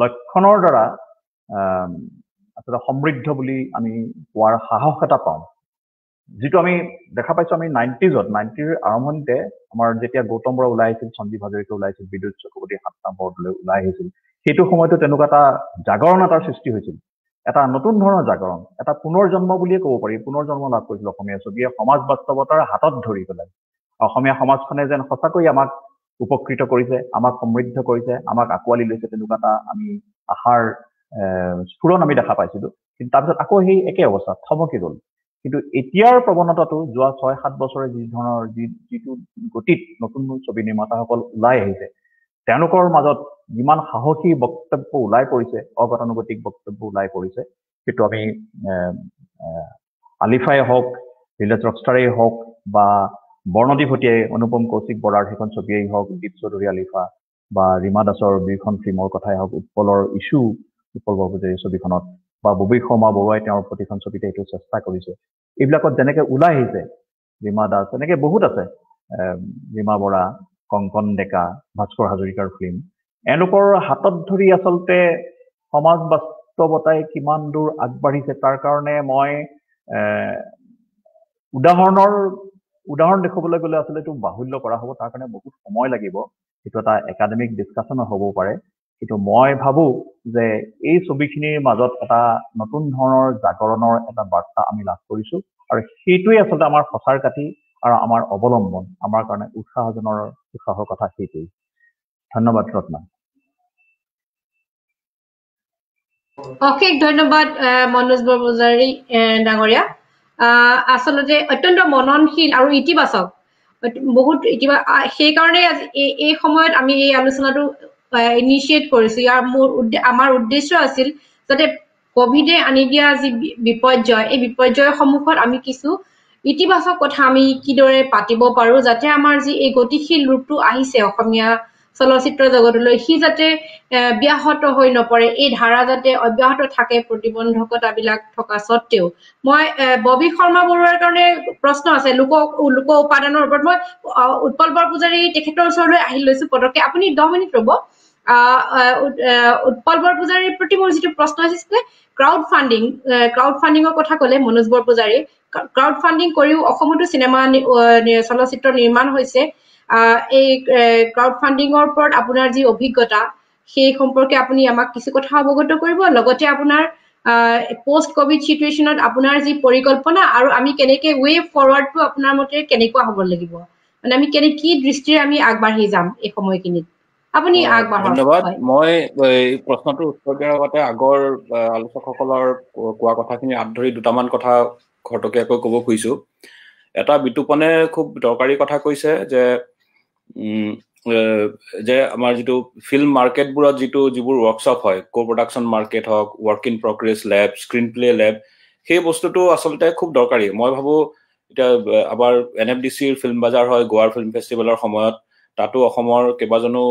লক্ষণৰ দ্বাৰা আচলতে সমৃদ্ধ বুলি আমি কোৱাৰ সাহস এটা পাওঁ যিটো আমি দেখা পাইছো আমি 90ৰ আৰম্ভণিতে আমাৰ যেতিয়া গৌতম বৰা ওলাই আহিছিল সঞ্জীৱ হাজৰিকা ওলাই আহিছিল বিদ্যুৎ চক্ৰৱৰ্তী 7 নম্বৰলৈ ওলাই আহিছিল সেইটো সময়তো তেনেকুৱা এটা জাগৰণ এটাৰ সৃষ্টি হৈছিল এটা নতুন ধৰণৰ জাগৰণ এটা পুনৰ জন্ম বুলিয়ে ক'ব পাৰি পুনৰ জন্ম লাভ কৰিছিল অসমীয়া ছবিয়ে সমাজ বাস্তৱতাৰ হাতত ধৰি পেলাই অসমীয়া সমাজখনে যেন সঁচাকৈ আমাক উপকৃত কৰিছে আমাক সমৃদ্ধ কৰিছে আমাক আঁকোৱালি লৈছে তেনেকুৱা এটা আমি আশাৰ স্ফুৰণ আমি দেখা পাইছিলো কিন্তু তাৰপিছত আকৌ সেই একে অৱস্থা থমকি গ'ল কিন্তু এতিয়াৰ প্ৰৱণতাটো যোৱা 6-7 বছৰে যি ধৰণৰ যিটো গতিত নতুন ছবি নিৰ্মাতাসকল ওলাই আহিছে তেওঁলোকৰ মাজত যিমান সাহসী বক্তব্য ওলাই পৰিছে অগতানুগতিক বক্তব্য ওলাই পৰিছে কিন্তু আমি আলিফাই হওক ৰিলেজ ৰকষ্টাৰেই হওক বা বৰ্ণদী ভটিয়াই অনুপম কৌশিক বৰাৰ সেইখন ছবিয়েই হওক দীপ চৌধুৰী আলিফা বা ৰীমা দাসৰ দুইখন ফিল্মৰ কথাই হওক উৎপলৰ ইছ্যু উৎপল বাবুজীৰ ছবিখনত বা ববী শৰ্মা বৰুৱাই তেওঁৰ প্ৰতিখন ছবিতে এইটো চেষ্টা কৰিছে এইবিলাকত যেনেকৈ ওলাই আহিছে ৰীমা দাস এনেকৈ বহুত আছে ৰীমা বৰা কংকন ডেকা ভাস্কৰ হাজৰিকাৰ ফিল্ম এওঁলোকৰ হাতত ধৰি আচলতে সমাজ বাস্তৱতাই কিমান দূৰ আগবাঢ়িছে তাৰ কাৰণে মই উদাহৰণ দেখুৱাবলৈ গ'লে আচলতে এইটো বাহুল্য কৰা হ'ব তাৰ কাৰণে বহুত সময় লাগিব এইটো এটা একাডেমিক ডিছকাশ্যন হ'ব পাৰে কিন্তু মই ভাবোঁ যে এই ছবিখিনিৰ মাজত এটা নতুন ধৰণৰ জাগৰণৰ এটা বাৰ্তা আমি লাভ কৰিছোঁ আৰু সেইটোৱে আচলতে আমাৰ সঁচাৰ কাঠি আৰু আমাৰ অৱলম্বন আমাৰ কাৰণে উৎসাহৰ কথা সেইটোৱেই ধন্যবাদ ৰত্না অশেষ ধন্যবাদ মনোজ বৰপূজাৰী ডাঙৰীয়া আচলতে অত্যন্ত মননশীল আৰু ইতিবাচক বহুত সেইকাৰণে এই সময়ত আমি এই আলোচনাটো ইনিচিয়েট কৰিছো আমাৰ উদ্দেশ্য আছিল যাতে কোভিডে আনি দিয়া যি বিপৰ্যয় এই বিপৰ্যয়ৰ সন্মুখত আমি কিছু ইতিবাচক কথা আমি কিদৰে পাতিব পাৰো যাতে আমাৰ যি এই গতিশীল ৰূপটো আহিছে অসমীয়া চলচ্চিত্ৰ জগতলৈ সি যাতে ব্যাহত হৈ নপৰে, এই ধাৰা যাতে অব্যাহত থাকে প্ৰতিবন্ধকতাবিলাক থকা স্বত্তেও মই ববি শৰ্মা বৰুৱাৰ কাৰণে প্ৰশ্ন আছে লোক উপাদানৰ ওপৰত। মই উৎপল বৰপূজাৰী তেখেতৰ ওচৰলৈ আহি লৈছো পটককে, আপুনি 10 মিনিট ৰ'ব। উৎপল বৰপূজাৰীৰ প্ৰতি মোৰ যিটো প্ৰশ্ন আছিল ক্ৰাউড ফাণ্ডিঙৰ কথা ক'লে মনোজ বৰপূজাৰী। ক্ৰাউড ফাণ্ডিং কৰিও অসমতো চিনেমা চলচ্চিত্ৰ নিৰ্মাণ হৈছে। এই ক্ৰাউড ফাণ্ডিঙৰ ওপৰত আপোনাৰ যি অভিজ্ঞতা সেই সম্পৰ্কে আপুনি আমাক কিছু কথা অৱগত কৰিব, লগতে আপোনাৰ পোষ্ট কোভিড সিচুৱেশ্যনত আপোনাৰ যি পৰিকল্পনা আৰু আমি কেনেকে ৱে ফৰৱাৰ্ডটো আপোনাৰ মতে কেনেকুৱা হ'ব লাগিব, মানে আমি কি দৃষ্টিৰে আমি আগবাঢ়ি যাম এই সময়খিনিত, আপুনি আগবাঢ়ক। ধন্যবাদ। মই এই প্ৰশ্নটোৰ উত্তৰ দিয়াৰ আগতে আগৰ আলোচকসকলৰ কোৱা কথাখিনি আঁত ধৰি দুটামান কথা খৰতকীয়াকৈ ক'ব খুজিছো। এটা বিতুপনে খুব দৰকাৰী কথা কৈছে যে আমাৰ যিটো ফিল্ম মাৰ্কেটবোৰত যিবোৰ ৱৰ্কশ্বপ হয়, কো প্ৰডাকশ্যন মাৰ্কেট হওক, work in progress lab, screenplay lab, সেই বস্তুটো আচলতে খুব দৰকাৰী। মই ভাবোঁ এতিয়া আমাৰ NFDCৰ ফিল্ম বাজাৰ হয়, গোৱাৰ ফিল্ম ফেষ্টিভেলৰ সময়ত তাতো অসমৰ কেইবাজনো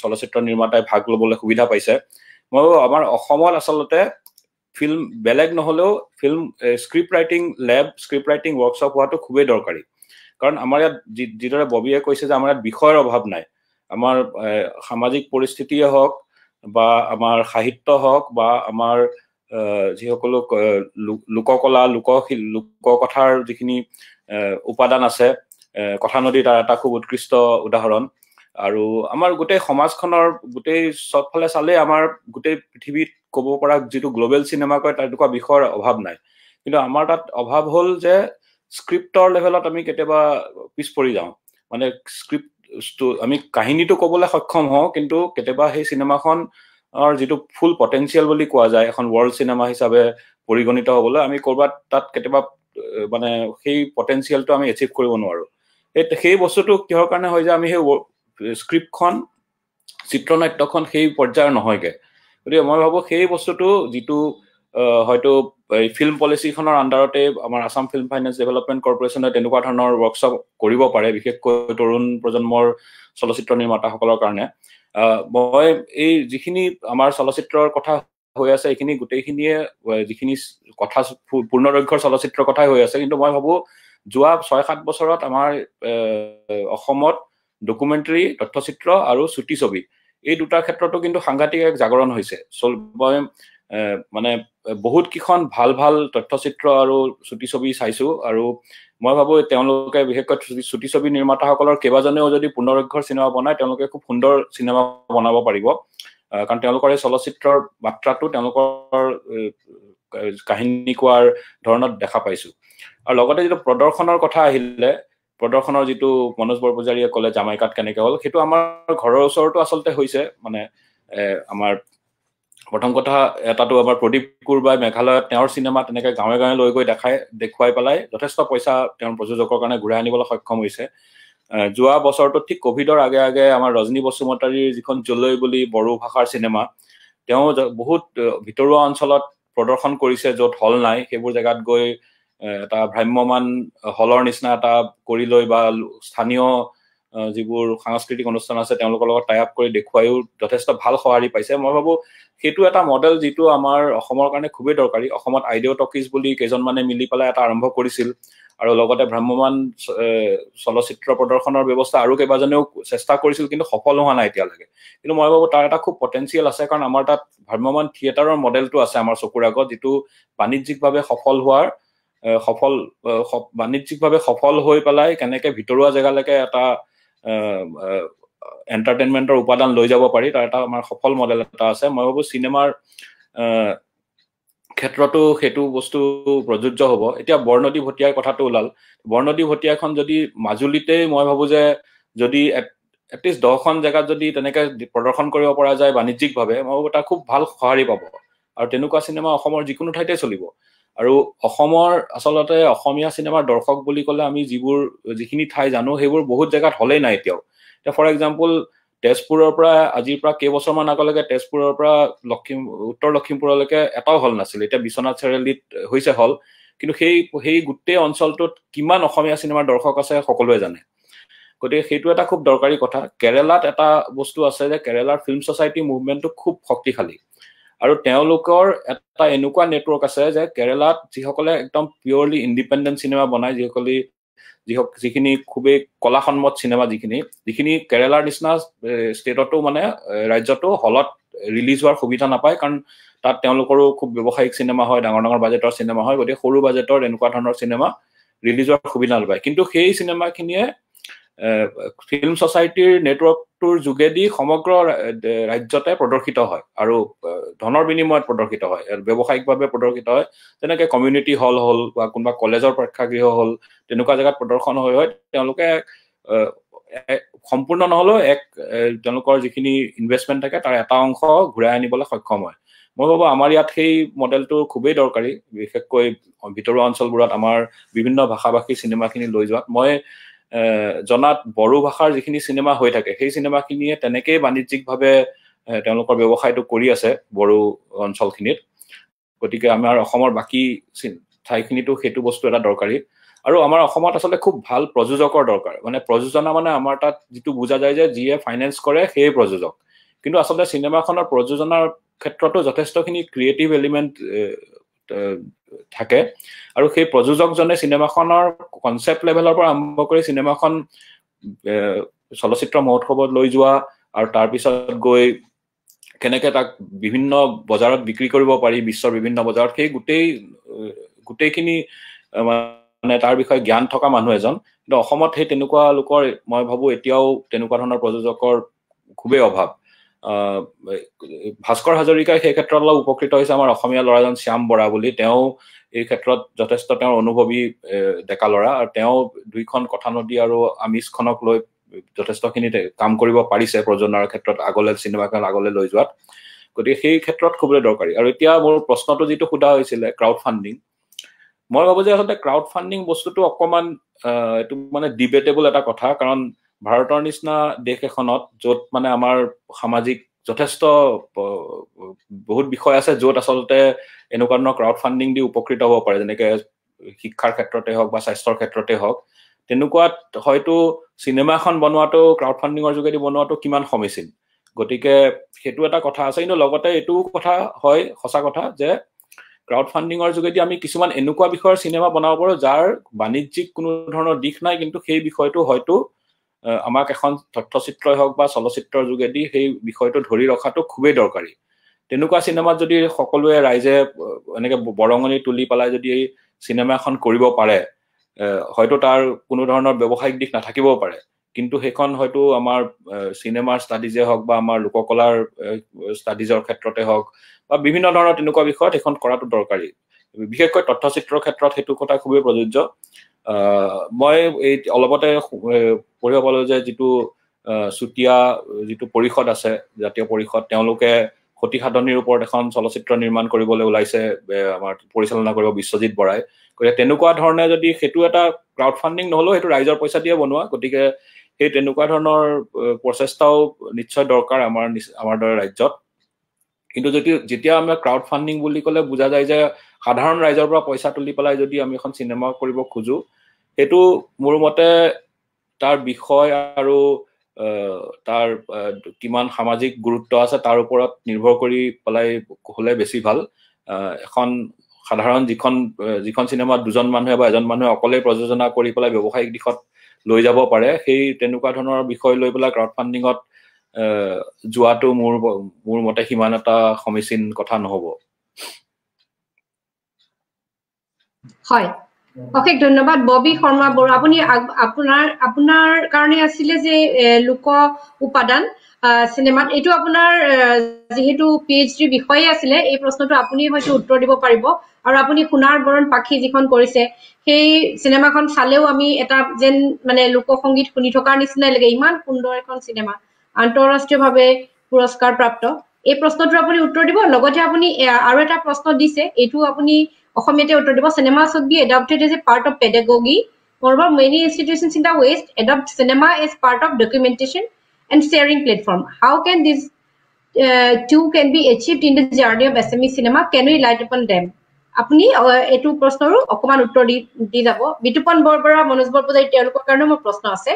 চলচ্চিত্ৰ নিৰ্মাতাই ভাগ ল'বলৈ সুবিধা পাইছে। মই আমাৰ অসমত আচলতে ফিল্ম বেলেগ নহ'লেও ফিল্ম স্ক্ৰিপ্ট ৰাইটিং লেব, স্ক্ৰিপ্ট ৰাইটিং ৱৰ্কশ্বপ হোৱাটো খুবেই দৰকাৰী। কাৰণ আমাৰ ইয়াত যিদৰে ববিয়ে কৈছে যে আমাৰ ইয়াত বিষয়ৰ অভাৱ নাই। আমাৰ সামাজিক পৰিস্থিতিয়ে হওক বা আমাৰ সাহিত্য হওক বা আমাৰ যিসকলো লোককলা লোককথাৰ যিখিনি উপাদান আছে, কথানদী তাৰ এটা খুব উৎকৃষ্ট উদাহৰণ। আৰু আমাৰ গোটেই সমাজখনৰ গোটেই চবফালে চালে আমাৰ গোটেই পৃথিৱীত ক'ব পৰা যিটো গ্ল'বেল চিনেমা কয় তেনেকুৱা বিষয়ৰ অভাৱ নাই। কিন্তু আমাৰ তাত অভাৱ হ'ল যে স্ক্ৰিপ্টৰ লেভেলত আমি কেতিয়াবা পিছ পৰি যাওঁ। মানে আমি কাহিনীটো ক'বলৈ সক্ষম হওঁ, কিন্তু কেতিয়াবা সেই চিনেমাখনৰ যিটো ফুল পটেঞ্চিয়েল বুলি কোৱা যায়, এখন ৱৰ্ল্ড চিনেমা হিচাপে পৰিগণিত হ'বলৈ আমি ক'ৰবাত তাত কেতিয়াবা মানে সেই পটেঞ্চিয়েলটো আমি এচিভ কৰিব নোৱাৰোঁ। সেই বস্তুটো কিহৰ কাৰণে হয় যে আমি সেই স্ক্ৰিপ্টখন, চিত্ৰনাট্যখন সেই পৰ্যায়ৰ নহয়গে। গতিকে মই ভাবোঁ সেই বস্তুটো যিটো হয়তো এই ফিল্ম পলিচিখনৰ আণ্ডাৰতে আমাৰ আছাম ফিল্ম ফাইনেন্স ডেভেলপমেণ্ট কৰ্পৰেশ্যনে তেনেকুৱা ধৰণৰ ৱৰ্কশ্বপ কৰিব পাৰে, বিশেষকৈ তৰুণ প্ৰজন্মৰ চলচ্চিত্ৰ নিৰ্মাতাসকলৰ কাৰণে। মই এই যিখিনি আমাৰ চলচ্চিত্ৰৰ কথা হৈ আছে এইখিনি গোটেইখিনিয়ে যিখিনি কথা পূৰ্ণদৈৰ্ঘ্যৰ চলচ্চিত্ৰৰ কথাই হৈ আছে, কিন্তু মই ভাবোঁ যোৱা 6-7 বছৰত আমাৰ অসমত ডকুমেণ্টাৰী, তথ্যচিত্ৰ আৰু চুটি ছবি এই দুটাৰ ক্ষেত্ৰতো কিন্তু সাংঘাতিক এক জাগৰণ হৈছে। মই মানে বহুত কেইখন ভাল তথ্যচিত্ৰ আৰু চুটি ছবি চাইছো, আৰু মই ভাবোঁ তেওঁলোকে বিশেষকৈ চুটি ছবি নিৰ্মাতাসকলৰ কেইবাজনেও যদি পূৰ্ণদৈৰ্ঘ্যৰ চিনেমা বনায় তেওঁলোকে খুব সুন্দৰ চিনেমা বনাব পাৰিব। কাৰণ তেওঁলোকৰ এই চলচ্চিত্ৰৰ মাত্ৰাটো তেওঁলোকৰ কাহিনী কোৱাৰ ধৰণত দেখা পাইছোঁ। আৰু লগতে যিটো প্ৰদৰ্শনৰ কথা আহিলে, প্ৰদৰ্শনৰ যিটো মনোজ বৰপূজাৰীয়ে ক'লে জামাইকাত কেনেকৈ হ'ল, সেইটো আমাৰ ঘৰৰ ওচৰতো আচলতে হৈছে। মানে আমাৰ প্ৰথম কথা এটাতো আমাৰ প্ৰদীপ কুৰবাই মেঘালয়ত তেওঁৰ চিনেমা তেনেকৈ গাঁৱে গাঁৱে লৈ গৈ দেখুৱাই পেলাই যথেষ্ট পইচা তেওঁৰ প্ৰযোজকৰ কাৰণে ঘূৰাই আনিবলৈ সক্ষম হৈছে। যোৱা বছৰটোত ঠিক ক'ভিডৰ আগে আগে আমাৰ ৰজনী বসুমতাৰীৰ যিখন জলৈ বুলি বড়ো ভাষাৰ চিনেমা, তেওঁ বহুত ভিতৰুৱা অঞ্চলত প্ৰদৰ্শন কৰিছে য'ত হল নাই, সেইবোৰ জেগাত গৈ এটা ভ্ৰাম্যমান হলৰ নিচিনা এটা কৰি লৈ বা স্থানীয় যিবোৰ সাংস্কৃতিক অনুষ্ঠান আছে তেওঁলোকৰ লগত টাই আপ কৰি দেখুৱাইও যথেষ্ট ভাল সঁহাৰি পাইছে। মই ভাবোঁ সেইটো এটা মডেল যিটো আমাৰ অসমৰ কাৰণে খুবেই দৰকাৰী। অসমত আইডিঅ' টকিজ বুলি কেইজনমানে মিলি পেলাই এটা আৰম্ভ কৰিছিল, আৰু লগতে ভ্ৰাম্যমান চলচ্চিত্ৰ প্ৰদৰ্শনৰ ব্যৱস্থা আৰু কেইবাজনেও চেষ্টা কৰিছিল, কিন্তু সফল হোৱা নাই এতিয়ালৈকে। কিন্তু মই ভাবোঁ তাৰ এটা খুব পটেঞ্চিয়েল আছে, কাৰণ আমাৰ তাত ভ্ৰাম্যমান থিয়েটাৰৰ মডেলটো আছে আমাৰ চকুৰ আগত, যিটো বাণিজ্যিকভাৱে বাণিজ্যিকভাৱে সফল হৈ পেলাই কেনেকে ভিতৰুৱা জেগালৈকে এটা এণ্টাৰটেইনমেণ্টৰ উপাদান লৈ যাব পাৰি, তাৰ এটা আমাৰ সফল মডেল এটা আছে। মই ভাবোঁ চিনেমাৰ ক্ষেত্ৰতো সেইটো বস্তু প্ৰযোজ্য হ'ব। এতিয়া বৰনদী ভটীয়াৰ কথাটো ওলাল। বৰনদী ভটীয়াখন যদি মাজুলীতেই, মই ভাবোঁ যে যদি এটলিষ্ট 10খন জেগাত যদি তেনেকৈ প্ৰদৰ্শন কৰিব পৰা যায় বাণিজ্যিকভাৱে, মই ভাবোঁ এটা খুব ভাল সঁহাৰি পাব। আৰু তেনেকুৱা চিনেমা অসমৰ যিকোনো ঠাইতে চলিব। আৰু অসমৰ আচলতে অসমীয়া চিনেমাৰ দৰ্শক বুলি ক'লে আমি যিখিনি ঠাই জানো সেইবোৰ বহুত জেগাত হলেই নাই এতিয়াও। এতিয়া ফৰ এক্সাম্পল তেজপুৰৰ পৰা আজিৰ পৰা কেইবছৰমান আগলৈকে তেজপুৰৰ পৰা উত্তৰ লখিমপুৰলৈকে এটাও হল নাছিল। এতিয়া বিশ্বনাথ চাৰিআলিত হৈছে হল, কিন্তু সেই গোটেই অঞ্চলটোত কিমান অসমীয়া চিনেমাৰ দৰ্শক আছে সকলোৱে জানে। গতিকে সেইটো এটা খুব দৰকাৰী কথা কেৰালাত এটা বস্তু আছে যে কেৰালাৰ ফিল্ম সোসাইটি মুভমেন্টটো খুব শক্তিশালী আৰু তেওঁলোকৰ এটা এনেকুৱা নেটৱৰ্ক আছে যে কেৰালাত যিসকলে একদম পিওৰলি ইন্ডিপেন্ডেন্ট সিনেমা বনায় যিখিনি খুবেই কলাসন্মত সিনেমা যিখিনি কেৰালাৰ নিচিনা ষ্টেটতো মানে ৰাজ্যতো হলত ৰিলিজ হোৱাৰ সুবিধা নাপায় কাৰণ তাত তেওঁলোকৰো খুব ব্যৱসায়িক সিনেমা হয় ডাঙৰ বাজেটৰ সিনেমা হয় গতিকে সৰু বাজেটৰ এনেকুৱা ধৰণৰ সিনেমা ৰিলিজ হোৱাৰ সুবিধা নাপায় কিন্তু সেই সিনেমাখিনিয়ে ফিল্ম সোসাইটিৰ নেটৱৰ্কটোৰ যোগেদি সমগ্ৰ ৰাজ্যতে প্ৰদৰ্শিত হয় আৰু ধনৰ বিনিময়ত প্ৰদৰ্শিত হয় ব্যৱসায়িকভাৱে প্ৰদৰ্শিত হয় যেনেকৈ কমিউনিটি হল হ'ল বা কোনোবা কলেজৰ প্ৰেক্ষাগৃহ হ'ল তেনেকুৱা জেগাত প্ৰদৰ্শন হয় তেওঁলোকে সম্পূৰ্ণ নহলেও তেওঁলোকৰ যিখিনি ইনভেষ্টমেণ্ট থাকে তাৰ এটা অংশ ঘূৰাই আনিবলৈ সক্ষম হয় মই ভাবো আমাৰ ইয়াত সেই মডেলটো খুবেই দৰকাৰী বিশেষকৈ ভিতৰুৱা অঞ্চলবোৰত আমাৰ বিভিন্ন ভাষাভাষী চিনেমাখিনি লৈ যোৱাত মই জনাত বড়ো ভাষাৰ যিখিনি চিনেমা হৈ থাকে সেই চিনেমাখিনিয়ে তেনেকেই বাণিজ্যিকভাৱে তেওঁলোকৰ ব্যৱসায়টো কৰি আছে বড়ো অঞ্চলখিনিত গতিকে আমাৰ অসমৰ বাকী ঠাইখিনিতো সেইটো বস্তু এটা দৰকাৰী আৰু আমাৰ অসমত আচলতে খুব ভাল প্ৰযোজকৰ দৰকাৰ মানে প্ৰযোজনা মানে আমাৰ তাত যিটো বুজা যায় যে যিয়ে ফাইনেন্স কৰে সেই প্ৰযোজক কিন্তু আচলতে চিনেমাখনৰ প্ৰযোজনাৰ ক্ষেত্ৰতো যথেষ্টখিনি ক্ৰিয়েটিভ এলিমেণ্ট থাকে আৰু সেই প্ৰযোজকজনে চিনেমাখনৰ কনসেপ্ট লেভেলৰ পৰা আৰম্ভ কৰি চিনেমাখন চলচ্চিত্ৰ মহোৎসৱত লৈ যোৱা আৰু তাৰ পিছত গৈ কেনেকে তাক বিভিন্ন বজাৰত বিক্ৰী কৰিব পাৰি বিশ্বৰ বিভিন্ন বজাৰত সেই গোটেইখিনি মানে তাৰ বিষয়ে জ্ঞান থকা মানুহ এজন কিন্তু অসমত সেই তেনেকুৱা লোকৰ মই ভাবো এতিয়াও তেনেকুৱা ধৰণৰ প্ৰযোজকৰ খুবেই অভাৱ ভাস্কৰ হাজৰিকাই সেই ক্ষেত্ৰত অলপ উপকৃত হৈছে আমাৰ অসমীয়া ল'ৰাজন শ্যাম বৰা বুলি তেওঁ এই ক্ষেত্ৰত যথেষ্ট তেওঁৰ অনুভৱী ডেকা ল'ৰা আৰু তেওঁ দুইখন কথা নদী আৰু আমিজখনক লৈ যথেষ্টখিনি কাম কৰিব পাৰিছে প্ৰযোজনাৰ ক্ষেত্ৰত চিনেমাখন আগলৈ লৈ যোৱাত গতিকে সেই ক্ষেত্ৰত খুবেই দৰকাৰী আৰু এতিয়া মোৰ প্ৰশ্নটো যিটো সোধা হৈছিলে ক্ৰাউড ফাণ্ডিং মই ভাবো যে আচলতে ক্ৰাউড ফাণ্ডিং বস্তুটো অকমান এইটো মানে ডিবেটেবল এটা কথা কাৰণ ভাৰতৰ নিচিনা দেশ এখনত য'ত মানে আমাৰ সামাজিক যথেষ্ট বহুত বিষয় আছে য'ত আচলতে এনেকুৱা ধৰণৰ ক্ৰাউড ফাণ্ডিং দি উপকৃত হ'ব পাৰে যেনেকে শিক্ষাৰ ক্ষেত্ৰতে হওক বা স্বাস্থ্যৰ ক্ষেত্ৰতে হওক তেনেকুৱাত হয়তো চিনেমা এখন বনোৱাটো ক্ৰাউড ফাণ্ডিঙৰ যোগেদি বনোৱাটো কিমান সমীচীন গতিকে সেইটো এটা কথা আছে কিন্তু লগতে এইটো কথা হয় সঁচা কথা যে ক্ৰাউড ফাণ্ডিঙৰ যোগেদি আমি কিছুমান এনেকুৱা বিষয়ৰ চিনেমা বনাব পাৰো যাৰ বাণিজ্যিক কোনো ধৰণৰ দিশ নাই কিন্তু সেই বিষয়টো হয়তো আমাক এখন তথ্যচিত্ৰই হওক বা চলচ্চিত্ৰৰ যোগেদি সেই বিষয়টো ধৰি ৰখাটো খুবেই দৰকাৰী তেনেকুৱা চিনেমাত যদি সকলোৱে ৰাইজে এনেকে বৰঙণি তুলি পেলাই যদি এই চিনেমা এখন কৰিব পাৰে হয়তো তাৰ কোনো ধৰণৰ ব্যৱসায়িক দিশ নাথাকিবও পাৰে কিন্তু সেইখন হয়তো আমাৰ চিনেমাৰ ষ্টাডিজে হওক বা আমাৰ লোককলাৰ ষ্টাডিজৰ ক্ষেত্ৰতে হওক বা বিভিন্ন ধৰণৰ তেনেকুৱা বিষয়ত সেইখন কৰাটো দৰকাৰী বিশেষকৈ তথ্যচিত্ৰৰ ক্ষেত্ৰত সেইটো কথা খুবেই প্ৰযোজ্য মই এই অলপতে পঢ়িব পালো যে যিটো চুতীয়া যিটো পৰিষদ আছে জাতীয় পৰিষদ তেওঁলোকে সতী সাধনীৰ ওপৰত এখন চলচ্চিত্ৰ নিৰ্মাণ কৰিবলৈ ওলাইছে আমাৰ পৰিচালনা কৰিব বিশ্বজিৎ বৰাই গতিকে তেনেকুৱা ধৰণে যদি সেইটো এটা ক্ৰাউড ফাণ্ডিং নহলেও সেইটো ৰাইজৰ পইচা দিয়ে বনোৱা গতিকে সেই তেনেকুৱা ধৰণৰ প্ৰচেষ্টাও নিশ্চয় দৰকাৰ আমাৰ দৰে ৰাজ্যত কিন্তু যেতিয়া আমি ক্ৰাউড ফাণ্ডিং বুলি ক'লে বুজা যায় যে সাধাৰণ ৰাইজৰ পৰা পইচা তুলি পেলাই যদি আমি এখন চিনেমা কৰিব খোজো সেইটো মোৰ মতে তাৰ বিষয় আৰু তাৰ কিমান সামাজিক গুৰুত্ব আছে তাৰ ওপৰত নিৰ্ভৰ কৰি পেলাই হলে বেছি ভাল এখন সাধাৰণ যিখন চিনেমাত দুজন মানুহে বা এজন মানুহে অকলে প্ৰযোজনা কৰি পেলাই ব্যৱসায়িক দিশত লৈ যাব পাৰে সেই তেনেকুৱা ধৰণৰ বিষয় লৈ পেলাই ক্ৰাউড ফাণ্ডিঙত যোৱাটো মোৰ মতে সিমান এটা সমীচীন কথা নহব হয় অশেষ ধন্যবাদ ববি শৰ্মা বড়ো আপুনি আপোনাৰ কাৰণে আছিলে যে লোক উপাদান সিনেমাত এইটো আপোনাৰ যেহেতু পিএইচডি বিষয়ে আছিলে এই প্ৰশ্নটো আপুনি হয়তো উত্তৰ দিব পাৰিব আৰু আপুনি সোণাৰ বৰণ পাখি যিখন কৰিছে সেই সিনেমাখন চালেও আমি এটা যেন মানে লোকসংগীত শুনি থকাৰ নিচিনাই লাগে ইমান সুন্দৰ এখন সিনেমা আন্তঃৰাষ্ট্ৰীয়ভাৱে পুৰস্কাৰ প্ৰাপ্ত এই প্ৰশ্নটো আপুনি উত্তৰ দিব লগতে আপুনি আৰু এটা প্ৰশ্ন দিছে এইটো আপুনি অসমীয়াতে উত্তৰ দিব cinema should be adopted as a part of pedagogy moreover many institutions in the west adopt cinema as part of documentation and sharing platform how can this two can be achieved in the journey of Assamese cinema can we light upon them আপুনি এটো প্ৰশ্নৰো অকমান উত্তৰ দি যাব বিতুপন বৰবৰা মনোজ বৰপূজাৰী তেওঁলোকৰ কাৰণে মোৰ প্ৰশ্ন আছে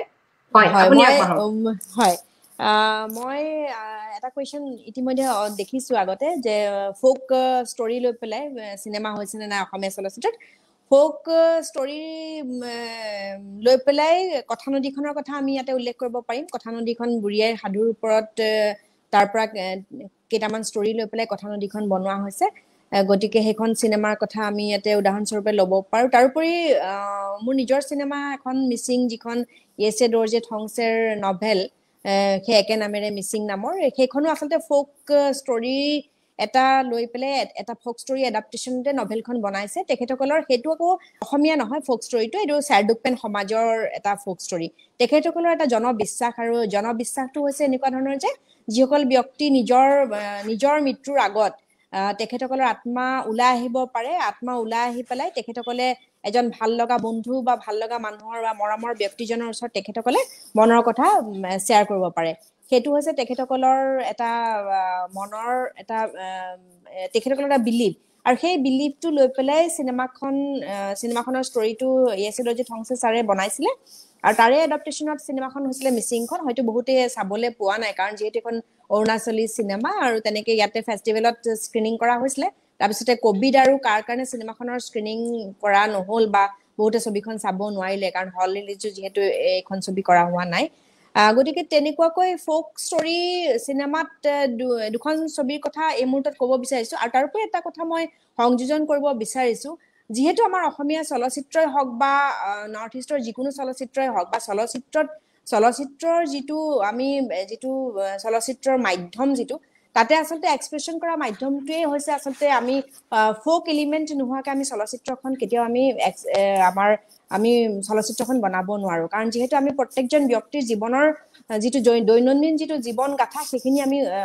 হয় আপুনি আগবঢ়াওক হয় মই এটা কোৱেশ্চন ইতিমধ্যে দেখিছো আগতে যে ফোক ষ্টৰী লৈ পেলাই চিনেমা হৈছে নে নাই অসমীয়া চলচ্চিত্ৰত ফোক ষ্টৰী লৈ পেলাই কথানদীখনৰ কথা আমি ইয়াতে উল্লেখ কৰিব পাৰিম কথানদীখন বুঢ়ী আইৰ সাধুৰ ওপৰত তাৰ পৰা কেইটামান ষ্টৰী লৈ পেলাই কথানদীখন বনোৱা হৈছে গতিকে সেইখন চিনেমাৰ কথা আমি ইয়াতে উদাহৰণস্বৰূপে ল'ব পাৰো তাৰোপৰি মোৰ নিজৰ চিনেমা এখন মিচিং যিখন ইয়েছে দৰ্জে থংছেৰ নভেল সেই একে নামেৰে মিচিং নামৰ সেইখনো আচলতে ফোক ষ্টৰী এটা লৈ পেলাই এটা ফোক ষ্টৰী এডাপ্টেশ্যনতে নভেলখন বনাইছে তেখেতসকলৰ সেইটো আকৌ অসমীয়া নহয় ফোক ষ্টৰীটো এইটো চাৰডুকপেন সমাজৰ এটা ফোক ষ্টৰী তেখেতসকলৰ এটা জনবিশ্বাস আৰু জনবিশ্বাসটো হৈছে এনেকুৱা ধৰণৰ যে যিসকল ব্যক্তি নিজৰ মৃত্যুৰ আগত তেখেতসকলৰ আত্মা ওলাই আহিব পাৰে আত্মা ওলাই আহি পেলাই তেখেতসকলে এজন ভাল লগা বন্ধু বা ভাল লগা মানুহৰ বা মৰমৰ ব্যক্তিজনৰ ওচৰত তেখেতসকলে মনৰ কথা শ্বেয়াৰ কৰিব পাৰে সেইটো হৈছে তেখেতসকলৰ এটা মনৰ এটা তেখেতসকলৰ এটা বিলিভ আৰু সেই বিলিভটো লৈ পেলাই চিনেমাখনৰ ষ্টৰীটো ইয়েছে দৰ্জে থংছে ছাৰে বনাইছিলে আৰু তাৰে এডাপ্টেশ্যনত চিনেমাখন হৈছিলে মিচিংখন হয়তো বহুতে চাবলৈ পোৱা নাই কাৰণ যিহেতু এখন অৰুণাচলী চিনেমা আৰু তেনেকে ইয়াতে ফেষ্টিভেলত স্ক্ৰিনিং কৰা হৈছিলে তাৰপিছতে কোভিড আৰু কাৰ কাৰণে চিনেমাখনৰ স্ক্ৰিনিং কৰা নহল বা বহুতে ছবিখন চাব নোৱাৰিলে কাৰণ হল ৰিলিজো যিহেতু এইখন ছবি কৰা হোৱা নাই গতিকে তেনেকুৱাকৈ ফোক ষ্টৰী চিনেমাত দুখন ছবিৰ কথা এই মুহূৰ্তত ক'ব বিচাৰিছো আৰু তাৰোপৰি এটা কথা মই সংযোজন কৰিব বিচাৰিছো যিহেতু আমাৰ অসমীয়া চলচ্চিত্ৰই হওক বা নৰ্থ ইষ্টৰ যিকোনো চলচ্চিত্ৰই হওক বা চলচ্চিত্ৰৰ যিটো চলচ্চিত্ৰৰ মাধ্যম যিটো তাতে আচলতে এক্সপ্ৰেছন কৰা মাধ্যমটোৱে হৈছে আচলতে আমি ফোক এলিমেন্ট নোহোৱাকে আমি চলচ্চিত্ৰখন কেতিয়াও আমি চলচ্চিত্ৰখন বনাব নোৱাৰো কাৰণ যিহেতু আমি প্ৰত্যেকজন ব্যক্তিৰ জীৱনৰ যিটো দৈনন্দিন যিটো জীৱন গাথা সেইখিনি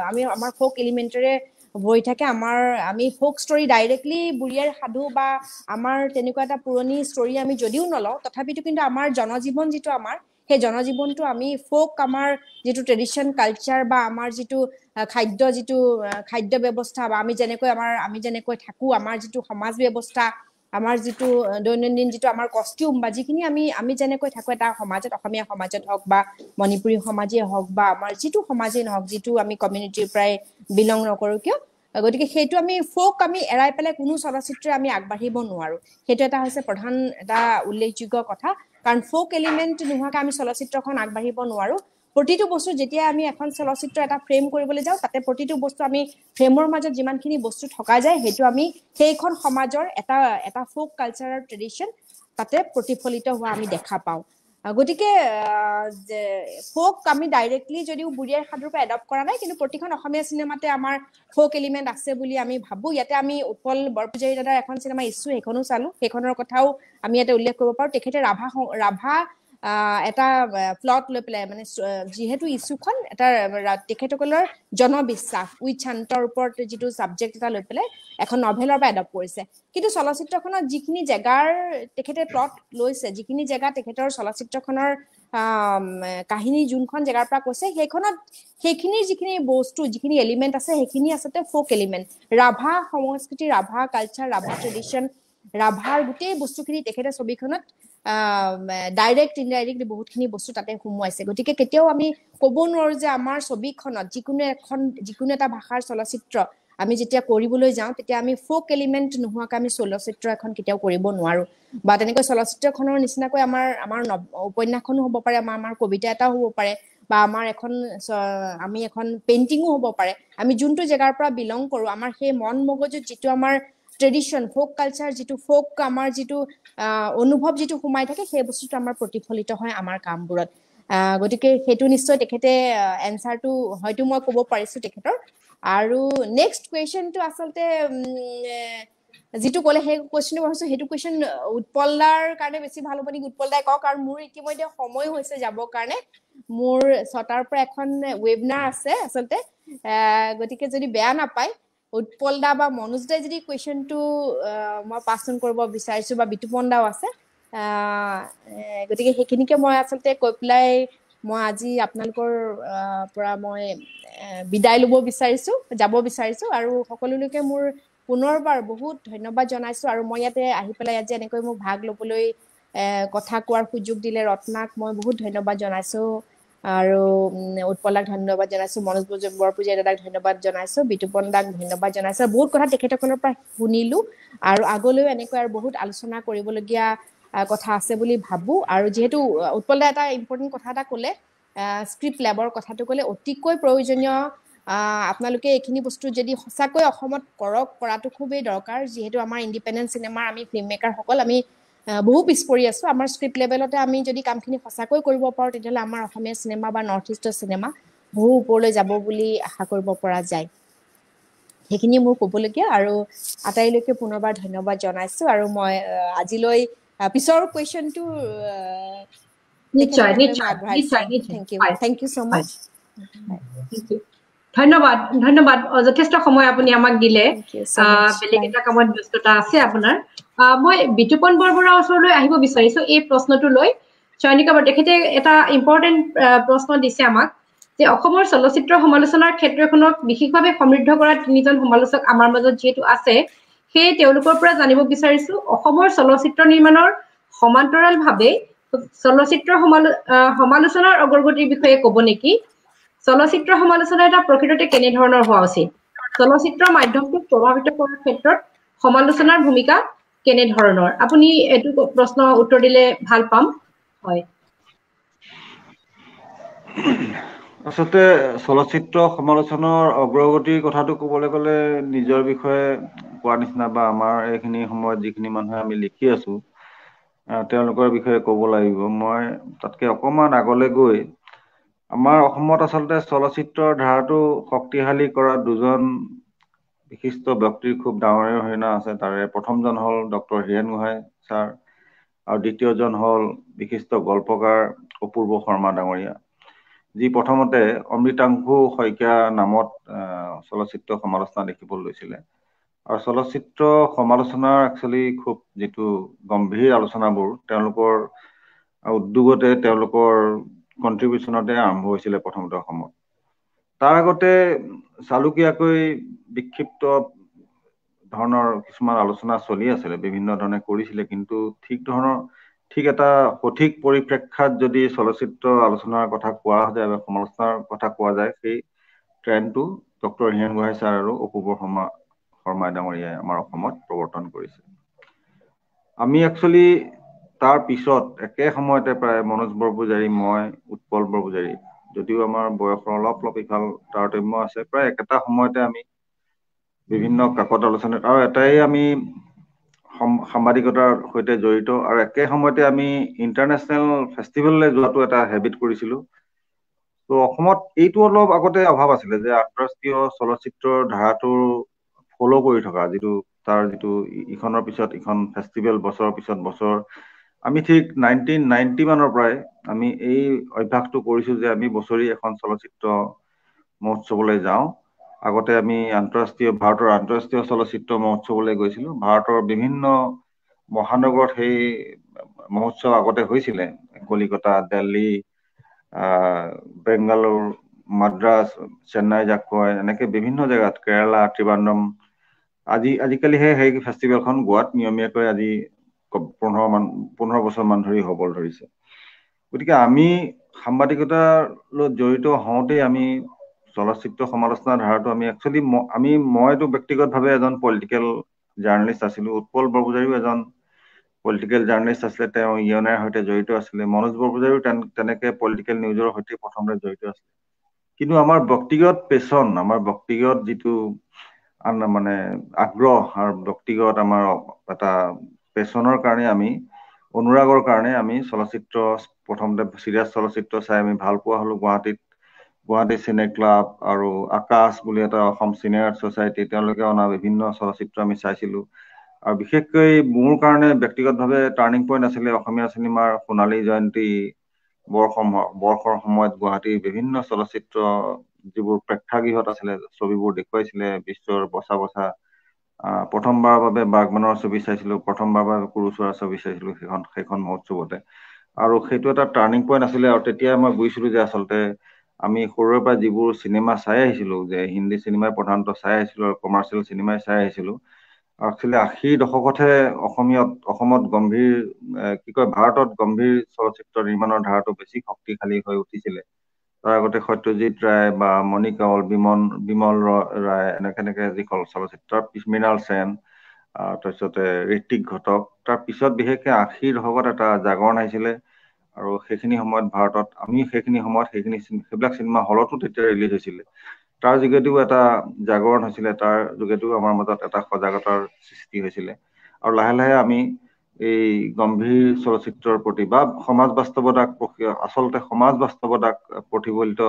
আমি আমাৰ ফোক এলিমেন্টৰে ভৰি থাকে আমি ফোক ষ্টৰী ডাইৰেক্টলি বুঢ়ী আইৰ সাধু বা আমাৰ তেনেকুৱা এটা পুৰণি ষ্টৰী আমি যদিও নলওঁ তথাপিতো কিন্তু আমাৰ জনজীৱন যিটো সেই জনজীৱনটো আমি ফোক আমাৰ যিটো ট্ৰেডিশ্যন কালচাৰ বা আমাৰ যিটো খাদ্য ব্যৱস্থা বা আমি যেনেকৈ থাকো আমাৰ যিটো সমাজ ব্যৱস্থা আমাৰ যিটো দৈনন্দিন যিটো আমাৰ কষ্টিউম বা যিখিনি আমি যেনেকৈ থাকো এটা সমাজত অসমীয়া সমাজত হওক বা মণিপুৰী সমাজেই হওক বা আমাৰ যিটো সমাজেই নহওক যিটো আমি কমিউনিটিৰ পৰাই বিলং নকৰো কিয় গতিকে সেইটো আমি এৰাই পেলাই কোনো চলচ্চিত্ৰে আমি আগবাঢ়িব নোৱাৰো সেইটো এটা হৈছে প্ৰধান এটা উল্লেখযোগ্য কথা কাৰণ ফোক এলিমেন্ট নোহোৱাকে আমি চলচ্চিত্ৰখন আগবাঢ়িব নোৱাৰো প্ৰতিটো বস্তু যেতিয়া আমি এখন চলচ্চিত্ৰ এটা ফ্ৰেম কৰিবলৈ যাওঁ তাতে প্ৰতিটো বস্তু আমি ফ্ৰেমৰ মাজত যিমানখিনি বস্তু থকা যায় সেইটো আমি সেইখন সমাজৰ এটা ফোক কালচাৰৰ ট্ৰেডিশ্যন তাতে প্ৰতিফলিত হোৱা আমি দেখা পাওঁ গতিকে ফোক আমি ডাইৰেক্টলি যদিও বুঢ়ী আইৰ সাধুৰ পৰা এডপ্ট কৰা নাই কিন্তু প্ৰতিখন অসমীয়া চিনেমাতে আমাৰ ফোক এলিমেন্ট আছে বুলি আমি ভাবো ইয়াতে আমি উৎপল বৰপূজাৰী দাদাৰ এখন চিনেমা ইছ্যু সেইখনো চালো সেইখনৰ কথাও আমি ইয়াতে উল্লেখ কৰিব পাৰো তেখেতে ৰাভা এটা প্লট লৈ পেলাই মানে যিহেতু ইছ্যুখন এটা তেখেতসকলৰ জনবিশ্বাস উইচান্তৰ ওপৰত যিটো ছাবজেক্ট এটা লৈ পেলাই এখন নভেলৰ পৰা এডপ্ট কৰিছে কিন্তু চলচ্চিত্ৰখনত যিখিনি জেগাৰ তেখেতে প্লট লৈছে যিখিনি জেগা তেখেতৰ চলচ্চিত্ৰখনৰ কাহিনী যোনখন জেগাৰ পৰা কৈছে সেইখিনিৰ যিখিনি বস্তু যিখিনি এলিমেন্ট আছে সেইখিনি আচলতে ফোক এলিমেন্ট ৰাভা সংস্কৃতি ৰাভা কালচাৰ ৰাভা ট্ৰেডিশ্যন ৰাভাৰ গোটেই বস্তুখিনি তেখেতে ছবিখনত ডাইৰেক্ট ইনডাইৰেক্ট বহুতখিনি বস্তু তাতে সোমোৱাইছে গতিকে কেতিয়াও আমি ক'ব নোৱাৰো যে আমাৰ ছবিখনত যিকোনো এটা ভাষাৰ চলচ্চিত্ৰ আমি যেতিয়া কৰিবলৈ যাওঁ তেতিয়া আমি ফোক এলিমেন্ট নোহোৱাকৈ আমি চলচ্চিত্ৰ এখন কেতিয়াও কৰিব নোৱাৰো বা তেনেকৈ চলচ্চিত্ৰখনৰ নিচিনাকৈ আমাৰ উপন্যাসখনো হ'ব পাৰে আমাৰ কবিতা এটাও হ'ব পাৰে বা আমি এখন পেইন্টিঙো হ'ব পাৰে আমি যোনটো জেগাৰ পৰা বিলং কৰো আমাৰ সেই মন মগজুত যিটো আমাৰ ট্ৰেডিশ্যন ফোক কালচাৰ যিটো ফোক আমাৰ যিটো অনুভৱ যিটো সোমাই থাকে সেই বস্তুটো আমাৰ প্ৰতিফলিত হয় আমাৰ কামবোৰত গতিকে সেইটো নিশ্চয় তেখেতে এনসাৰটো হয়তো মই ক'ব পাৰিছো তেখেতৰ আৰু নেক্সট কুৱেশ্যনটো আচলতে যিটো ক'লে সেই কুৱেশ্যনটো ভাবিছো সেইটো কুৱেশ্যন উৎপলদাৰ কাৰণে বেছি ভাল হ'ব নেকি উৎপলদাই কওক আৰু মোৰ ইতিমধ্যে সময় হৈছে যাবৰ কাৰণে মোৰ 6টাৰ পৰা এখন ৱেবিনাৰ আছে আচলতে গতিকে যদি বেয়া নাপায় উৎপলদা বা মনোজদাই যদি কুৱেশ্যনটো মই পাছ অন কৰিব বিচাৰিছো বা বিতুপন দাও আছে গতিকে সেইখিনিকে মই আচলতে কৈ পেলাই মই আজি আপোনালোকৰ পৰা মই বিদায় ল'ব বিচাৰিছো যাব বিচাৰিছো আৰু সকলোলৈকে মোৰ পুনৰবাৰ বহুত ধন্যবাদ জনাইছো আৰু মই ইয়াতে আহি পেলাই আজি এনেকৈ মোক ভাগ ল'বলৈ কথা কোৱাৰ সুযোগ দিলে ৰত্নাক মই বহুত ধন্যবাদ জনাইছোঁ আৰু উৎপলাক ধন্যবাদ জনাইছোঁ, মনোজ বৰপূজাৰী দাদাক ধন্যবাদ জনাইছোঁ, বিতুপন দাক ধন্যবাদ জনাইছোঁ। বহুত কথা তেখেতসকলৰ পৰা শুনিলোঁ আৰু আগলৈও এনেকৈ আৰু বহুত আলোচনা কৰিবলগীয়া কথা আছে বুলি ভাবোঁ। আৰু যিহেতু উৎপল দা এটা ইম্পৰ্টেণ্ট কথা এটা ক'লে, স্ক্ৰিপ্ট লেবৰ কথাটো ক'লে, অতিকৈ প্ৰয়োজনীয়। আপোনালোকে এইখিনি বস্তু যদি সঁচাকৈ অসমত কৰাটো খুবেই দৰকাৰ, যিহেতু আমাৰ ইণ্ডিপেণ্ডেণ্ট চিনেমাৰ আমি ফিল্ম মেকাৰসকল আমি বহু পিছ পৰি আছোঁ। আমাৰ স্ক্ৰিপ্ট লেভেলতে আমি যদি কামখিনি সঁচাকৈ কৰিব পাৰোঁ, তেতিয়াহ'লে আমাৰ অসমীয়া চিনেমা বা নৰ্থ ইষ্টৰ চিনেমা বহু ওপৰলৈ যাব বুলি আশা কৰিব পৰা যায়। সেইখিনি মোৰ ক'বলগীয়া আৰু আটাইলৈকে পুনৰবাৰ ধন্যবাদ জনাইছোঁ। আৰু মই আজিলৈ পিছৰ কুৱেশ্যনটো থেংক ইউ ছ' মাচ। ধন্যবাদ ধন্যবাদ। যথেষ্ট সময় আপুনি আমাক দিলে, বেলেগ এটা কামত ব্যস্ততা আছে আপোনাৰ। মই বিতুপন বৰবৰাৰ ওচৰলৈ আহিব বিচাৰিছোঁ এই প্ৰশ্নটো লৈ। চয়নিকা বৰা তেখেতে এটা ইম্পৰ্টেণ্ট প্ৰশ্ন দিছে আমাক যে অসমৰ চলচ্চিত্ৰ সমালোচনাৰ ক্ষেত্ৰখনক বিশেষভাৱে সমৃদ্ধ কৰা 3জন সমালোচক আমাৰ মাজত যিহেতু আছে, সেয়ে তেওঁলোকৰ পৰা জানিব বিচাৰিছোঁ অসমৰ চলচ্চিত্ৰ নিৰ্মাণৰ সমান্তৰালভাৱে চলচ্চিত্ৰ সমালোচনাৰ অগ্ৰগতিৰ বিষয়ে ক'ব নেকি? চলচ্চিত্ৰ সমালোচনা এটা প্ৰকৃততে কেনেধৰণৰ হোৱা উচিত? চলচ্চিত্ৰ মাধ্যমটোক প্ৰভাৱিত কৰাৰ ক্ষেত্ৰত সমালোচনাৰ ভূমিকা কেনেধৰণৰ? আপুনি এইটো প্ৰশ্ন উত্তৰ দিলে ভাল পাম। হয়, আচলতে চলচ্চিত্ৰ সমালোচনাৰ অগ্ৰগতিৰ কথাটো ক'বলৈ গ'লে নিজৰ বিষয়ে কোৱা নিচিনা বা আমাৰ এইখিনি সময়ত যিখিনি মানুহে আমি লিখি আছো তেওঁলোকৰ বিষয়ে ক'ব লাগিব। মই তাতকে অকণমান আগলৈ গৈ আমাৰ অসমত আচলতে চলচ্চিত্ৰৰ ধাৰাটো শক্তিশালী কৰা 2জন বিশিষ্ট ব্যক্তিৰ খুব ডাঙৰ অৰিহণা আছে। তাৰে প্ৰথমজন হ'ল ডক্টৰ হীৰেণ গোহাঁই ছাৰ আৰু দ্বিতীয়জন হ'ল বিশিষ্ট গল্পকাৰ অপূৰ্ব শৰ্মা ডাঙৰীয়া, যি প্ৰথমতে অমৃতাংশু শইকীয়া নামত চলচ্চিত্ৰ সমালোচনা দেখিবলৈ লৈছিলে। আৰু চলচ্চিত্ৰ সমালোচনাৰ একচুৱেলি খুব যিটো গম্ভীৰ আলোচনাবোৰ তেওঁলোকৰ উদ্যোগতে তেওঁলোকৰ কণ্ট্ৰিবিউশ্যনতে আৰম্ভ হৈছিলে প্ৰথমতে অসমত। তাৰ আগতে চালুকীয়াকৈ বিক্ষিপ্ত ধৰণৰ কিছুমান আলোচনা চলি আছিলে, বিভিন্ন ধৰণে কৰিছিলে, কিন্তু ঠিক এটা সঠিক পৰিপ্ৰেক্ষাত যদি চলচ্চিত্ৰ আলোচনাৰ কথা কোৱা যায় বা সমালোচনাৰ কথা কোৱা যায়, সেই ট্ৰেণ্ডটো ডক্টৰ হীৰেণ গোহাঁই ছাৰ আৰু অপূৰ্ব শৰ্মা ডাঙৰীয়াই আমাৰ অসমত প্ৰৱৰ্তন কৰিছে। আমি একচুৱেলি তাৰ পিছত একে সময়তে প্ৰায় মনোজ বৰপূজাৰী, মই, উৎপল বৰপূজাৰী, যদিও আমাৰ বয়সৰ অলপ ইফাল তাৰতম্য আছে, প্ৰায় একেটা সময়তে আমি বিভিন্ন কাকত আলোচনাত আৰু এটাই আমি সাংবাদিকতাৰ সৈতে জড়িত আৰু একে সময়তে আমি ইণ্টাৰনেশ্যনেল ফেষ্টিভেললৈ যোৱাটো এটা হেবিট কৰিছিলোঁ। ত' অসমত এইটো অলপ আগতে অভাৱ আছিলে যে আন্তঃৰাষ্ট্ৰীয় চলচ্চিত্ৰৰ ধাৰাটো ফ'ল' কৰি থকা, তাৰ যিটো ইখনৰ পিছত ইখন ফেষ্টিভেল বছৰৰ পিছত বছৰ। আমি ঠিক 1990 মানৰ পৰাই আমি এই অভ্যাসটো কৰিছোঁ যে আমি বছৰি এখন চলচ্চিত্ৰ মহোৎসৱলৈ যাওঁ। আগতে আমি ভাৰতৰ আন্তঃৰাষ্ট্ৰীয় চলচ্চিত্ৰ মহোৎসৱলৈ গৈছিলোঁ। ভাৰতৰ বিভিন্ন মহানগৰত সেই মহোৎসৱ আগতে হৈছিলে, কলিকতা, দিল্লী, বেংগালোৰ, মাদ্ৰাছ, চেন্নাই জাকৈ, এনেকে বিভিন্ন জেগাত, কেৰালা, ত্ৰিবান্দ্ৰম। আজিকালি সেই ফেষ্টিভেলখন গোৱাত নিয়মীয়াকৈ আজি 15 বছৰমান ধৰি হ'বলৈ ধৰিছে। গতিকে আমি সাংবাদিকতাৰ লগত জড়িত হওঁতেই আমি চলচ্চিত্ৰ সমালোচনাৰ ধাৰাটো মইতো ব্যক্তিগতভাৱে এজন পলিটিকেল জাৰ্নেলিষ্ট আছিলোঁ। উৎপল বৰপূজাৰীও এজন পলিটিকেল জাৰ্নেলিষ্ট আছিলে, তেওঁ ইউএনআইৰ সৈতে জড়িত আছিলে। মনোজ বৰপূজাৰীও তেনেকে পলিটিকেল নিউজৰ সৈতে প্ৰথমতে জড়িত আছিলে। কিন্তু আমাৰ ব্যক্তিগত পেচন, আমাৰ ব্যক্তিগত যিটো মানে আগ্ৰহ আৰু ব্যক্তিগত আমাৰ এটা পেচনৰ কাৰণে অনুৰাগৰ কাৰণে আমি প্ৰথমতে চিৰিয়াছ চলচ্চিত্ৰ চাই আমি ভাল পোৱা হ'লো। গুৱাহাটী চিনে ক্লাব আৰু আকাশ বুলি এটা অসম চিনে আৰ্ট ছ'চাইটি, তেওঁলোকে অনা বিভিন্ন চলচ্চিত্ৰ আমি চাইছিলোঁ। আৰু বিশেষকৈ মোৰ কাৰণে ব্যক্তিগতভাৱে টাৰ্ণিং পইণ্ট আছিলে অসমীয়া চিনেমাৰ সোণালী জয়ন্তী বৰ্ষৰ সময়ত গুৱাহাটীৰ বিভিন্ন চলচ্চিত্ৰ যিবোৰ প্ৰেক্ষাগৃহত আছিলে, ছবিবোৰ দেখুৱাইছিলে, বিশ্বৰ বচা প্ৰথমবাৰৰ বাবে বাগবানৰ ছবি চাইছিলোঁ, প্ৰথমবাৰৰ বাবে কুৰুচোৱাৰ ছবি চাইছিলোঁ সেইখন মহোৎসৱতে। আৰু সেইটো এটা টাৰ্ণিং পইণ্ট আছিলে। আৰু তেতিয়া মই বুজিছিলোঁ যে আচলতে আমি সৰুৰে পৰা যিবোৰ চিনেমা চাই আহিছিলোঁ, যে হিন্দী চিনেমাই প্ৰধানতঃ চাই আহিছিলোঁ আৰু কমাৰ্চিয়েল চিনেমাই চাই আহিছিলোঁ, একচুৱেলি 80 দশকতহে অসমত গম্ভীৰ কি কয় ভাৰতত গম্ভীৰ চলচ্চিত্ৰ নিৰ্মাণৰ ধাৰাটো বেছি শক্তিশালী হৈ উঠিছিলে। তাৰ আগতে সত্যজিৎ ৰায় বা মণি কাৱল, বিমল ৰায় এনেকে যি চলচ্চিত্ৰ, মৃণাল সেন, তাৰপিছতে ঋত্বিক ঘটক, তাৰ পিছত বিশেষকে 80 দশকত এটা জাগৰণ আহিছিলে। আৰু সেইখিনি সময়ত ভাৰতত সেইবিলাক চিনেমা হলতো তেতিয়া ৰিলিজ হৈছিলে। তাৰ যোগেদিও এটা জাগৰণ হৈছিলে, তাৰ যোগেদিও আমাৰ মাজত এটা সজাগতাৰ সৃষ্টি হৈছিলে। আৰু লাহে লাহে আমি এই গম্ভীৰ চলচ্চিত্ৰৰ প্ৰতি বা সমাজ বাস্তৱতাক প্ৰতিফলিত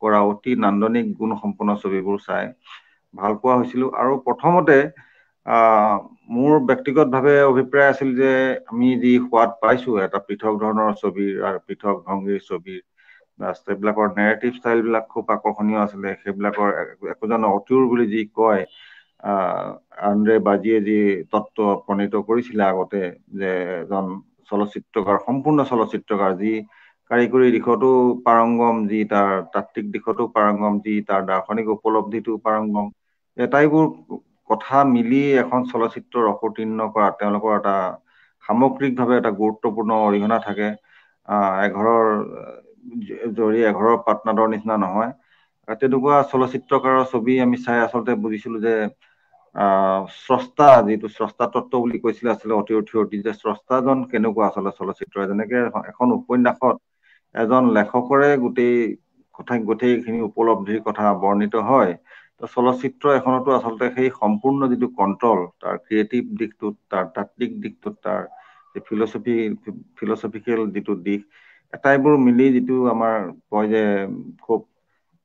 কৰা অতি নান্দনিক গুণসম্পন্ন ছবিবোৰ চাই ভাল পোৱা হৈছিলো। আৰু প্ৰথমতে মোৰ ব্যক্তিগতভাৱে অভিপ্ৰায় আছিল যে আমি যি সোৱাদ পাইছো এটা পৃথক ধৰণৰ ছবিৰ আৰু পৃথক ভংগীৰ ছবিৰ, সেইবিলাকৰ নেৰেটিভ ষ্টাইল বিলাক খুব আকৰ্ষণীয় আছিলে। সেইবিলাকৰ একোজন অতুৰ বুলি যি কয়, আন্দ্ৰে বাজিয়ে যি তত্ত্ব প্ৰণীত কৰিছিলে আগতে, যে এজন চলচ্চিত্ৰকাৰ, সম্পূৰ্ণ চলচ্চিত্ৰকাৰ, যি কাৰিকৰী দিশতো পাৰংগম, যি তাৰ তাত্ত্বিক দিশতো পাৰংগম, যি তাৰ দাৰ্শনিক উপলব্ধিটো পাৰংগম, এটাইবোৰ কথা মিলি এখন চলচ্চিত্ৰৰ অৱতীৰ্ণ কৰা তেওঁলোকৰ এটা সামগ্ৰিকভাৱে এটা গুৰুত্বপূৰ্ণ অৰিহণা থাকে। এঘৰৰ পাটনাদৰ নিচিনা নহয়। তেনেকুৱা চলচ্চিত্ৰকাৰৰ ছবি আমি চাই আচলতে বুজিছিলো যে স্ৰষ্টা, যিটো স্ৰষ্টা তত্ত্ব বুলি কৈছিলে আচলতে অতি যে স্ৰষ্টাজন কেনেকুৱা আচলতে চলচ্চিত্ৰ, যেনেকে এখন উপন্যাসত এজন লেখকৰে গোটেইখিনি উপলব্ধিৰ কথা বৰ্ণিত হয়, তো চলচ্চিত্ৰ এখনতো আচলতে সেই সম্পূৰ্ণ যিটো কণ্ট্ৰল, তাৰ ক্ৰিয়েটিভ দিশটোত, তাৰ তাত্ত্বিক দিশটোত, তাৰ ফিলচফিকেল যিটো দিশ, এটাইবোৰ মিলি যিটো আমাৰ কয় যে খুব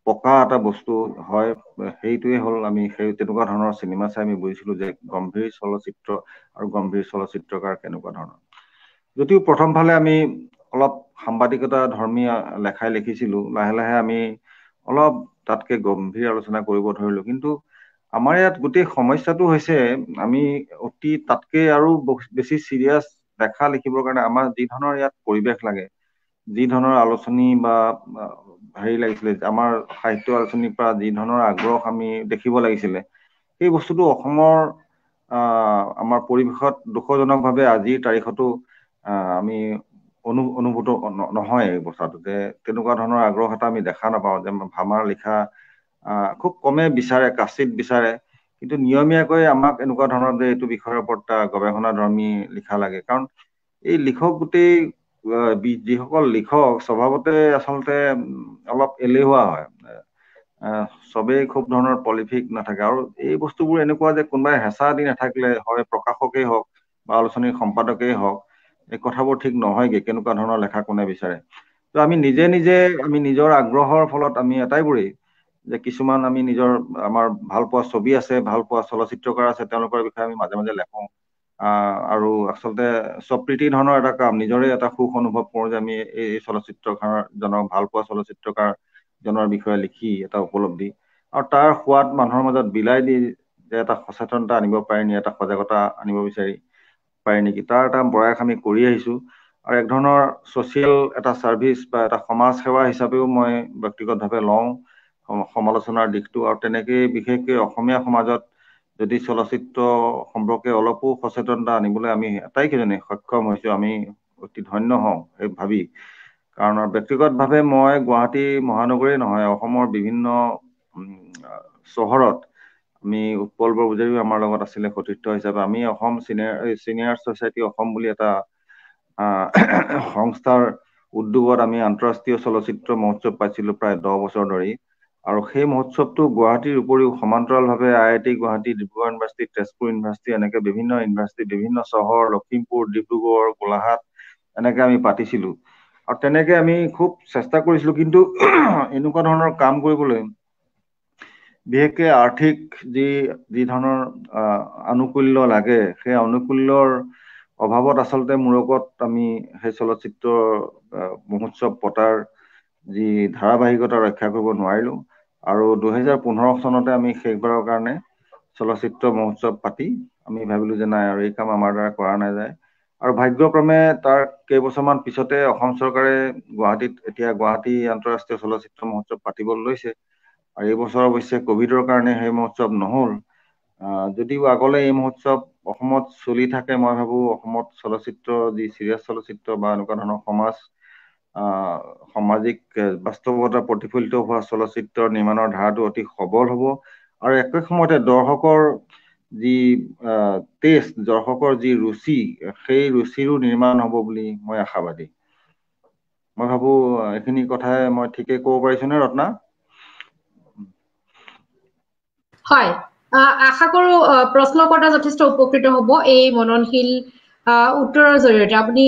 পকা এটা বস্তু হয়, সেইটোৱে হ'ল আমি তেনেকুৱা ধৰণৰ চিনেমা চাই আমি বুজিছিলো যে গম্ভীৰ চলচ্চিত্ৰ আৰু গম্ভীৰ চলচ্চিত্ৰকাৰ কেনেকুৱা ধৰণৰ। যদিও প্ৰথম ফালে আমি অলপ সাংবাদিকতা ধৰ্মী লেখাই লিখিছিলো, লাহে লাহে আমি অলপ তাতকে গম্ভীৰ আলোচনা কৰিব ধৰিলো। কিন্তু আমাৰ ইয়াত গোটেই সমস্যাটো হৈছে আমি অতি তাতকে আৰু বেছি চিৰিয়াছ লেখা লিখিবৰ কাৰণে আমাৰ যি ধৰণৰ ইয়াত পৰিৱেশ লাগে, যি ধৰণৰ আলোচনী বা হেৰি লাগিছিলে, আমাৰ সাহিত্য আলোচনীৰ পৰা যি ধৰণৰ আগ্ৰহ আমি দেখিব লাগিছিলে, সেই বস্তুটো অসমৰ আমাৰ পৰিৱেশত দুখজনকভাৱে আজিৰ তাৰিখতো আমি অনুভূত নহয়। এই বস্তুটো যে তেনেকুৱা ধৰণৰ আগ্ৰহ এটা আমি দেখা নাপাওঁ, যে আমাৰ লিখা খুব কমে বিচাৰে, কাচিত বিচাৰে, কিন্তু নিয়মীয়াকৈ আমাক এনেকুৱা ধৰণৰ যে এইটো বিষয়ৰ ওপৰত গৱেষণা ধৰ্মী লিখা লাগে। কাৰণ এই যিসকল লিখক স্বভাৱতে আচলতে অলপ এলেহুৱা হয়, চবেই খুব ধৰণৰ পলিফিক নাথাকে। আৰু এই বস্তুবোৰ এনেকুৱা যে কোনোবাই হেঁচা দি নাথাকিলে, হয় প্ৰকাশকেই হওক বা আলোচনীৰ সম্পাদকেই হওক, এই কথাবোৰ ঠিক নহয়গে কেনেকুৱা ধৰণৰ লেখা কোনে বিচাৰে। তো আমি নিজৰ আগ্ৰহৰ ফলত আমি এটাইবোৰেই যে কিছুমান আমি আমাৰ ভাল পোৱা ছবি আছে, ভাল পোৱা চলচ্চিত্ৰকাৰ আছে, তেওঁলোকৰ বিষয়ে আমি মাজে মাজে লেখো। আৰু আচলতে স্বপ্ৰীতি ধৰণৰ এটা কাম, নিজৰে এটা সুখ অনুভৱ কৰো যে আমি এই চলচ্চিত্ৰকাৰজনক, ভাল পোৱা চলচ্চিত্ৰকাৰজনৰ বিষয়ে লিখি এটা উপলব্ধি, আৰু তাৰ সোৱাদ মানুহৰ মাজত বিলাই দি যে এটা সচেতনতা আনিব পাৰি নি, এটা সজাগতা আনিব পাৰি নেকি, তাৰ এটা প্ৰয়াস আমি কৰি আহিছো। আৰু এক ধৰণৰ ছচিয়েল এটা ছাৰ্ভিচ বা এটা সমাজ সেৱা হিচাপেও মই ব্যক্তিগতভাৱে লওঁ সমালোচনাৰ দিশটো। আৰু তেনেকেই বিশেষকৈ অসমীয়া সমাজত যদি চলচ্চিত্ৰ সম্পৰ্কে অলপো সচেতনতা আনিবলৈ আমি আটাইকেইজনে সক্ষম হৈছো, আমি অতি ধন্য হওঁ সেই ভাবি। কাৰণ ব্যক্তিগতভাৱে মই গুৱাহাটী মহানগৰেই নহয়, অসমৰ বিভিন্ন চহৰত আমি উৎপল বৰপূজাৰীও আমাৰ লগত আছিলে সতীৰ্থ হিচাপে। আমি অসম চিনিয়ৰ ছচাইটি অসম বুলি এটা সংস্থাৰ উদ্যোগত আমি আন্তঃৰাষ্ট্ৰীয় চলচ্চিত্ৰ মহোৎসৱ পাইছিলো প্ৰায় 10 বছৰ ধৰি। আৰু সেই মহোৎসৱটো গুৱাহাটীৰ উপৰিও সমান্তৰালভাৱে IIT Guwahati, Dibrugarh university, Tezpur university, এনেকে বিভিন্ন ইউনিভাৰ্চিটি, বিভিন্ন চহৰ, লখিমপুৰ, ডিব্ৰুগড়, গোলাঘাট, এনেকে আমি পাতিছিলো। আৰু তেনেকে আমি খুব চেষ্টা কৰিছিলো, কিন্তু এনেকুৱা ধৰণৰ কাম কৰিবলৈ বিশেষকে আৰ্থিক যি ধৰণৰ আনুকূল্য লাগে, সেই আনুকূল্যৰ অভাৱত আচলতে মূৰকত আমি সেই চলচ্চিত্ৰ মহোৎসৱ পতাৰ যি ধাৰাবাহিকতা ৰক্ষা কৰিব নোৱাৰিলো। আৰু 2015 চনতে আমি শেষবাৰৰ কাৰণে চলচ্চিত্ৰ মহোৎসৱ পাতি আমি ভাবিলো যে নাই, আৰু এই কাম আমাৰ দ্বাৰা কৰা নাযায়। আৰু ভাগ্যক্ৰমে তাৰ কেইবছৰমান পিছতে অসম চৰকাৰে এতিয়া গুৱাহাটী আন্তঃৰাষ্ট্ৰীয় চলচ্চিত্ৰ মহোৎসৱ পাতিবলৈ লৈছে। আৰু এই বছৰ অৱশ্যে কভিডৰ কাৰণে সেই মহোৎসৱ নহল। যদিও আগলৈ এই মহোৎসৱ অসমত চলি থাকে, মই ভাবোঁ অসমত চলচ্চিত্ৰ যি চিৰিয়াছ চলচ্চিত্ৰ বা এনেকুৱা ধৰণৰ সামাজিক বাস্তৱতা প্ৰতিফলিত হোৱা চলচ্চিত্ৰৰ নিৰ্মাণৰ ধাৰাটো অতি সবল হ'ব আৰু একে সময়তে দৰ্শকৰ যি টেষ্ট, দৰ্শকৰ যি ৰুচি, সেই ৰুচিৰো নিৰ্মাণ হ'ব বুলি মই আশাবাদী। মই ভাবোঁ এইখিনি কথাই মই ঠিকেই ক'ব পাৰিছোনে ৰত্না? হয়, আশা কৰো প্ৰশ্নকৰ্তা যথেষ্ট উপকৃত হ'ব এই মননশীল উত্তৰৰ জৰিয়তে। আপুনি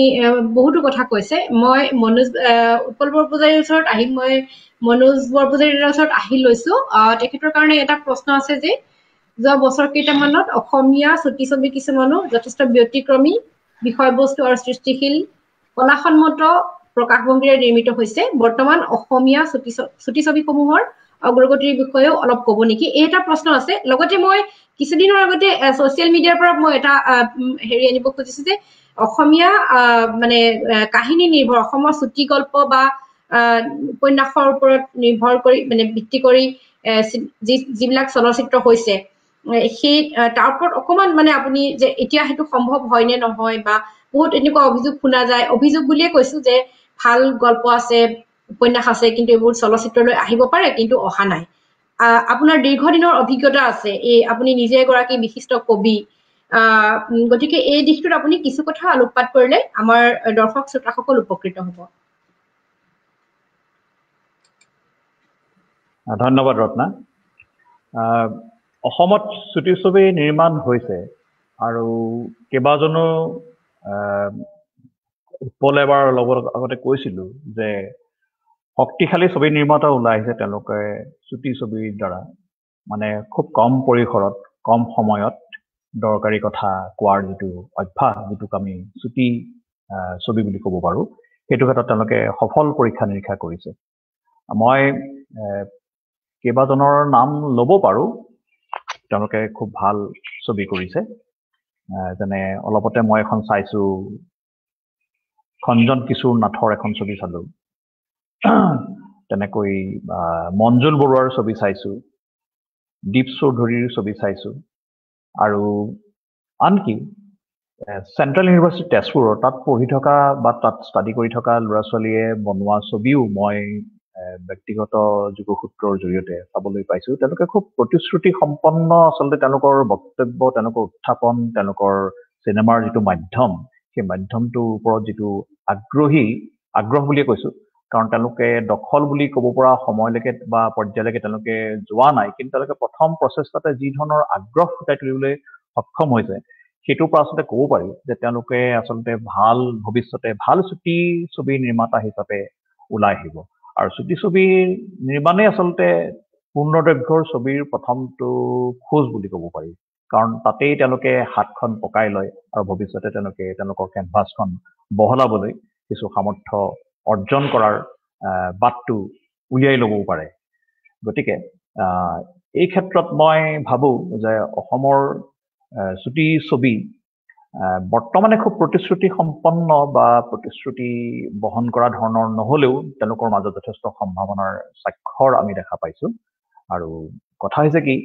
বহুতো কথা কৈছে। মই উৎপল বৰপূজাৰীৰ ওচৰত আহিম, মই মনোজ বৰপূজাৰীৰ ওচৰত আহি লৈছো। তেখেতৰ কাৰণে এটা প্ৰশ্ন আছে যে যোৱা বছৰ কেইটামানত অসমীয়া চুটি ছবি কিছুমানো যথেষ্ট ব্যতিক্ৰমী বিষয়বস্তু আৰু সৃষ্টিশীল কলাসন্মত প্ৰকাশভংগীৰে নিৰ্মিত হৈছে। বৰ্তমান অসমীয়া চুটি ছবিসমূহৰ অগ্ৰগতিৰ বিষয়েও অলপ ক'ব নেকি? এই এটা প্ৰশ্ন আছে। লগতে মই কিছুদিনৰ আগতে ছচিয়েল মিডিয়াৰ পৰা মই এটা হেৰি আনিব খুজিছো যে অসমীয়া মানে কাহিনী নিৰ্ভৰ অসমৰ চুটি গল্প বা উপন্যাসৰ ওপৰত নিৰ্ভৰ কৰি মানে ভিত্তি কৰি যিবিলাক চলচ্চিত্ৰ হৈছে সেই তাৰ ওপৰত অকমান মানে আপুনি যে এতিয়া সেইটো সম্ভৱ হয় নে নহয়, বা বহুত এনেকুৱা অভিযোগ শুনা যায়, অভিযোগ বুলিয়ে কৈছো যে ভাল গল্প আছে, উপন্যাস আছে, কিন্তু এইবোৰ চলচ্চিত্ৰলৈ আহিব পাৰে কিন্তু অহা নাই। আপোনাৰ দীৰ্ঘদিনৰ অভিজ্ঞতা আছে, আপুনি নিজে এগৰাকী বিশিষ্ট কবি, গতিকে এই দিশটোত আপুনি কিছু কথা আলোকপাত কৰিলে আমাৰ দৰ্শক শ্ৰোতাসকল উপকৃত হ'ব। ধন্যবাদ ৰত্না। অসমত চুটি ছবি নিৰ্মাণ হৈছে আৰু কেইবাজনো উৎপল এবাৰ লগত আগতে কৈছিলো যে শক্তিশালী ছবি নিৰ্মাতা ওলাই আহিছে তেওঁলোকে চুটি ছবিৰ দ্বাৰা, মানে খুব কম পৰিসৰত কম সময়ত দৰকাৰী কথা কোৱাৰ যিটো অভ্যাস, যিটোক আমি চুটি ছবি বুলি ক'ব পাৰোঁ, সেইটো ক্ষেত্ৰত তেওঁলোকে সফল পৰীক্ষা নিৰীক্ষা কৰিছে। মই কেইবাজনৰ নাম ল'ব পাৰোঁ, তেওঁলোকে খুব ভাল ছবি কৰিছে। যেনে অলপতে মই এখন চাইছোঁ, খঞ্জন কিশোৰ নাথৰ এখন ছবি চালোঁ। তেনেকৈ মঞ্জুল বৰুৱাৰ ছবি চাইছোঁ, দীপ চৌধুৰীৰ ছবি চাইছোঁ, আৰু আনকি চেণ্ট্ৰেল ইউনিভাৰ্চিটি তেজপুৰৰ তাত পঢ়ি থকা বা তাত ষ্টাডি কৰি থকা ল'ৰা ছোৱালীয়ে বনোৱা ছবিও মই ব্যক্তিগত যোগসূত্ৰৰ জৰিয়তে চাবলৈ পাইছোঁ। তেওঁলোকে খুব প্ৰতিশ্ৰুতি সম্পন্ন আচলতে তেওঁলোকৰ বক্তব্য, তেওঁলোকৰ উত্থাপন, তেওঁলোকৰ চিনেমাৰ যিটো মাধ্যম, সেই মাধ্যমটোৰ ওপৰত যিটো আগ্ৰহ বুলিয়ে কৈছোঁ, কাৰণ তেওঁলোকে দখল বুলি ক'ব পৰা সময়লৈকে বা পৰ্যায়লৈকে তেওঁলোকে যোৱা নাই, কিন্তু তেওঁলোকে প্ৰথম প্ৰচেষ্টাতে যি ধৰণৰ আগ্ৰহ ফুটাই তুলিবলৈ সক্ষম হৈছে, সেইটোৰ পৰা আচলতে ক'ব পাৰি যে তেওঁলোকে আচলতে ভৱিষ্যতে ভাল চুটি ছবি নিৰ্মাতা হিচাপে ওলাই আহিব। আৰু চুটি ছবিৰ নিৰ্মাণে আচলতে পূৰ্ণদৈৰ্ঘ্যৰ ছবিৰ প্ৰথমটো খোজ বুলি ক'ব পাৰি, কাৰণ তাতেই তেওঁলোকে হাতখন পকাই লয় আৰু ভৱিষ্যতে তেওঁলোকৰ কেনভাছখন বহলাবলৈ কিছু সামৰ্থ্য অৰ্জন কৰাৰ বাটটো উলিয়াই ল'বও পাৰে। গতিকে এই ক্ষেত্ৰত মই ভাবোঁ যে অসমৰ চুটি ছবি বৰ্তমানে খুব প্ৰতিশ্ৰুতি সম্পন্ন বা প্ৰতিশ্ৰুতি বহন কৰা ধৰণৰ নহ'লেও তেওঁলোকৰ মাজত যথেষ্ট সম্ভাৱনাৰ স্বাক্ষৰ আমি দেখা পাইছোঁ। আৰু কথা হৈছে কি,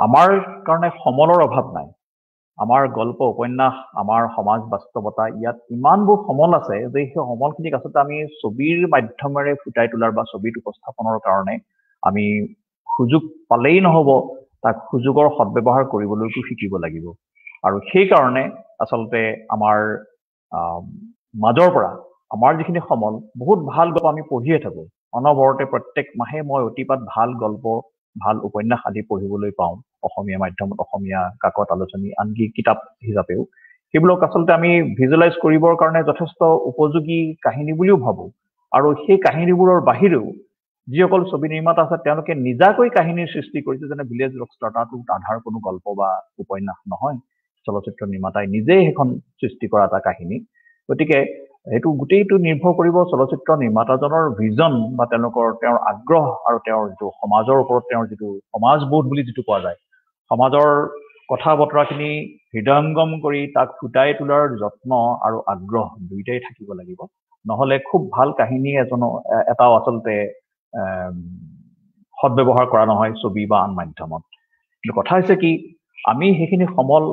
আমাৰ কাৰণে সমলৰ অভাৱ নাই। আমাৰ গল্প, উপন্যাস, আমাৰ সমাজ বাস্তৱতা, ইয়াত ইমানবোৰ সমল আছে যে সেই সমলখিনিক আচলতে আমি ছবিৰ মাধ্যমেৰে ফুটাই তোলাৰ বা ছবিত উপস্থাপনৰ কাৰণে আমি সুযোগ পালেই নহ'ব, তাক সুযোগৰ সদ্ব্যৱহাৰ কৰিবলৈকো শিকিব লাগিব। আৰু সেইকাৰণে আচলতে আমাৰ মাজৰ পৰা আমাৰ যিখিনি সমল, বহুত ভাল গল্প আমি পঢ়িয়ে থাকোঁ। অনবৰতে প্ৰত্যেক মাহে মই অতিপাত ভাল গল্প, ভাল উপন্যাস আদি পঢ়িবলৈ পাওঁ অসমীয়া মাধ্যমত, অসমীয়া কাকত আলোচনী, আনকি কিতাপ হিচাপেও। সেইবোৰক আচলতে আমি ভিজুৱেলাইজ কৰিবৰ কাৰণে যথেষ্ট উপযোগী কাহিনী বুলিও ভাবোঁ। আৰু সেই কাহিনীবোৰৰ বাহিৰেও যিসকল ছবি নিৰ্মাতা আছে তেওঁলোকে নিজাকৈ কাহিনীৰ সৃষ্টি কৰিছে, যেনে ভিলেজ ৰকষ্টাৰ, তাতো আধাৰ কোনো গল্প বা উপন্যাস নহয়, চলচ্চিত্ৰ নিৰ্মাতাই নিজেই সেইখন সৃষ্টি কৰা এটা কাহিনী। গতিকে সেইটো গোটেইটো নিৰ্ভৰ কৰিব চলচ্চিত্ৰ নিৰ্মাতাজনৰ ভিজন বা তেওঁৰ আগ্ৰহ আৰু তেওঁৰ যিটো সমাজৰ ওপৰত তেওঁৰ যিটো সমাজবোধ বুলি যিটো কোৱা যায়, সমাজৰ কথা বতৰাখিনি হৃদয়ংগম কৰি তাক ফুটাই তোলাৰ যত্ন আৰু আগ্ৰহ দুয়োটাই থাকিব লাগিব। নহ'লে খুব ভাল কাহিনী এটাও আচলতে সদ্ব্যৱহাৰ কৰা নহয় ছবি বা আন মাধ্যমত। কিন্তু কথা হৈছে কি আমি সেইখিনি সমল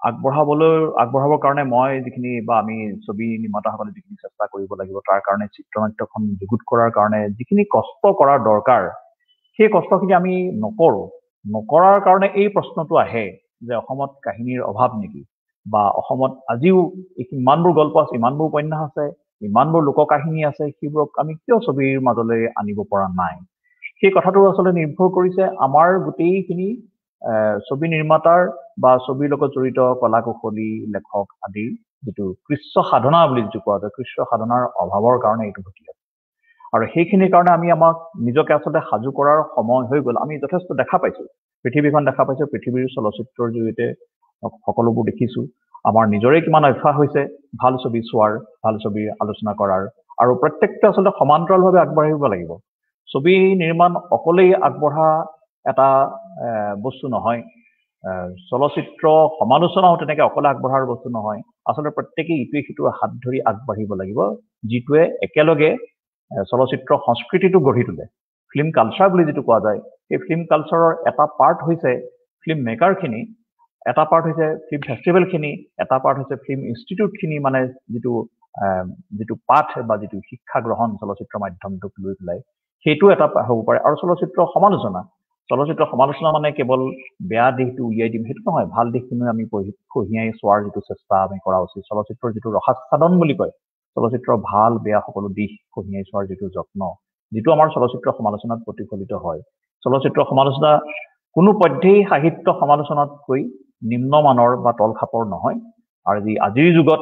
আগবঢ়াবৰ কাৰণে মই যিখিনি বা আমি ছবি নিৰ্মাতাসকলে যিখিনি চেষ্টা কৰিব লাগিব তাৰ কাৰণে চিত্ৰনাট্যখন যুগুত কৰাৰ কাৰণে যিখিনি কষ্ট কৰাৰ দৰকাৰ সেই কষ্টখিনি আমি নকৰাৰ কাৰণে এই প্ৰশ্নটো আহে যে অসমত কাহিনীৰ অভাৱ নেকি বা অসমত আজিও ইমানবোৰ গল্প আছে ইমানবোৰ উপন্যাস আছে ইমানবোৰ লোককাহিনী আছে সেইবোৰক আমি কিয় ছবিৰ মাজলৈ আনিব পৰা নাই সেই কথাটো আচলতে নিৰ্ভৰ কৰিছে আমাৰ গোটেইখিনি ছবি নিৰ্মাতাৰ বা ছবিৰ লগত জড়িত কলা কুশলী লেখক আদিৰ যিটো কৃষ্ণ সাধনা বুলি যিটো কোৱা যায় কৃষ্ণ সাধনাৰ অভাৱৰ কাৰণে এইটো ঘটি আছে আৰু সেইখিনিৰ কাৰণে আমি আমাক নিজকে আচলতে সাজু কৰাৰ সময় হৈ গ'ল আমি যথেষ্ট দেখা পাইছো পৃথিৱীখন দেখা পাইছো পৃথিৱীৰ চলচ্চিত্ৰৰ জৰিয়তে সকলোবোৰ দেখিছো আমাৰ নিজৰে কিমান অভ্যাস হৈছে ভাল ছবি চোৱাৰ ভাল ছবিৰ আলোচনা কৰাৰ আৰু প্ৰত্যেকটো আচলতে সমান্তৰালভাৱে আগবাঢ়িব লাগিব ছবি নিৰ্মাণ অকলেই আগবঢ়া এটা বস্তু নহয় চলচ্চিত্ৰ সমালোচনাও তেনেকৈ অকলে আগবঢ়াৰ বস্তু নহয় আচলতে প্ৰত্যেকেই ইটোৱে সিটোৰ হাত ধৰি আগবাঢ়িব লাগিব যিটোৱে একেলগে চলচ্চিত্ৰ সংস্কৃতিটো গঢ়ি তোলে ফিল্ম কালচাৰ বুলি যিটো কোৱা যায় সেই ফিল্ম কালচাৰৰ এটা পাৰ্ট হৈছে ফিল্ম মেকাৰখিনি এটা পাৰ্ট হৈছে ফিল্ম ফেষ্টিভেলখিনি এটা পাৰ্ট হৈছে ফিল্ম ইনষ্টিটিউটখিনি মানে যিটো পাঠ বা যিটো শিক্ষা গ্ৰহণ চলচ্চিত্ৰ মাধ্যমটোক লৈ পেলাই সেইটো এটা হ'ব পাৰে আৰু চলচ্চিত্ৰ সমালোচনা মানে কেৱল বেয়া দিশটো উলিয়াই দিম সেইটো নহয় ভাল দিশখিনি আমি কঢ়িয়াই চোৱাৰ যিটো চেষ্টা আমি কৰা উচিত চলচ্চিত্ৰৰ যিটো ৰসাস্বাদন বুলি কয় চলচ্চিত্ৰৰ ভাল বেয়া সকলো দিশ কঢ়িয়াই চোৱাৰ যিটো যত্ন যিটো আমাৰ চলচ্চিত্ৰ সমালোচনাত প্ৰতিফলিত হয় চলচ্চিত্ৰ সমালোচনা কোনো পধ্যেই সাহিত্য সমালোচনাতকৈ নিম্নমানৰ বা তলখাপৰ নহয় আৰু আজিৰ যুগত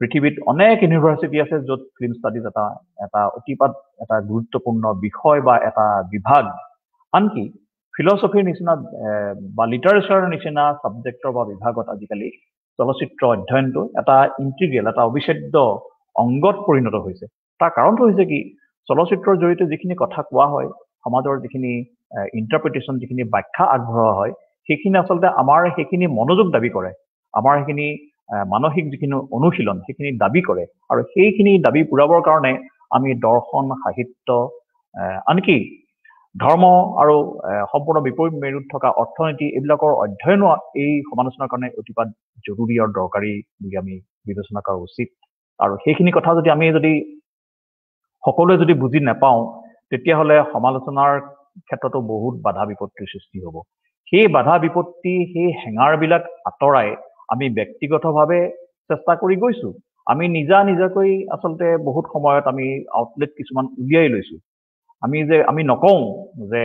পৃথিৱীত অনেক ইউনিভাৰ্চিটি আছে য'ত ফিল্ম ষ্টাডিজ এটা অতিপাত এটা গুৰুত্বপূৰ্ণ বিষয় বা এটা বিভাগ আনকি ফিলচফিৰ নিচিনা বা লিটাৰেচাৰৰ নিচিনা ছাবজেক্টৰ বা বিভাগত আজিকালি চলচ্চিত্ৰ অধ্যয়নটো এটা ইণ্টিগ্ৰেল এটা অবিচ্ছেদ্য অংগত পৰিণত হৈছে তাৰ কাৰণটো হৈছে কি চলচ্চিত্ৰৰ জৰিয়তে যিখিনি কথা কোৱা হয় সমাজৰ যিখিনি ইণ্টাৰপ্ৰিটেশ্যন যিখিনি ব্যাখ্যা আগবঢ়োৱা হয় সেইখিনি আচলতে আমাৰ সেইখিনি মনোযোগ দাবী কৰে আমাৰ সেইখিনি মানসিক যিখিনি অনুশীলন সেইখিনি দাবী কৰে আৰু সেইখিনি দাবী পূৰাবৰ কাৰণে আমি দৰ্শন সাহিত্য আনকি ধৰ্ম আৰু সম্পূৰ্ণ বিপৰীত মেৰুত থকা অৰ্থনীতি এইবিলাকৰ অধ্যয়নো এই সমালোচনাৰ কাৰণে অতিপাত জৰুৰী আৰু দৰকাৰী বুলি আমি বিবেচনা কৰা উচিত আৰু সেইখিনি কথা যদি আমি সকলোৱে যদি বুজি নাপাওঁ তেতিয়াহ'লে সমালোচনাৰ ক্ষেত্ৰতো বহুত বাধা বিপত্তিৰ সৃষ্টি হ'ব সেই বাধা বিপত্তি সেই হেঙাৰবিলাক আঁতৰাই আমি ব্যক্তিগতভাৱে চেষ্টা কৰি গৈছো আমি নিজাকৈ আচলতে বহুত সময়ত আমি আউটলেট কিছুমান উলিয়াই লৈছো আমি নকওঁ যে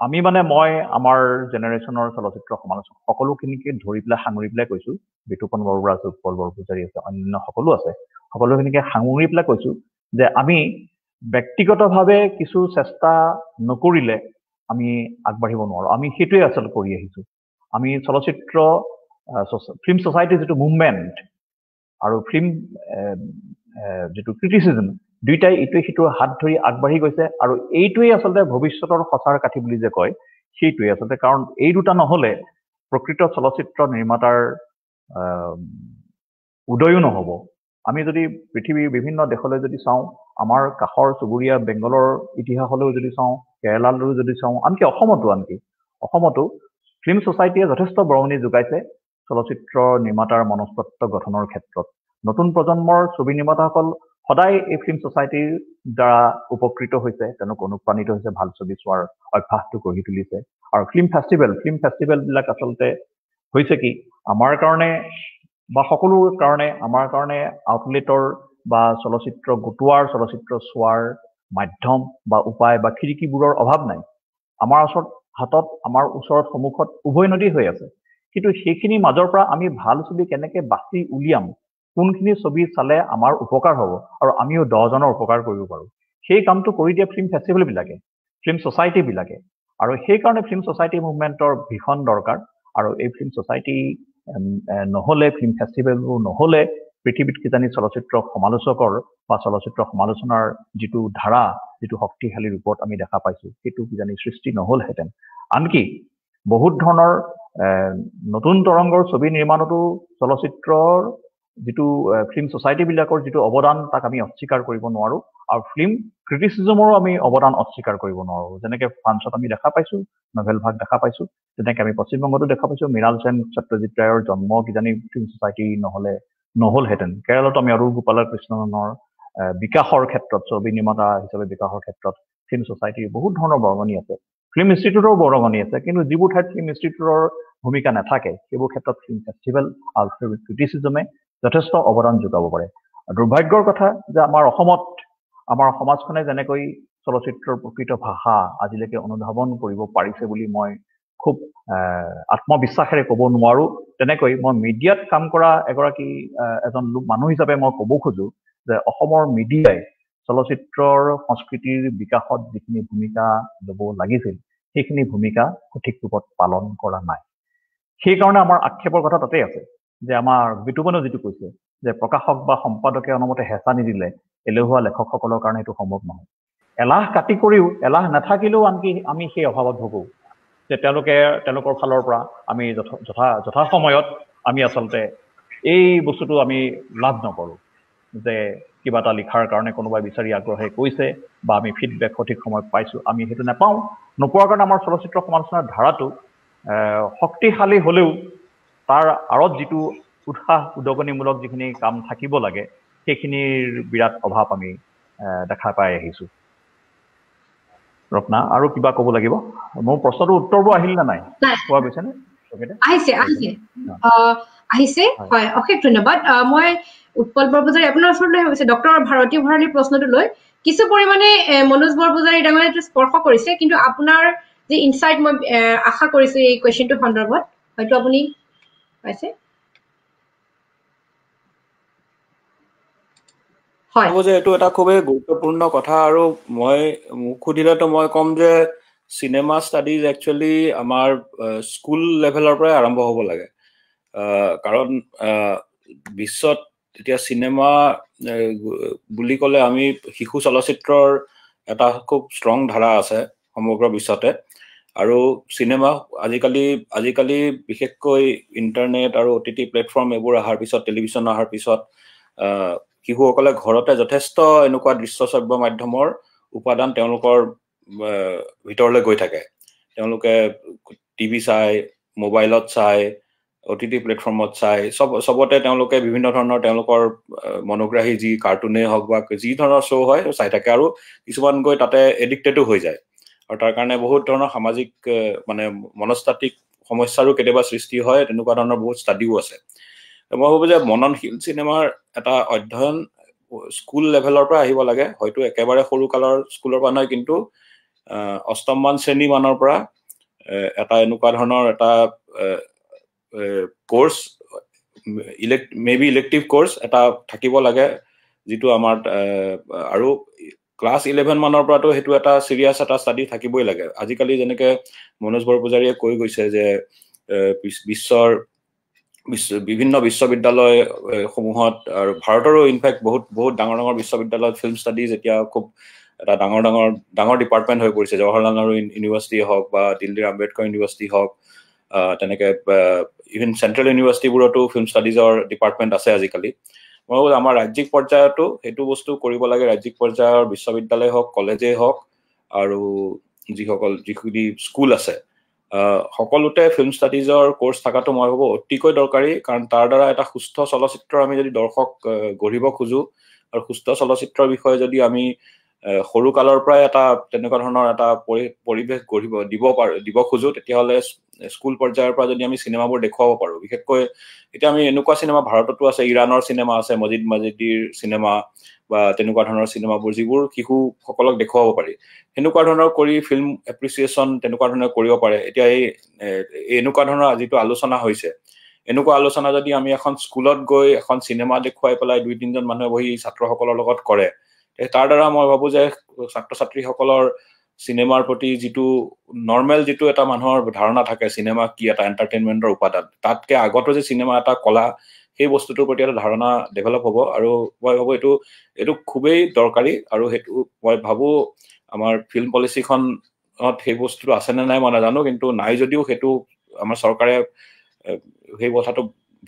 আমি মানে মই আমাৰ জেনেৰেশ্যনৰ চলচ্চিত্ৰ সমালোচক সকলোখিনিকে ধৰি পেলাই সাঙুৰি পেলাই কৈছো বিতুপন বৰবৰা আছে উৎপল বৰপূজাৰী আছে অন্য সকলো আছে সকলোখিনিকে সাঙুৰি পেলাই কৈছো যে আমি ব্যক্তিগতভাৱে কিছু চেষ্টা নকৰিলে আমি আগবাঢ়িব নোৱাৰো আমি সেইটোৱে আচলতে কৰি আহিছো আমি চলচ্চিত্ৰ ফিল্ম ছ'চাইটিৰ যিটো মুভমেণ্ট আৰু ফিল্ম যিটো ক্ৰিটিচিজম দুইটাই ইটোৱে সিটোৰ হাত ধৰি আগবাঢ়ি গৈছে আৰু এইটোৱেই আচলতে ভৱিষ্যতৰ সঁচাৰ কাঠি বুলি যে কয় সেইটোৱে আচলতে কাৰণ এই দুটা নহ'লে প্ৰকৃত চলচ্চিত্ৰ নিৰ্মাতাৰ উদয়ো নহ'ব আমি যদি পৃথিৱীৰ বিভিন্ন দেশলৈ যদি চাওঁ আমাৰ কাষৰ চুবুৰীয়া বেংগলৰ ইতিহাসলৈও যদি চাওঁ কেৰালালৈও যদি চাওঁ আনকি অসমতো ফিল্ম ছ'চাইটিয়ে যথেষ্ট বৰঙণি যোগাইছে চলচ্চিত্ৰ নিৰ্মাতাৰ মনস্তত্ব গঠনৰ ক্ষেত্ৰত নতুন প্ৰজন্মৰ ছবি নিৰ্মাতাসকল সদায় এই ফিল্ম ছ'চাইটিৰ দ্বাৰা উপকৃত হৈছে তেওঁলোক অনুপ্ৰাণিত হৈছে ভাল ছবি চোৱাৰ অভ্যাসটো গঢ়ি তুলিছে আৰু ফিল্ম ফেষ্টিভেলবিলাক আচলতে হৈছে কি আমাৰ কাৰণে বা সকলোৰ কাৰণে আমাৰ কাৰণে আউটলেটৰ বা চলচ্চিত্ৰ গোটোৱাৰ চলচ্চিত্ৰ চোৱাৰ মাধ্যম বা উপায় বা খিৰিকীবোৰৰ অভাৱ নাই আমাৰ ওচৰত সন্মুখত উভৈনদী হৈ আছে কিন্তু সেইখিনি মাজৰ পৰা আমি ভাল ছবি কেনেকৈ বাছি উলিয়াম কোনখিনি ছবি চালে আমাৰ উপকাৰ হ'ব আৰু আমিও 10জনৰ উপকাৰ কৰিব পাৰোঁ সেই কামটো কৰি দিয়ে ফিল্ম ফেষ্টিভেলবিলাকে ফিল্ম ছ'চাইটিবিলাকে আৰু সেইকাৰণে ফিল্ম ছ'চাইটি মুভমেণ্টৰ ভীষণ দৰকাৰ আৰু এই ফিল্ম ছ'চাইটি নহ'লে ফিল্ম ফেষ্টিভেলবোৰ নহ'লে পৃথিৱীত কিজানি চলচ্চিত্ৰ সমালোচকৰ বা চলচ্চিত্ৰ সমালোচনাৰ যিটো ধাৰা যিটো শক্তিশালী ৰূপত আমি দেখা পাইছোঁ সেইটো কিজানি সৃষ্টি নহ'লহেঁতেন আনকি বহুত ধৰণৰ নতুন তৰংগৰ ছবি নিৰ্মাণতো চলচ্চিত্ৰৰ যিটো ফিল্ম ছ'চাইটিবিলাকৰ যিটো অৱদান তাক আমি অস্বীকাৰ কৰিব নোৱাৰোঁ আৰু ফিল্ম ক্ৰিটিচিজমৰো আমি অৱদান অস্বীকাৰ কৰিব নোৱাৰোঁ যেনেকৈ ফ্ৰান্সত আমি দেখা পাইছোঁ নভেল ভাগ দেখা পাইছোঁ যেনেকৈ আমি পশ্চিমবংগতো দেখা পাইছোঁ মৃণাল সেন সত্যজিৎ ৰায়ৰ জন্ম কিজানি ফিল্ম ছ'চাইটি নহ'লহেঁতেন কেৰেলাতো আমি অৰুল গোপালকৃষ্ণনৰ বিকাশৰ ক্ষেত্ৰত ছবি নিৰ্মাতা হিচাপে বিকাশৰ ক্ষেত্ৰত ফিল্ম ছ'চাইটিৰ বহুত ধৰণৰ বৰঙণি আছে ফিল্ম ইনষ্টিটিউটৰ বৰঙণি আছে কিন্তু যিবোৰ ঠাইত ফিল্ম ইনষ্টিটিউটৰ ভূমিকা নাথাকে সেইবোৰ ক্ষেত্ৰত ফিল্ম ফেষ্টিভেল আৰু ফিল্ম ক্ৰিটিচিজমে যথেষ্ট অৱদান যোগাব পাৰে দুৰ্ভাগ্যৰ কথা যে আমাৰ অসমত আমাৰ সমাজখনে যেনেকৈ চলচ্চিত্ৰৰ প্ৰকৃত ভাষা আজিলৈকে অনুধাৱন কৰিব পাৰিছে বুলি মই খুব আত্মবিশ্বাসেৰে ক'ব নোৱাৰোঁ তেনেকৈ মই মিডিয়াত কাম কৰা এজন মানুহ হিচাপে মই ক'ব খোজোঁ যে অসমৰ মিডিয়াই চলচ্চিত্ৰৰ সংস্কৃতিৰ বিকাশত যিখিনি ভূমিকা ল'ব লাগিছিল সেইখিনি ভূমিকা সঠিক ৰূপত পালন কৰা নাই সেইকাৰণে আমাৰ আক্ষেপৰ কথা তাতেই আছে যে আমাৰ বিতুপনে যিটো কৈছে যে প্ৰকাশক বা সম্পাদকে অনুমতে হেঁচা নিদিলে এলেহুৱা লেখকসকলৰ কাৰণে এইটো সম্ভৱ নহয় এলাহ কাটি কৰিও এলাহ নাথাকিলেও আনকি আমি সেই অভাৱত ভোগোঁ যে তেওঁলোকৰ ফালৰ পৰা আমি যথা সময়ত আমি আচলতে এই বস্তুটো আমি লাভ নকৰোঁ যে কিবা এটা লিখাৰ কাৰণে কোনোবাই বিচাৰি আগ্ৰহে কৈছে বা আমি ফিডবেক সঠিক সময়ত পাইছোঁ আমি সেইটো নাপাওঁ নোপোৱাৰ কাৰণে আমাৰ চলচ্চিত্ৰ সমালোচনাৰ ধাৰাটো শক্তিশালী হ'লেও তাৰ আঁৰত যিটো উৎসাহ উদগনিমূলক যিখিনি কাম থাকিব লাগে সেইখিনিৰ বিৰাট অভাৱ আমি দেখা পাই আহিছোঁ ৰত্না আৰু কিবা ক'ব লাগিব মোৰ প্ৰশ্নটোৰ উত্তৰবোৰ আহিল নে নাই কোৱা গৈছেনে আহিছে হয় অশেষ ধন্যবাদ মই উৎপল বৰপূজাৰী আপোনাৰ ওচৰলৈ হৈছে ডক্টৰ ভাৰতী ভঁৰালীৰ প্ৰশ্নটো লৈ কিছু পৰিমাণে মনোজ বৰপূজাৰী ডাঙৰীয়াই এইটো স্পৰ্শ কৰিছে কিন্তু আপোনাৰ যে ইনচাইট মই আশা কৰিছোঁ এই কুৱেশ্যনটোৰ সন্দৰ্ভত হয়তো আপুনি পাইছে হয় এইটো এটা খুবেই গুৰুত্বপূৰ্ণ কথা আৰু মোক সুধিলেতো মই ক'ম যে চিনেমা ষ্টাডিজ একচুৱেলি আমাৰ স্কুল লেভেলৰ পৰাই আৰম্ভ হ'ব লাগে কাৰণ বিশ্বত এতিয়া চিনেমা বুলি ক'লে আমি শিশু চলচ্চিত্ৰৰ এটা খুব ষ্ট্ৰং ধাৰা আছে সমগ্ৰ বিশ্বতে আৰু চিনেমা আজিকালি বিশেষকৈ ইণ্টাৰনেট আৰু OTT প্লেটফৰ্ম এইবোৰ অহাৰ পিছত টেলিভিশ্যন অহাৰ পিছত শিশুসকলে ঘৰতে যথেষ্ট এনেকুৱা দৃশ্যশ্ৰব্য মাধ্যমৰ উপাদান তেওঁলোকৰ ভিতৰলৈ গৈ থাকে তেওঁলোকে টিভি চাই মোবাইলত চাই OTT প্লেটফৰ্মত চাই চবতে তেওঁলোকে বিভিন্ন ধৰণৰ তেওঁলোকৰ মনোগ্ৰাহী যি কাৰ্টুনেই হওক বা যি ধৰণৰ শ্ব' হয় চাই থাকে আৰু কিছুমান গৈ তাতে এডিক্টেডো হৈ যায় আৰু তাৰ কাৰণে বহুত ধৰণৰ সামাজিক মানে মনস্তাত্ত্বিক সমস্যাৰো কেতিয়াবা সৃষ্টি হয় তেনেকুৱা ধৰণৰ বহুত ষ্টাডিও আছে মই ভাবোঁ যে মননশীল চিনেমাৰ এটা অধ্যয়ন স্কুল লেভেলৰ পৰা আহিব লাগে হয়তো একেবাৰে সৰু কালৰ স্কুলৰ পৰা নহয় কিন্তু অষ্টমমান শ্ৰেণী মানৰ পৰা এটা এনেকুৱা ধৰণৰ এটা কোৰ্চ মেবি ইলেক্টিভ কোৰ্চ এটা থাকিব লাগে যিটো আমাৰ আৰু ক্লাছ 11 মানৰ পৰাতো সেইটো এটা চিৰিয়াছ এটা ষ্টাডি থাকিবই লাগে আজিকালি যেনেকৈ মনোজ বৰপূজাৰীয়ে কৈ গৈছে যে বিশ্বৰ বিভিন্ন বিশ্ববিদ্যালয় সমূহত আৰু ভাৰতৰো ইনফেক্ট বহুত ডাঙৰ বিশ্ববিদ্যালয়ত ফিল্ম ষ্টাডিজ এতিয়া খুব এটা ডাঙৰ ডিপাৰ্টমেণ্ট হৈ পৰিছে জৱাহৰলাল নেহৰু ইউনিভাৰ্চিটি হওক বা দিল্লীৰ আম্বেদকাৰ ইউনিভাৰ্চিটি হওক তেনেকৈ ইভেন চেণ্ট্ৰেল ইউনিভাৰ্চিটিবোৰতো ফিল্ম ষ্টাডিজৰ ডিপাৰ্টমেণ্ট আছে আজিকালি মই ভাবোঁ আমাৰ ৰাজ্যিক পৰ্যায়তো সেইটো বস্তু কৰিব লাগে ৰাজ্যিক পৰ্যায়ৰ বিশ্ববিদ্যালয় হওক কলেজেই হওক আৰু যিখিনি স্কুল আছে সকলোতে ফিল্ম ষ্টাডিজৰ কোৰ্চ থকাটো মই ভাবোঁ অতিকৈ দৰকাৰী কাৰণ তাৰ দ্বাৰা এটা সুস্থ চলচ্চিত্ৰ আমি যদি দৰ্শক গঢ়িব খোজোঁ আৰু সুস্থ চলচ্চিত্ৰৰ বিষয়ে যদি আমি সৰু কালৰ পৰাই এটা তেনেকুৱা ধৰণৰ এটা পৰিৱেশ গঢ়িব দিব খোজোঁ তেতিয়াহ'লে স্কুল পৰ্যায়ৰ পৰা যদি আমি চিনেমাবোৰ দেখুৱাব পাৰোঁ বিশেষকৈ এতিয়া আমি এনেকুৱা চিনেমা ভাৰততো আছে ইৰাণৰ চিনেমা আছে মজিদ মাজিদিৰ চিনেমা বা তেনেকুৱা ধৰণৰ চিনেমাবোৰ যিবোৰ শিশুসকলক দেখুৱাব পাৰি সেনেকুৱা ধৰণৰ কৰি ফিল্ম এপ্ৰিচিয়েশ্যন তেনেকুৱা ধৰণৰ কৰিব পাৰে এতিয়া এনেকুৱা ধৰণৰ যিটো আলোচনা হৈছে এনেকুৱা আলোচনা যদি আমি এখন স্কুলত গৈ এখন চিনেমা দেখুৱাই পেলাই 2-3জন মানুহে বহি ছাত্ৰসকলৰ লগত কৰে তাৰ দ্বাৰা মই ভাবোঁ যে ছাত্ৰ ছাত্ৰীসকলৰ চিনেমাৰ প্ৰতি যিটো নৰ্মেল যিটো এটা মানুহৰ ধাৰণা থাকে চিনেমা কি এটা এণ্টাৰটেইনমেণ্টৰ উপাদান তাতকৈ আগতো যে চিনেমা এটা কলা সেই বস্তুটোৰ প্ৰতি এটা ধাৰণা ডেভেলপ হ'ব আৰু মই ভাবোঁ এইটো খুবেই দৰকাৰী আৰু সেইটো মই ভাবোঁ আমাৰ ফিল্ম পলিচিখনত সেই বস্তুটো আছেনে নাই মই নাজানো কিন্তু নাই যদিও সেইটো আমাৰ চৰকাৰে সেই কথাটো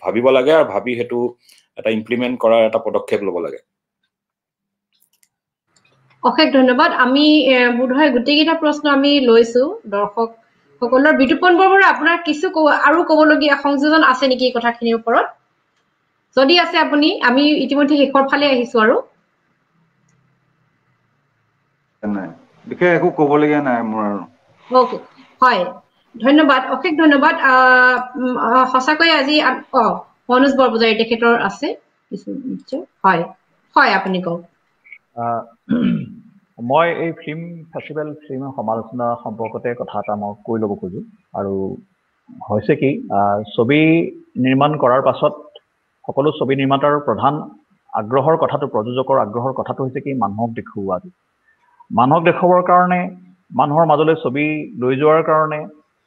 ভাবিব লাগে আৰু ভাবি সেইটো এটা ইমপ্লিমেণ্ট কৰাৰ এটা পদক্ষেপ ল'ব লাগে। অশেষ ধন্যবাদ। আমি বোধহয় গোটেইকেইটা প্ৰশ্ন আমি লৈছো দৰ্শক সকলৰ। বিতুপন বৰবৰুৱা, আপোনাৰ কিছু আৰু ক'বলগীয়া সংযোজন আছে নেকি এই কথাখিনিৰ ওপৰত? যদি আছে আপুনি, আমি ইতিমধ্যে শেষৰ ফালে আহিছো আৰু। নাই, বিশেষ একো ক'বলগীয়া নাই মোৰ আৰু। ওকে, হয়, ধন্যবাদ, অশেষ ধন্যবাদ। সঁচাকৈ আজি মনোজ বৰপূজাৰী তেখেতৰ আছে কিছু নিশ্চয়। হয় হয়, আপুনি কওক। মই এই ফিল্ম ফেষ্টিভেল ফিল্ম সমালোচনা সম্পৰ্কতে কথা এটা মই কৈ ল'ব খোজো। আৰু হৈছে কি, ছবি নিৰ্মাণ কৰাৰ পাছত সকলো ছবি নিৰ্মাতাৰ প্ৰধান আগ্ৰহৰ কথাটো, প্ৰযোজকৰ আগ্ৰহৰ কথাটো হৈছে কি মানুহক দেখুওৱাটো। মানুহক দেখুৱাবৰ কাৰণে, মানুহৰ মাজলৈ ছবি লৈ যোৱাৰ কাৰণে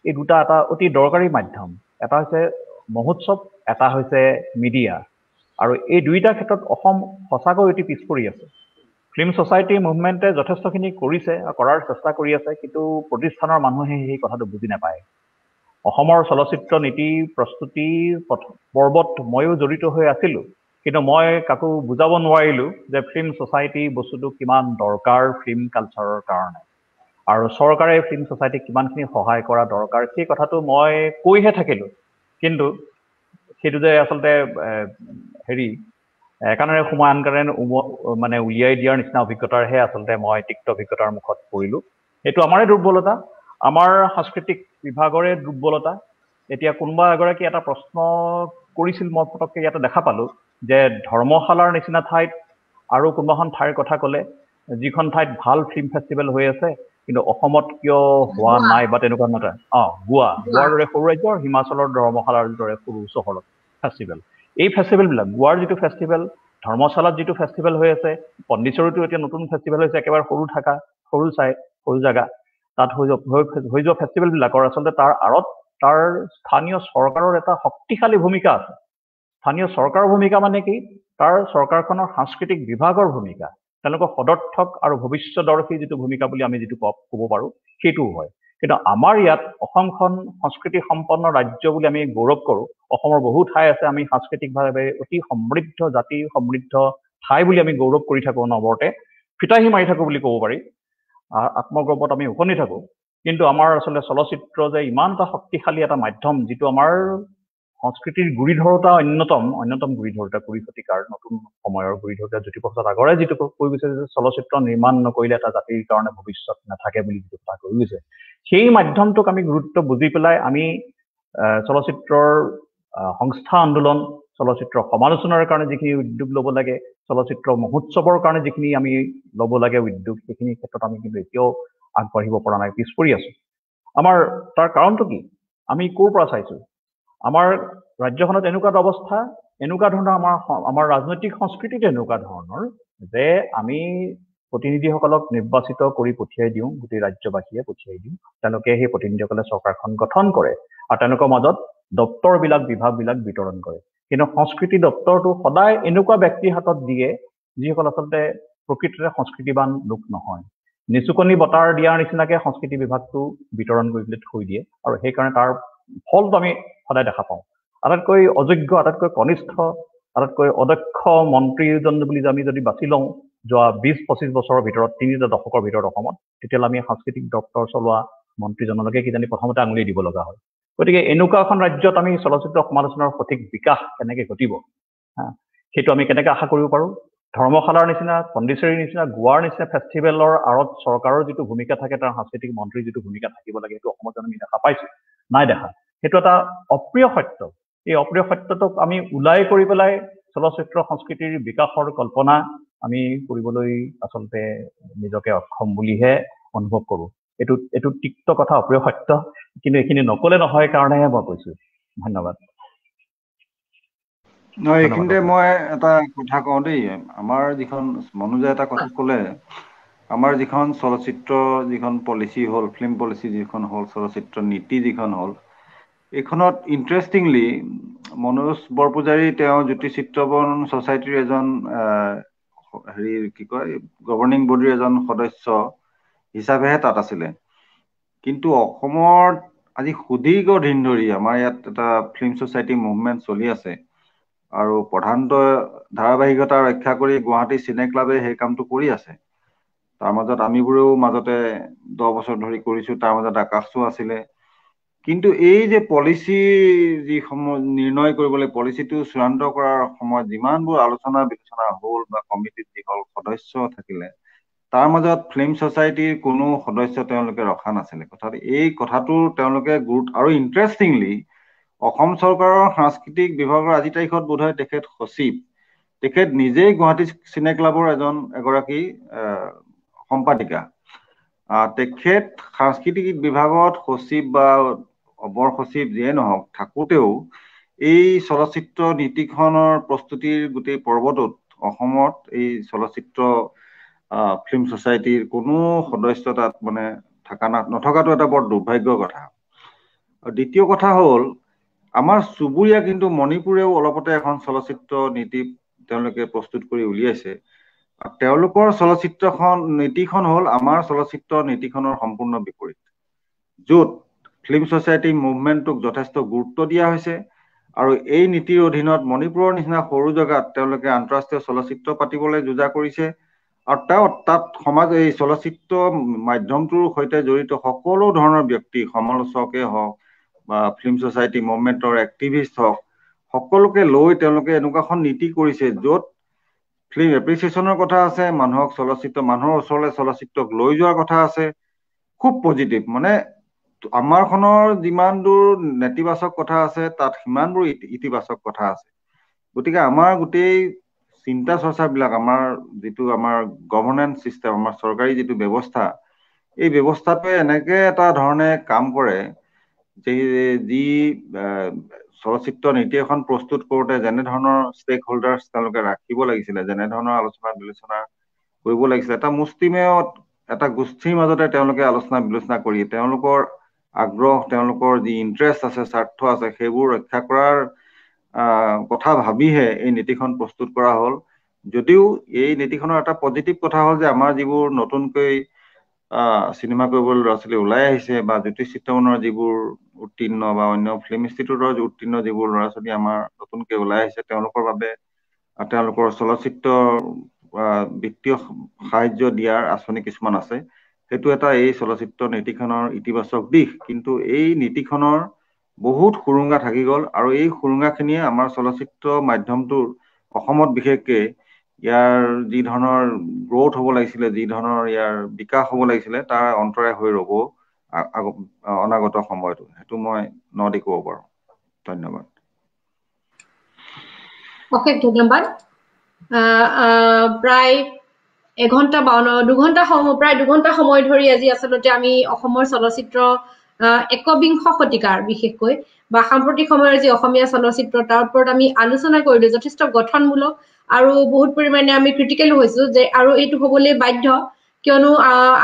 এই দুটা এটা অতি দৰকাৰী মাধ্যম। এটা হৈছে মহোৎসৱ, এটা হৈছে মিডিয়া। আৰু এই দুইটা ক্ষেত্ৰত অসম সঁচাকৈ অতি পিছ পৰি আছে। ফিল্ম ছ'চাইটি মুভমেণ্টে যথেষ্টখিনি কৰিছে, কৰাৰ চেষ্টা কৰি আছে, কিন্তু প্ৰতিষ্ঠানৰ মানুহে সেই কথাটো বুজি নাপায়। অসমৰ চলচ্চিত্ৰ নীতি প্ৰস্তুতি পৰ্বত ময়ো জড়িত হৈ আছিলোঁ, কিন্তু মই কাকো বুজাব নোৱাৰিলোঁ যে ফিল্ম ছ'চাইটি বস্তুটো কিমান দৰকাৰ ফিল্ম কালচাৰৰ কাৰণে, আৰু চৰকাৰে ফিল্ম ছ'চাইটিক কিমানখিনি সহায় কৰা দৰকাৰ সেই কথাটো মই কৈহে থাকিলোঁ। কিন্তু সেইটো যে আচলতে একানেৰে সোমাই আনকানেৰে মানে উলিয়াই দিয়াৰ নিচিনা অভিজ্ঞতাৰহে আচলতে মই তিক্ত অভিজ্ঞতাৰ মুখত পৰিলোঁ। এইটো আমাৰে দুৰ্বলতা, আমাৰ সাংস্কৃতিক বিভাগৰে দুৰ্বলতা। এতিয়া কোনোবা এগৰাকী এটা প্ৰশ্ন কৰিছিল, মই পটককৈ ইয়াতে দেখা পালোঁ যে ধৰ্মশালাৰ নিচিনা ঠাইত আৰু কোনোবাখন ঠাইৰ কথা ক'লে, যিখন ঠাইত ভাল ফিল্ম ফেষ্টিভেল হৈ আছে কিন্তু অসমত কিয় হোৱা নাই বা তেনেকুৱা নটা। গোৱাৰ দৰে সৰু ৰাজ্য, হিমাচলৰ ধৰ্মশালাৰ দৰে সৰু চহৰত ফেষ্টিভেল। এই ফেষ্টিভেলবিলাক, গোৱাৰ যিটো ফেষ্টিভেল, ধৰ্মশালাত যিটো ফেষ্টিভেল হৈ আছে, পণ্ডিচেৰীতো এতিয়া নতুন ফেষ্টিভেল হৈছে, একেবাৰে সৰু জেগা, তাত হৈ যোৱা ফেষ্টিভেলবিলাকৰ আচলতে তাৰ আঁৰত তাৰ স্থানীয় চৰকাৰৰ এটা শক্তিশালী ভূমিকা আছে। স্থানীয় চৰকাৰৰ ভূমিকা মানে কি, তাৰ চৰকাৰখনৰ সাংস্কৃতিক বিভাগৰ ভূমিকা, তেওঁলোকৰ সদৰ্থক আৰু ভৱিষ্যদৰ্শী যিটো ভূমিকা বুলি আমি যিটো ক'ব পাৰোঁ সেইটোও হয়। কিন্তু আমাৰ ইয়াত অসমখন সংস্কৃতি সম্পন্ন ৰাজ্য বুলি আমি গৌৰৱ কৰোঁ। অসমৰ বহু ঠাই আছে, আমি সাংস্কৃতিকভাৱে অতি সমৃদ্ধ জাতি, সমৃদ্ধ ঠাই বুলি আমি গৌৰৱ কৰি থাকোঁ, নৱৰতে ফিতাহী মাৰি থাকোঁ বুলি ক'ব পাৰি, আত্মগৌৰৱত আমি উপনী থাকোঁ। কিন্তু আমাৰ আচলতে চলচ্চিত্ৰ যে ইমান এটা শক্তিশালী এটা মাধ্যম, যিটো আমাৰ সংস্কৃতিৰ গুৰিধৰোতা অন্যতম গুৰিধৰোতা, 20 শতিকাৰ নতুন সময়ৰ গুৰিধৰোতা জ্যোতিপ্ৰসাদ আগৰে যিটো কৈ গৈছে যে চলচ্চিত্ৰ নিৰ্মাণ নকৰিলে এটা জাতিৰ কাৰণে ভৱিষ্যত নাথাকে বুলি যিটো কথা কৈ গৈছে, সেই মাধ্যমটোক আমি গুৰুত্ব বুজি পেলাই আমি চলচ্চিত্ৰৰ সংস্থা আন্দোলন, চলচ্চিত্ৰ সমালোচনাৰ কাৰণে যিখিনি উদ্যোগ ল'ব লাগে, চলচ্চিত্ৰ মহোৎসৱৰ কাৰণে যিখিনি আমি ল'ব লাগে উদ্যোগ, সেইখিনি ক্ষেত্ৰত আমি কিন্তু এতিয়াও আগবাঢ়িব পৰা নাই, পিছ পৰি আছোঁ। আমাৰ তাৰ কাৰণটো কি, আমি ক'ৰ পৰা চাইছোঁ? আমাৰ ৰাজ্যখনত এনেকুৱা এটা অৱস্থা, এনেকুৱা ধৰণৰ আমাৰ ৰাজনৈতিক সংস্কৃতিত এনেকুৱা ধৰণৰ যে আমি প্ৰতিনিধিসকলক নিৰ্বাচিত কৰি পঠিয়াই দিওঁ, গোটেই ৰাজ্যবাসীয়ে পঠিয়াই দিওঁ, তেওঁলোকে সেই প্ৰতিনিধিসকলে চৰকাৰখন গঠন কৰে আৰু তেওঁলোকৰ মাজত দপ্তৰবিলাক, বিভাগবিলাক বিতৰণ কৰে। কিন্তু সংস্কৃতি দপ্তৰটো সদায় এনেকুৱা ব্যক্তিৰ হাতত দিয়ে যিসকল আচলতে প্ৰকৃততে সংস্কৃতিবান লোক নহয়। নিচুকনি বঁটাৰ দিয়াৰ নিচিনাকে সংস্কৃতি বিভাগটো বিতৰণ কৰি পেলাই থৈ দিয়ে, আৰু সেইকাৰণে তাৰ ফলটো আমি সদায় দেখা পাওঁ। আটাইতকৈ অযোগ্য, আটাইতকৈ কনিষ্ঠ, আটাইতকৈ অদক্ষ মন্ত্ৰীজন বুলি আমি যদি বাছি লওঁ যোৱা 20-25 বছৰৰ ভিতৰত, 3টা দশকৰ ভিতৰত অসমত, তেতিয়াহ'লে আমি সাংস্কৃতিক দপ্তৰ চলোৱা মন্ত্ৰীজনলৈকে কিজানি প্ৰথমতে আঙুলি দিব লগা হয়। গতিকে এনেকুৱা এখন ৰাজ্যত আমি চলচ্চিত্ৰ সমালোচনাৰ সঠিক বিকাশ কেনেকৈ ঘটিব, সেইটো আমি কেনেকৈ আশা কৰিব পাৰোঁ? ধৰ্মশালাৰ নিচিনা, পণ্ডিচেৰীৰ নিচিনা, গোৱাৰ নিচিনা ফেষ্টিভেলৰ আঁৰত চৰকাৰৰ যিটো ভূমিকা থাকে, তাৰ সাংস্কৃতিক মন্ত্ৰীৰ যিটো ভূমিকা থাকিব লাগে, সেইটো অসমত আমি দেখা পাইছোঁ, নাই দেখা। সেইটো এটা অপ্ৰিয় সত্য। এই অপ্ৰিয় সত্যটোক আমি ওলাই কৰি পেলাই চলচ্চিত্ৰ সংস্কৃতিৰ বিকাশৰ কল্পনা আমি কৰিবলৈ আচলতে নিজকে অক্ষম বুলিহে অনুভৱ কৰোঁ। এইটো তিক্ত কথা, অপ্ৰিয় সত্য, কিন্তু এইখিনি নকলে নহয় কাৰণেহে মই কৈছোঁ। ধন্যবাদ। এইখিনিতে মই এটা কথা কওঁ দেই, আমাৰ যিখন মনোজে এটা কথা ক'লে, আমাৰ যিখন চলচ্চিত্ৰ যিখন পলিচি হ'ল, ফিল্ম পলিচি যিখন হ'ল, চলচ্চিত্ৰ নীতি যিখন হ'ল, এইখনত ইণ্টাৰেষ্টিংলি মনোজ বৰপূজাৰী তেওঁ জ্যোতিচিত্ৰবন ছ'চাইটিৰ এজন গভৰ্ণিং বডিৰ এজন সদস্য হিচাপেহে তাত আছিলে। কিন্তু অসমত আজি সুদীৰ্ঘ দিন ধৰি আমাৰ ইয়াত এটা ফিল্ম ছ'চাইটি মুভমেণ্ট চলি আছে, আৰু প্ৰধানতঃ ধাৰাবাহিকতা ৰক্ষা কৰি গুৱাহাটী চিনে ক্লাবে সেই কামটো কৰি আছে। তাৰ মাজত আমিবোৰেও মাজতে 10 বছৰ ধৰি কৰিছো, তাৰ মাজত আকাশো আছিলে। কিন্তু এই যে পলিচি যি নিৰ্ণয় কৰিবলৈ পলিচিটো চূড়ান্ত কৰাৰ সময়ত যিমানবোৰ আলোচনা বিলোচনা হ'ল বা কমিটিত যিসকল সদস্য থাকিলে, তাৰ মাজত ফিল্ম ছচাইটিৰ কোনো সদস্য তেওঁলোকে ৰখা নাছিলে। এই কথাটো তেওঁলোকে আৰু ইণ্টাৰেষ্টিংলি অসম চৰকাৰৰ সাংস্কৃতিক বিভাগৰ আজি তাৰিখত বোধহয় তেখেত সচিব, তেখেত নিজেই গুৱাহাটী চিনে ক্লাবৰ এগৰাকী সম্পাদিকা। তেখেত সাংস্কৃতিক বিভাগত সচিব বা অবৰ সচিব যিয়ে নহওক থাকোঁতেও এই চলচ্চিত্ৰ নীতিখনৰ প্ৰস্তুতিৰ গোটেই পৰ্বটোত অসমত এই চলচ্চিত্ৰ ফিল্ম ছচাইটিৰ কোনো সদস্য তাত মানে নথকাটো এটা বৰ দুৰ্ভাগ্যৰ কথা। আৰু দ্বিতীয় কথা হ'ল, আমাৰ চুবুৰীয়া কিন্তু মণিপুৰেও অলপতে এখন চলচ্চিত্ৰ নীতি তেওঁলোকে প্ৰস্তুত কৰি উলিয়াইছে। তেওঁলোকৰ নীতিখন হ'ল আমাৰ চলচ্চিত্ৰ নীতিখনৰ সম্পূৰ্ণ বিপৰীত, য'ত ফিল্ম ছচাইটি মুভমেণ্টটোক যথেষ্ট গুৰুত্ব দিয়া হৈছে। আৰু এই নীতিৰ অধীনত মণিপুৰৰ নিচিনা সৰু জেগাত তেওঁলোকে আন্তঃৰাষ্ট্ৰীয় চলচ্চিত্ৰ পাতিবলৈ যোজা কৰিছে। আৰু তাত এই চলচ্চিত্ৰ মাধ্যমটোৰ সৈতে জড়িত সকলো ধৰণৰ ব্যক্তি, সমালোচকে হওক বা ফিল্ম ছচাইটি মুভমেণ্টৰ এক্টিভিষ্ট হওক, সকলোকে লৈ তেওঁলোকে এনেকুৱা এখন নীতি কৰিছে য'ত ফিল্ম এপ্ৰিচিয়েশ্যনৰ কথা আছে, মানুহৰ ওচৰলৈ চলচ্চিত্ৰক লৈ যোৱাৰ কথা আছে। খুব পজিটিভ, মানে আমাৰখনৰ যিমান দূৰ নেতিবাচক কথা আছে তাত সিমানবোৰ ইতিবাচক কথা আছে। গতিকে আমাৰ গোটেই চিন্তা চৰ্চাবিলাক, আমাৰ যিটো আমাৰ গভৰ্নেন্স চিষ্টেম, আমাৰ চৰকাৰী যিটো ব্যৱস্থা, এই ব্যৱস্থাটোৱে এনেকে এটা ধৰণে কাম কৰে যে যি চলচ্চিত্ৰ নীতি এখন প্ৰস্তুত কৰোঁতে যেনেধৰণৰ ষ্টেক হোল্ডাৰ্ছ তেওঁলোকে ৰাখিব লাগিছিলে, যেনেধৰণৰ আলোচনা বিলোচনা কৰিব লাগিছিলে, এটা মুষ্টিমেয় এটা গোষ্ঠীৰ মাজতে তেওঁলোকে আলোচনা বিলোচনা কৰি তেওঁলোকৰ আগ্ৰহ, তেওঁলোকৰ যি ইণ্টাৰেষ্ট আছে, স্বাৰ্থ আছে, সেইবোৰ ৰক্ষা কৰাৰ কথা ভাবিহে এই নীতিখন প্ৰস্তুত কৰা হ'ল। যদিও এই নীতিখনৰ এটা পজিটিভ কথা হ'ল যে আমাৰ যিবোৰ নতুনকৈ চিনেমা কৰিবলৈ ল'ৰা ছোৱালী ওলাই আহিছে বা জ্যোতিষ চিত্ৰমনৰ যিবোৰ উত্তীৰ্ণ বা অন্য ফিল্ম ইনষ্টিটিউটৰ উত্তীৰ্ণ যিবোৰ ল'ৰা ছোৱালী আমাৰ নতুনকৈ ওলাই আহিছে, তেওঁলোকৰ বাবে তেওঁলোকৰ চলচ্চিত্ৰ বিত্তীয় সাহায্য দিয়াৰ আঁচনি কিছুমান আছে। সেইটো এটা এই চলচ্চিত্ৰ নীতিখনৰ ইতিবাচক দিশ। কিন্তু এই নীতিখনৰ বহুত সুৰুঙা থাকি গ'ল, আৰু এই সুৰুঙাখিনিয়ে আমাৰ চলচ্চিত্ৰ মাধ্যমটোৰ অসমত বিশেষকে ইয়াৰ যি ধৰণৰ গ্ৰথ হ'ব লাগিছিলে, যি ধৰণৰ ইয়াৰ বিকাশ হ'ব লাগিছিলে, তাৰ অন্তৰায় হৈ ৰ'ব অনাগত সময়তো। সেইটো মই নদি ক'ব পাৰোঁ। ধন্যবাদ। অশেষ ধন্যবাদ। প্ৰায় 2ঘণ্টা সময় ধৰি আজি আচলতে আমি অসমৰ চলচ্চিত্ৰ একবিংশ শতিকাৰ বিশেষকৈ বা সাম্প্ৰতিক সময়ৰ যি অসমীয়া চলচ্চিত্ৰ তাৰ ওপৰত আমি আলোচনা কৰিলো। যথেষ্ট গঠনমূলক আৰু বহুত পৰিমাণে আমি ক্ৰিটিকেলো হৈছো যে আৰু এইটো হ'বলৈ বাধ্য, কিয়নো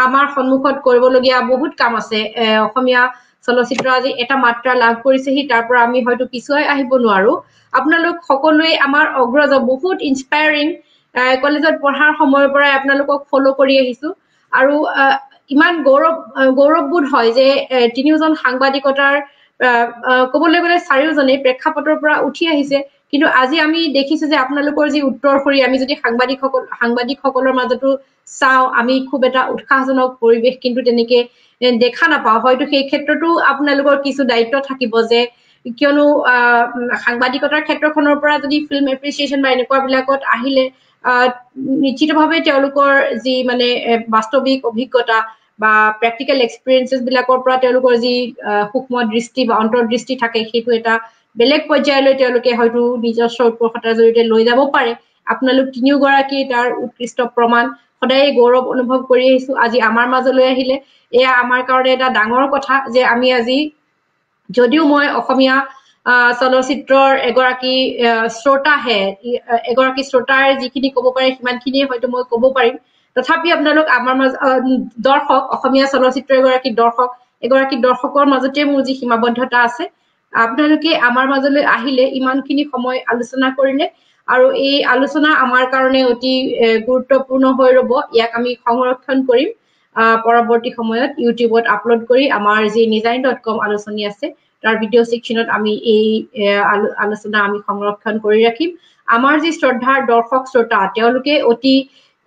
আমাৰ সন্মুখত কৰিবলগীয়া বহুত কাম আছে। অসমীয়া চলচ্চিত্ৰ আজি এটা মাত্ৰা লাভ কৰিছেহি, তাৰ পৰা আমি হয়তো পিছুৱাই আহিব নোৱাৰো। আপোনালোক সকলোৱে আমাৰ অগ্ৰজ, বহুত ইনস্পায়াৰিং। কলেজত পঢ়াৰ সময়ৰ পৰাই আপোনালোকক ফ'ল' কৰি আহিছো, আৰু ইমান গৌৰৱবোধ হয় যে তিনিওজন সাংবাদিকতাৰ ক'বলৈ গ'লে চাৰিওজনেই প্ৰেক্ষাপটৰ পৰা উঠি আহিছে। কিন্তু আজি আমি দেখিছো যে আপোনালোকৰ যি উত্তৰসূৰী, আমি যদি সাংবাদিকসকলৰ মাজতো চাওঁ, আমি খুব এটা উৎসাহজনক পৰিৱেশ কিন্তু তেনেকে দেখা নাপাওঁ। হয়তো সেই ক্ষেত্ৰতো আপোনালোকৰ কিছু দায়িত্ব থাকিব, যে কিয়নো সাংবাদিকতাৰ ক্ষেত্ৰখনৰ পৰা যদি ফিল্ম এপ্ৰিচিয়েশ্যন বা এনেকুৱা বিলাকত আহিলে নিশ্চিতভাৱে তেওঁলোকৰ যি মানে বাস্তৱিক অভিজ্ঞতা বা প্ৰেক্টিকেল এক্সপিৰিয়েঞ্চেছ বিলাকৰ পৰা তেওঁলোকৰ যি সূক্ষ্ম দৃষ্টি বা অন্তৰ্দৃষ্টি থাকে, সেইটো এটা বেলেগ পৰ্যায়লৈ তেওঁলোকে হয়তো নিজস্ব উৎকৰ্ষতাৰ জৰিয়তে লৈ যাব পাৰে। আপোনালোক তিনিওগৰাকী তাৰ উৎকৃষ্ট প্ৰমাণ। সদায় গৌৰৱ অনুভৱ কৰি আহিছো। আজি আমাৰ মাজলৈ আহিলে এয়া আমাৰ কাৰণে এটা ডাঙৰ কথা যে আমি আজি, যদিও মই অসমীয়া চলচ্চিত্ৰৰ এগৰাকী শ্ৰোতাহে, এগৰাকী শ্ৰোতাৰ যিখিনি ক'ব পাৰে সিমানখিনিয়ে হয়তো মই ক'ব পাৰিম। তথাপি আপোনালোক আমাৰ দৰ্শক, অসমীয়া চলচ্চিত্ৰৰ এগৰাকী দৰ্শকৰ মাজতে মোৰ যি সীমাবদ্ধতা আছে, আপোনালোকে আমাৰ মাজলৈ আহিলে ইমানখিনি সময় আলোচনা কৰিলে, আৰু এই আলোচনা আমাৰ কাৰণে অতি গুৰুত্বপূৰ্ণ হৈ ৰ'ব। ইয়াক আমি সংৰক্ষণ কৰিম পৰৱৰ্তী সময়ত ইউটিউবত আপলোড কৰি আমাৰ যি nijain.com আলোচনী আছে তাৰ ভিডিঅ' সেকশনত আমি এই আলোচনা আমি সংৰক্ষণ কৰি ৰাখিম আমাৰ যি শ্ৰদ্ধাৰ দৰ্শক শ্ৰোতা তেওঁলোকে অতি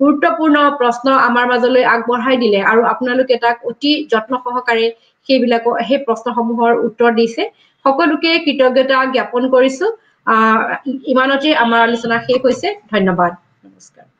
গুৰুত্বপূৰ্ণ প্ৰশ্ন আমাৰ মাজলৈ আগবঢ়াই দিলে আৰু আপোনালোকে তাক অতি যত্ন সহকাৰে সেই প্ৰশ্নসমূহৰ উত্তৰ দিছে সকলোকে কৃতজ্ঞতা জ্ঞাপন কৰিছো ইমানতে আমাৰ আলোচনা শেষ হৈছে ধন্যবাদ নমস্কাৰ